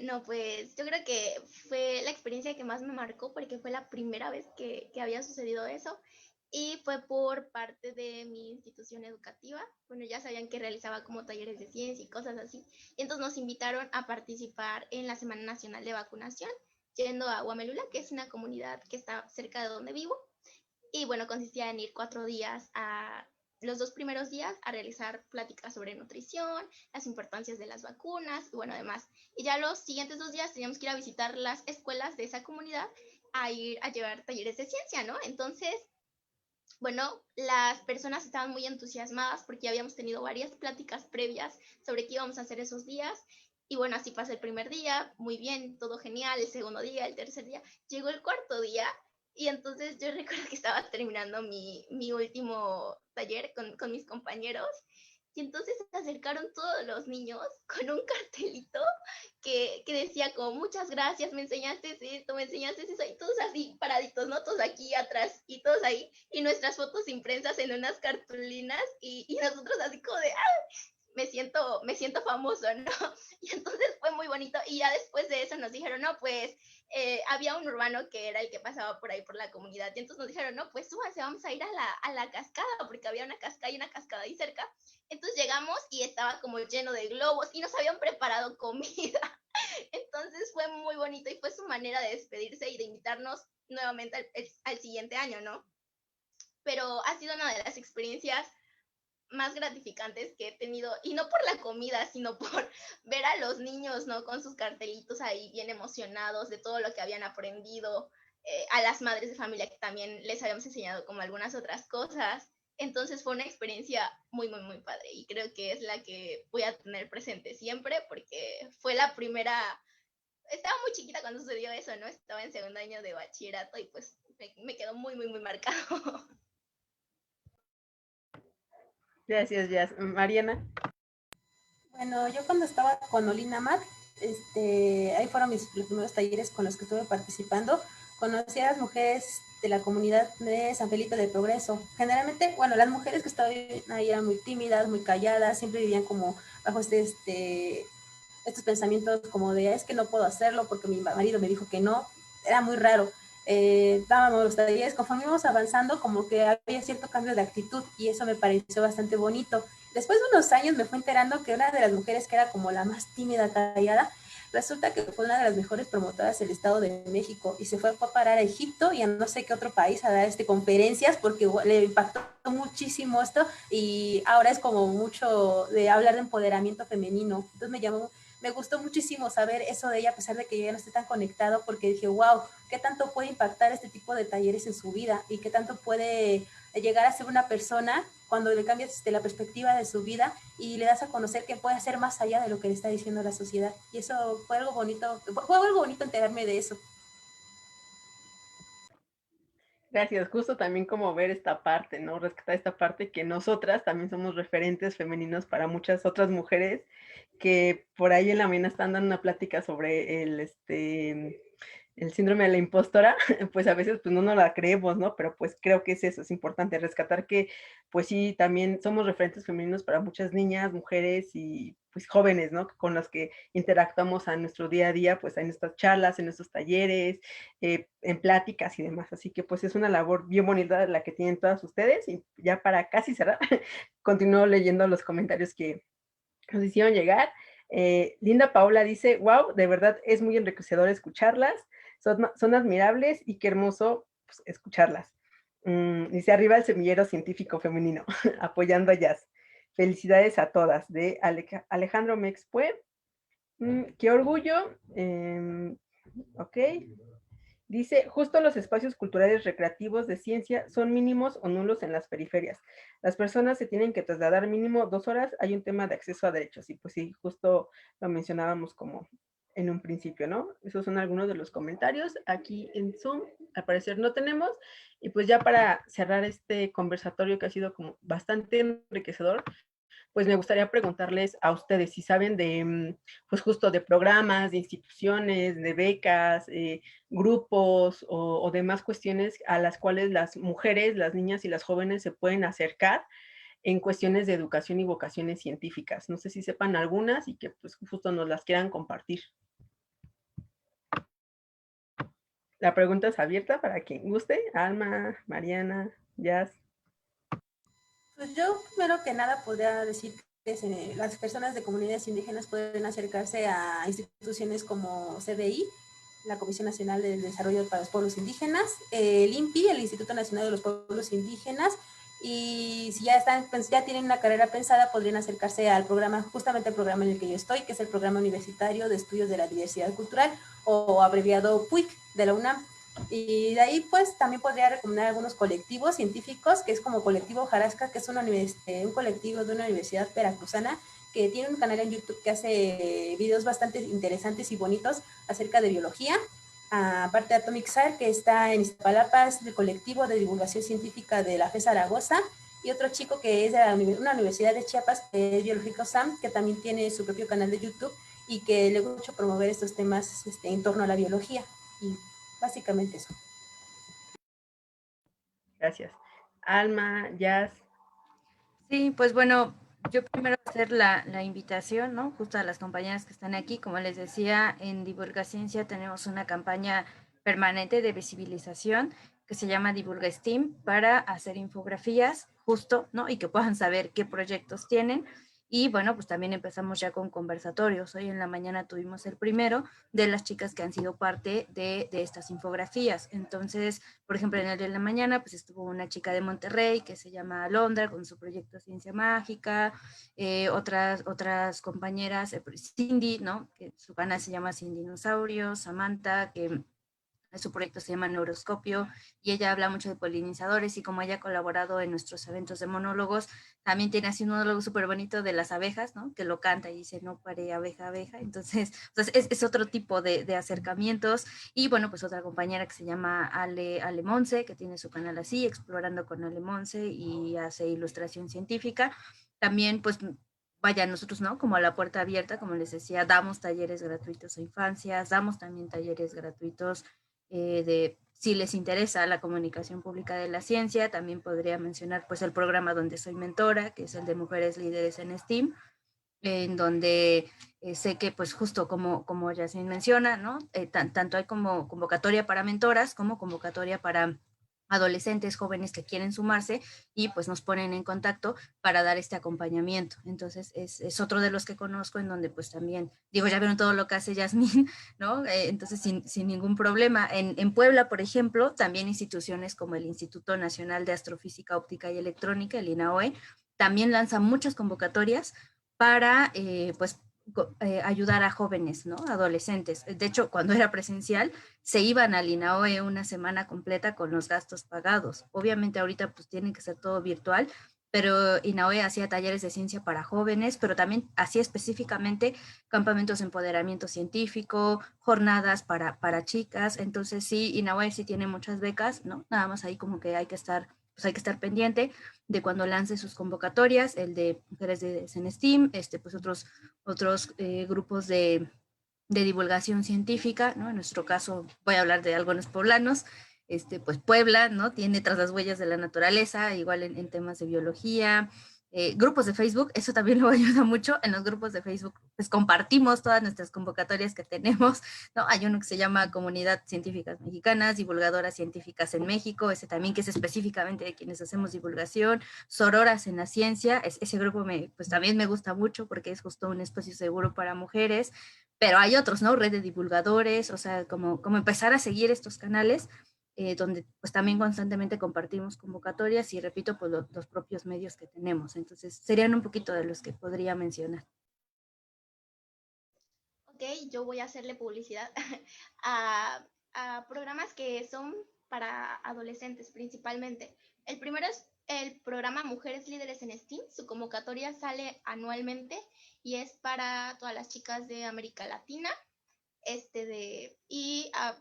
S5: No, pues yo creo que fue la experiencia que más me marcó porque fue la primera vez que había sucedido eso y fue por parte de mi institución educativa. Bueno, ya sabían que realizaba como talleres de ciencia y cosas así. Y entonces nos invitaron a participar en la Semana Nacional de Vacunación, yendo a Huamelula, que es una comunidad que está cerca de donde vivo. Y bueno, consistía en ir 4 días los 2 primeros días a realizar pláticas sobre nutrición, las importancias de las vacunas y bueno, además. Y ya los siguientes 2 días teníamos que ir a visitar las escuelas de esa comunidad a ir a llevar talleres de ciencia, ¿no? Entonces, bueno, las personas estaban muy entusiasmadas porque ya habíamos tenido varias pláticas previas sobre qué íbamos a hacer esos días. Y bueno, así pasó el primer día, muy bien, todo genial, el segundo día, el tercer día. Llegó el cuarto día y entonces yo recuerdo que estaba terminando mi último taller con mis compañeros y entonces se acercaron todos los niños con un cartelito que decía como muchas gracias, me enseñaste esto, me enseñaste eso, y todos así paraditos, ¿no? Todos aquí atrás y todos ahí, y nuestras fotos impresas en unas cartulinas, y nosotros así como de, ¡ah! Me siento famoso, ¿no? Y entonces fue muy bonito, y ya después de eso nos dijeron, no, pues, había un urbano que era el que pasaba por ahí por la comunidad, y entonces nos dijeron, no, pues súbanse, vamos a ir a la cascada, porque había una cascada y una cascada ahí cerca. Entonces llegamos y estaba como lleno de globos y nos habían preparado comida. Entonces fue muy bonito y fue su manera de despedirse y de invitarnos nuevamente al siguiente año, ¿no? Pero ha sido una de las experiencias más gratificantes que he tenido, y no por la comida, sino por ver a los niños, ¿no? Con sus cartelitos ahí bien emocionados de todo lo que habían aprendido, a las madres de familia que también les habíamos enseñado como algunas otras cosas. Entonces fue una experiencia muy, muy, muy padre y creo que es la que voy a tener presente siempre porque fue la primera, estaba muy chiquita cuando sucedió eso, ¿no? Estaba en segundo año de bachillerato y pues me quedó muy, muy, muy marcado.
S1: Gracias, Jazz. Mariana.
S4: Bueno, yo cuando estaba con Olina Mac, ahí fueron los primeros talleres con los que estuve participando. Conocí a las mujeres de la comunidad de San Felipe del Progreso. Generalmente, bueno, las mujeres que estaban ahí eran muy tímidas, muy calladas, siempre vivían como bajo estos pensamientos como de, es que no puedo hacerlo porque mi marido me dijo que no. Era muy raro. Dábamos los talleres, conforme íbamos avanzando, como que había cierto cambio de actitud y eso me pareció bastante bonito. Después de unos años me fui enterando que una de las mujeres que era como la más tímida, callada, resulta que fue una de las mejores promotoras del Estado de México y se fue a parar a Egipto y a no sé qué otro país a dar conferencias porque le impactó muchísimo esto y ahora es como mucho de hablar de empoderamiento femenino. Entonces me gustó muchísimo saber eso de ella, a pesar de que yo ya no esté tan conectado, porque dije, wow, qué tanto puede impactar este tipo de talleres en su vida y qué tanto puede llegar a ser una persona cuando le cambias la perspectiva de su vida y le das a conocer que puede hacer más allá de lo que le está diciendo la sociedad. Y eso fue algo bonito enterarme de eso.
S1: Gracias, justo también como ver esta parte, ¿no? Rescatar esta parte que nosotras también somos referentes femeninos para muchas otras mujeres que por ahí en la mañana están dando una plática sobre el síndrome de la impostora, pues a veces pues no nos la creemos, ¿no? Pero pues creo que es eso, es importante rescatar que pues sí, también somos referentes femeninos para muchas niñas, mujeres y pues jóvenes, ¿no? Con las que interactuamos a nuestro día a día, pues en estas charlas, en estos talleres, en pláticas y demás. Así que pues es una labor bien bonita la que tienen todas ustedes y ya para casi cerrar, continúo leyendo los comentarios que nos hicieron llegar. Linda Paola dice, wow, de verdad es muy enriquecedor escucharlas, son admirables y qué hermoso pues, escucharlas. Dice, arriba el semillero científico femenino, apoyando a Jazz. Felicidades a todas, de Alejandro Mexpue. Qué orgullo. Ok. Dice, justo los espacios culturales recreativos de ciencia son mínimos o nulos en las periferias. Las personas se tienen que trasladar mínimo 2 horas. Hay un tema de acceso a derechos. Y pues sí, justo lo mencionábamos como en un principio, ¿no? Esos son algunos de los comentarios. Aquí en Zoom, al parecer no tenemos. Y pues ya para cerrar este conversatorio que ha sido como bastante enriquecedor, pues me gustaría preguntarles a ustedes si saben de, pues justo de programas, de instituciones, de becas, grupos o demás cuestiones a las cuales las mujeres, las niñas y las jóvenes se pueden acercar en cuestiones de educación y vocaciones científicas. No sé si sepan algunas y que pues justo nos las quieran compartir. La pregunta es abierta para quien guste. Alma, Mariana, Jazz.
S4: Pues yo primero que nada podría decir que las personas de comunidades indígenas pueden acercarse a instituciones como CDI, la Comisión Nacional del Desarrollo para los Pueblos Indígenas, el INPI, el Instituto Nacional de los Pueblos Indígenas, y si ya están, pues ya tienen una carrera pensada, podrían acercarse al programa, justamente el programa en el que yo estoy, que es el Programa Universitario de Estudios de la Diversidad Cultural, o abreviado PUIC, de la UNAM. Y de ahí pues también podría recomendar algunos colectivos científicos, que es como Colectivo Jarasca, que es un colectivo de una universidad veracruzana que tiene un canal en YouTube que hace videos bastante interesantes y bonitos acerca de biología. Aparte de Atomic SAR, que está en Iztapalapa, es el colectivo de divulgación científica de la FE Zaragoza, y otro chico que es de una universidad de Chiapas, que es Biológico Sam, que también tiene su propio canal de YouTube y que le gusta mucho promover estos temas en torno a la biología. Y básicamente eso.
S1: Gracias. Alma, Jazz.
S2: Sí, pues bueno, yo primero hacer la invitación, ¿no? Justo a las compañeras que están aquí, como les decía, en Divulgaciencia tenemos una campaña permanente de visibilización que se llama Divulga STEAM para hacer infografías justo, ¿no? Y que puedan saber qué proyectos tienen. Y bueno, pues también empezamos ya con conversatorios. Hoy en la mañana tuvimos el primero de las chicas que han sido parte de estas infografías. Entonces, por ejemplo, en el de la mañana, pues estuvo una chica de Monterrey que se llama Alondra con su proyecto Ciencia Mágica, otras compañeras, Cindy, ¿no? Que su canal se llama Sin Dinosaurios, Samantha, que su proyecto se llama Neuroscopio y ella habla mucho de polinizadores y como ella ha colaborado en nuestros eventos de monólogos, también tiene así un monólogo súper bonito de las abejas, ¿no? Que lo canta y dice, no pare abeja, abeja. Entonces es otro tipo de acercamientos. Y bueno, pues otra compañera que se llama Ale Monse, que tiene su canal así, Explorando con Ale Monse y hace ilustración científica. También pues vaya, nosotros, ¿no? Como a la puerta abierta, como les decía, damos talleres gratuitos a infancias, damos también talleres gratuitos de si les interesa la comunicación pública de la ciencia, también podría mencionar pues el programa donde soy mentora, que es el de Mujeres Líderes en STEAM, en donde sé que pues justo como Yasmin menciona, ¿no? Tanto hay como convocatoria para mentoras como convocatoria para adolescentes, jóvenes que quieren sumarse y pues nos ponen en contacto para dar este acompañamiento. Entonces es otro de los que conozco en donde pues también, digo, ya vieron todo lo que hace Yasmín, ¿no? Entonces sin ningún problema. En Puebla, por ejemplo, también instituciones como el Instituto Nacional de Astrofísica Óptica y Electrónica, el INAOE, también lanza muchas convocatorias para pues ayudar a jóvenes, ¿no? Adolescentes. De hecho, cuando era presencial, se iban al INAOE una semana completa con los gastos pagados. Obviamente ahorita pues tiene que ser todo virtual, pero INAOE hacía talleres de ciencia para jóvenes, pero también hacía específicamente campamentos de empoderamiento científico, jornadas para chicas. Entonces sí, INAOE sí tiene muchas becas, ¿no? Nada más ahí como que hay que estar pendiente de cuando lance sus convocatorias, el de Mujeres de en STEAM, pues otros grupos de divulgación científica, ¿no? En nuestro caso voy a hablar de algunos poblanos, pues Puebla, ¿no? Tiene Tras las Huellas de la Naturaleza, igual en temas de biología, grupos de Facebook, eso también lo ayuda mucho. En los grupos de Facebook, pues compartimos todas nuestras convocatorias que tenemos, ¿no? Hay uno que se llama Comunidad Científicas Mexicanas, Divulgadoras Científicas en México, ese también que es específicamente de quienes hacemos divulgación, Sororas en la Ciencia, ese grupo pues también me gusta mucho porque es justo un espacio seguro para mujeres, pero hay otros, ¿no? Red de divulgadores, o sea, como empezar a seguir estos canales donde pues también constantemente compartimos convocatorias y repito, pues los propios medios que tenemos. Entonces, serían un poquito de los que podría mencionar.
S5: Ok, yo voy a hacerle publicidad a programas que son para adolescentes principalmente. El primero es el programa Mujeres Líderes en STEAM. Su convocatoria sale anualmente y es para todas las chicas de América Latina.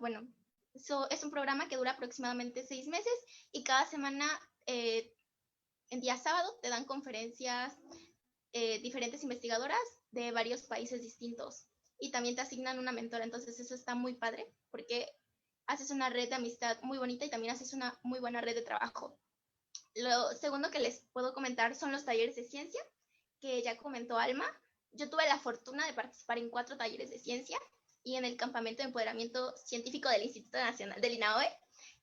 S5: Bueno, es un programa que dura aproximadamente 6 meses y cada semana, en día sábado, te dan conferencias diferentes investigadoras de varios países distintos y también te asignan una mentora, entonces eso está muy padre porque haces una red de amistad muy bonita y también haces una muy buena red de trabajo. Lo segundo que les puedo comentar son los talleres de ciencia, que ya comentó Alma. Yo tuve la fortuna de participar en 4 talleres de ciencia y en el campamento de empoderamiento científico del Instituto Nacional del INAOE.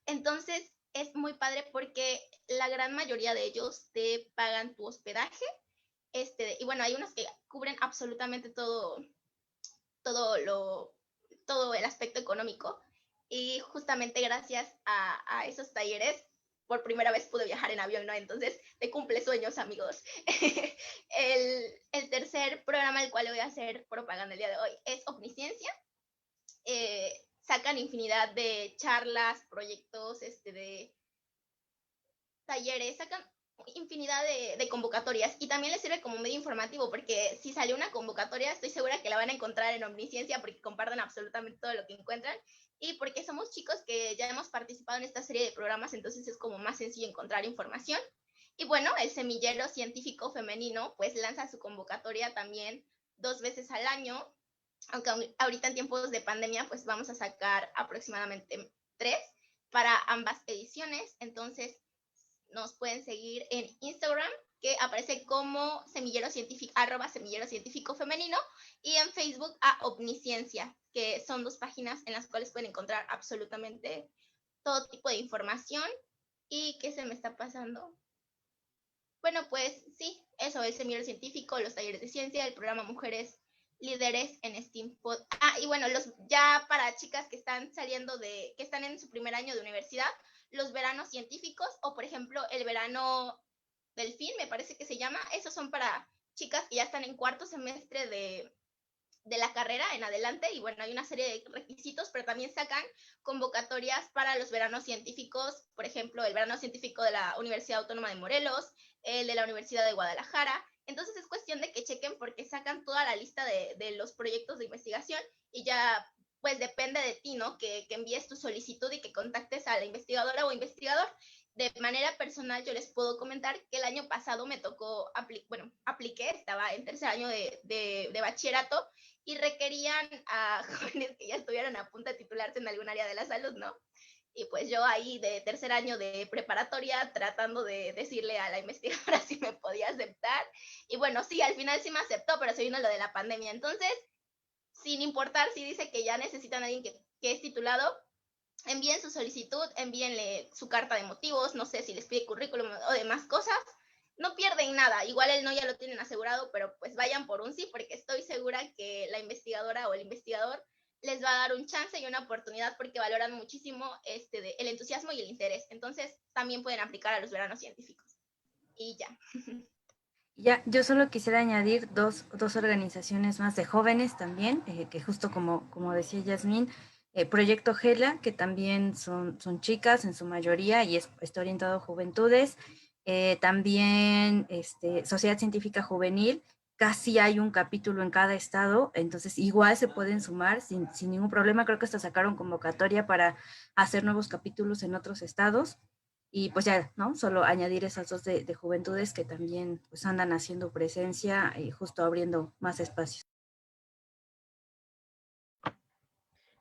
S5: Entonces, es muy padre porque la gran mayoría de ellos te pagan tu hospedaje. Y bueno, hay unos que cubren absolutamente todo el aspecto económico. Y justamente gracias a esos talleres, por primera vez pude viajar en avión, ¿no? Entonces, te cumple sueños, amigos. El tercer programa al cual le voy a hacer propaganda el día de hoy es Omnisciencia. Sacan infinidad de charlas, proyectos, de talleres, sacan infinidad de convocatorias y también les sirve como medio informativo porque si sale una convocatoria estoy segura que la van a encontrar en Omnisciencia porque comparten absolutamente todo lo que encuentran y porque somos chicos que ya hemos participado en esta serie de programas, entonces es como más sencillo encontrar información. Y bueno, el Semillero Científico Femenino pues lanza su convocatoria también 2 veces al año, aunque ahorita en tiempos de pandemia pues vamos a sacar aproximadamente 3 para ambas ediciones, entonces nos pueden seguir en Instagram, que aparece como semillero científico, @semillero científico femenino, y en Facebook a Omnisciencia, que son 2 páginas en las cuales pueden encontrar absolutamente todo tipo de información. ¿Y qué se me está pasando? Bueno, pues sí, eso, el semillero científico, los talleres de ciencia, el programa Mujeres Líderes en STEAM. Y bueno, ya para chicas que están que están en su primer año de universidad, los veranos científicos, o por ejemplo, el verano Delfín, me parece que se llama, esos son para chicas que ya están en 4º semestre de la carrera en adelante, y bueno, hay una serie de requisitos, pero también sacan convocatorias para los veranos científicos, por ejemplo, el verano científico de la Universidad Autónoma de Morelos, el de la Universidad de Guadalajara. Entonces es cuestión de que chequen porque sacan toda la lista de los proyectos de investigación y ya pues depende de ti, ¿no? Que envíes tu solicitud y que contactes a la investigadora o investigador. De manera personal, yo les puedo comentar que el año pasado me tocó, apliqué, estaba en 3er año de bachillerato y requerían a jóvenes que ya estuvieran a punto de titularse en algún área de la salud, ¿no? Y pues yo ahí de 3er año de preparatoria tratando de decirle a la investigadora si me podía aceptar. Y bueno, sí, al final sí me aceptó, pero se vino lo de la pandemia. Entonces, sin importar si dice que ya necesitan a alguien que es titulado, envíen su solicitud, envíenle su carta de motivos, no sé si les pide currículum o demás cosas, no pierden nada, igual el no ya lo tienen asegurado, pero pues vayan por un sí, porque estoy segura que la investigadora o el investigador les va a dar un chance y una oportunidad porque valoran muchísimo el entusiasmo y el interés, entonces también pueden aplicar a los veranos científicos. Y ya.
S2: Ya, yo solo quisiera añadir dos organizaciones más de jóvenes también, que justo como decía Yasmín, Proyecto Gela, que también son chicas en su mayoría y está orientado a juventudes. También Sociedad Científica Juvenil, casi hay un capítulo en cada estado, entonces igual se pueden sumar sin ningún problema. Creo que hasta sacaron convocatoria para hacer nuevos capítulos en otros estados. Y pues ya, ¿no? Solo añadir esas 2 de juventudes que también pues andan haciendo presencia y justo abriendo más espacios.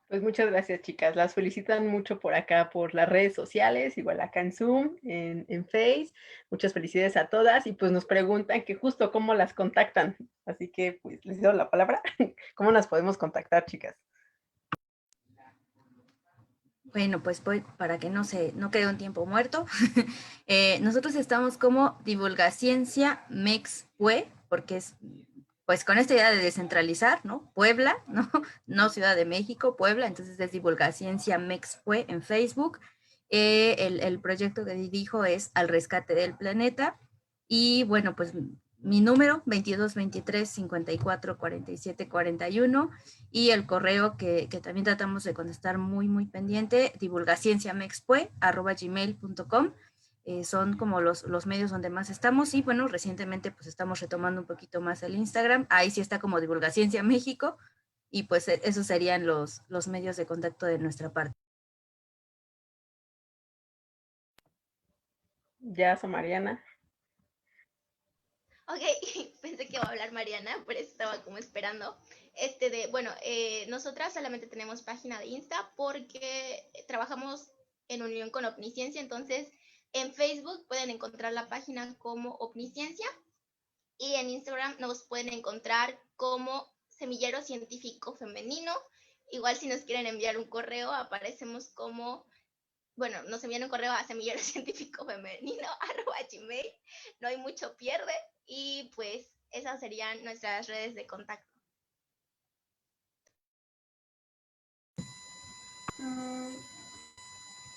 S1: Pues muchas gracias, chicas. Las felicitan mucho por acá, por las redes sociales, igual acá en Zoom, en Face. Muchas felicidades a todas y pues nos preguntan que justo cómo las contactan. Así que pues les doy la palabra. ¿Cómo las podemos contactar, chicas?
S2: Bueno, pues para que no quede un tiempo muerto. Nosotros estamos como Divulgaciencia Mexpue, porque es pues con esta idea de descentralizar, ¿no? Puebla, ¿no? No Ciudad de México, Puebla, entonces es Divulgaciencia Mexpue en Facebook. El proyecto que dirijo es Al Rescate del Planeta. Y bueno, pues mi número, 22 23 54 47 41, y el correo que también tratamos de contestar muy pendiente, divulgacienciamexpue@gmail.com. Son como los medios donde más estamos, y bueno, recientemente pues estamos retomando un poquito más el Instagram, ahí sí está como Divulgaciencia México, y pues esos serían los medios de contacto de nuestra parte.
S1: Ya, Mariana.
S5: Ok, pensé que iba a hablar Mariana, por eso estaba como esperando. Nosotras solamente tenemos página de Insta porque trabajamos en unión con Omnisciencia, entonces en Facebook pueden encontrar la página como Omnisciencia y en Instagram nos pueden encontrar como Semillero Científico Femenino. Igual si nos quieren enviar un correo, aparecemos como, bueno, nos envían un correo a semillerocientíficofemenino@gmail, no hay mucho pierde, y pues esas serían nuestras redes de contacto.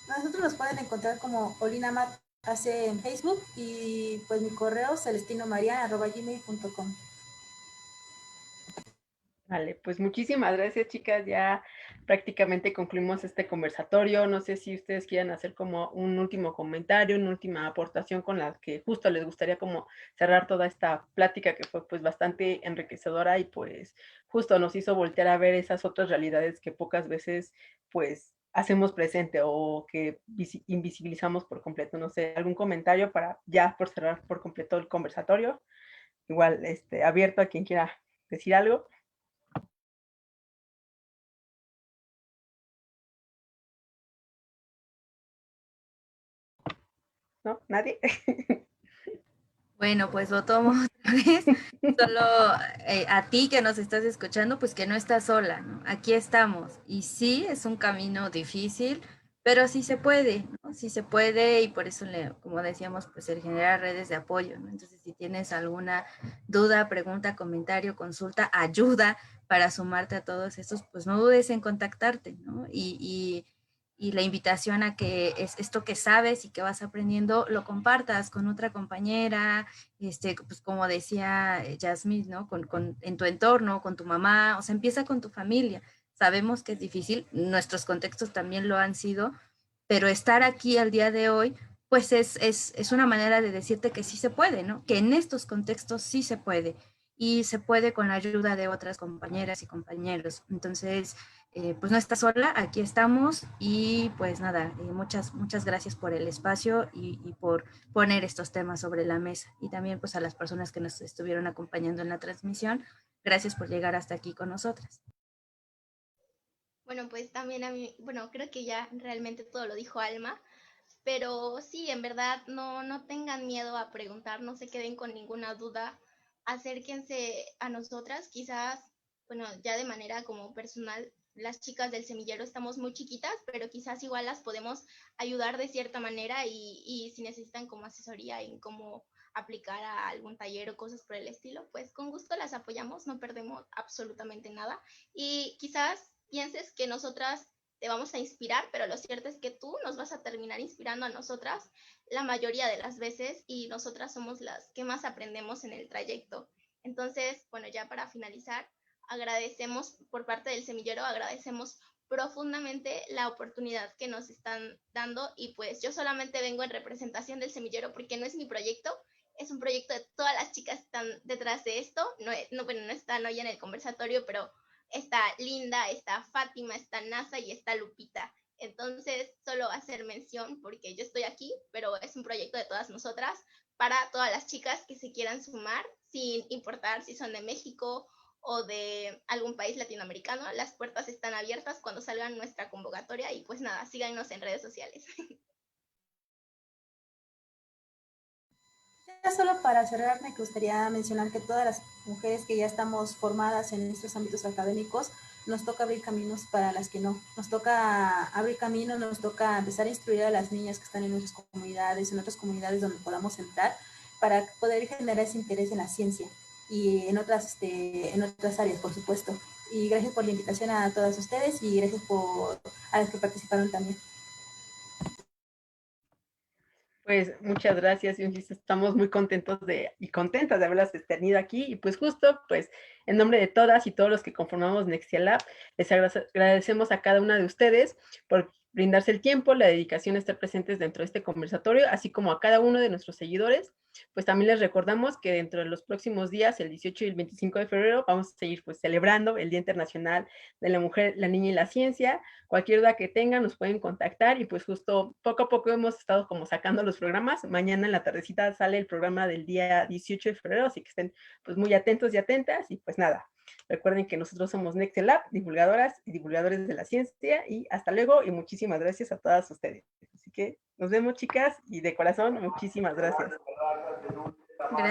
S4: Nosotros nos pueden encontrar como Olina Mat hace en Facebook y pues mi correo celestinomarian@gmail.com.
S1: Vale, pues muchísimas gracias, chicas. Ya prácticamente concluimos este conversatorio. No sé si ustedes quieran hacer como un último comentario, una última aportación con la que justo les gustaría como cerrar toda esta plática que fue pues bastante enriquecedora y pues justo nos hizo voltear a ver esas otras realidades que pocas veces pues hacemos presente o que invisibilizamos por completo. No sé, algún comentario para ya por cerrar por completo el conversatorio. Igual, abierto a quien quiera decir algo. ¿No? ¿Nadie?
S2: Bueno, pues lo tomo otra vez. Solo a ti que nos estás escuchando, pues que no estás sola, ¿no? Aquí estamos. Y sí, es un camino difícil, pero sí se puede, ¿no? Sí se puede y por eso, como decíamos, pues el generar redes de apoyo, ¿no? Entonces, si tienes alguna duda, pregunta, comentario, consulta, ayuda para sumarte a todos estos, pues no dudes en contactarte, ¿no? Y la invitación a que es esto que sabes y que vas aprendiendo, lo compartas con otra compañera, pues como decía Yasmín, ¿no? En tu entorno, con tu mamá, o sea, empieza con tu familia. Sabemos que es difícil, nuestros contextos también lo han sido, pero estar aquí al día de hoy, pues es una manera de decirte que sí se puede, ¿no? Que en estos contextos sí se puede y se puede con la ayuda de otras compañeras y compañeros. Entonces, pues no estás sola, aquí estamos y pues nada, muchas gracias por el espacio y por poner estos temas sobre la mesa y también pues a las personas que nos estuvieron acompañando en la transmisión, gracias por llegar hasta aquí con nosotras.
S5: Bueno, pues también a mí, bueno, creo que ya realmente todo lo dijo Alma, pero sí, en verdad, no tengan miedo a preguntar, no se queden con ninguna duda, acérquense a nosotras, quizás, bueno, ya de manera como personal, las chicas del semillero estamos muy chiquitas, pero quizás igual las podemos ayudar de cierta manera y si necesitan como asesoría en cómo aplicar a algún taller o cosas por el estilo, pues con gusto las apoyamos, no perdemos absolutamente nada y quizás pienses que nosotras te vamos a inspirar, pero lo cierto es que tú nos vas a terminar inspirando a nosotras la mayoría de las veces y nosotras somos las que más aprendemos en el trayecto. Entonces, bueno, ya para finalizar, agradecemos por parte del semillero, agradecemos profundamente la oportunidad que nos están dando y pues yo solamente vengo en representación del semillero porque no es mi proyecto, es un proyecto de todas las chicas que están detrás de esto, no están hoy en el conversatorio, pero está Linda, está Fátima, está Nasa y está Lupita. Entonces, solo hacer mención porque yo estoy aquí, pero es un proyecto de todas nosotras para todas las chicas que se quieran sumar, sin importar si son de México o de algún país latinoamericano. Las puertas están abiertas cuando salga nuestra convocatoria y pues nada, síganos en redes sociales.
S4: Ya solo para cerrar, me gustaría mencionar que todas las mujeres que ya estamos formadas en estos ámbitos académicos, nos toca abrir caminos para las que no. Nos toca abrir caminos, nos toca empezar a instruir a las niñas que están en nuestras comunidades, en otras comunidades donde podamos entrar, para poder generar ese interés en la ciencia y en otras áreas, por supuesto. Y gracias por la invitación a todas ustedes y gracias a las que participaron también.
S1: Pues muchas gracias, y estamos muy contentos y contentas de haberlas tenido aquí y pues justo pues en nombre de todas y todos los que conformamos Nextia Lab, les agradecemos a cada una de ustedes por brindarse el tiempo, la dedicación a estar presentes dentro de este conversatorio, así como a cada uno de nuestros seguidores. Pues también les recordamos que dentro de los próximos días, el 18 y el 25 de febrero, vamos a seguir pues celebrando el Día Internacional de la Mujer, la Niña y la Ciencia. Cualquier duda que tengan nos pueden contactar y pues justo poco a poco hemos estado como sacando los programas. Mañana en la tardecita sale el programa del día 18 de febrero, así que estén pues muy atentos y atentas y pues nada. Recuerden que nosotros somos Nextel Lab, divulgadoras y divulgadores de la ciencia, y hasta luego y muchísimas gracias a todas ustedes. Así que nos vemos, chicas, y de corazón, muchísimas gracias.
S2: Gracias.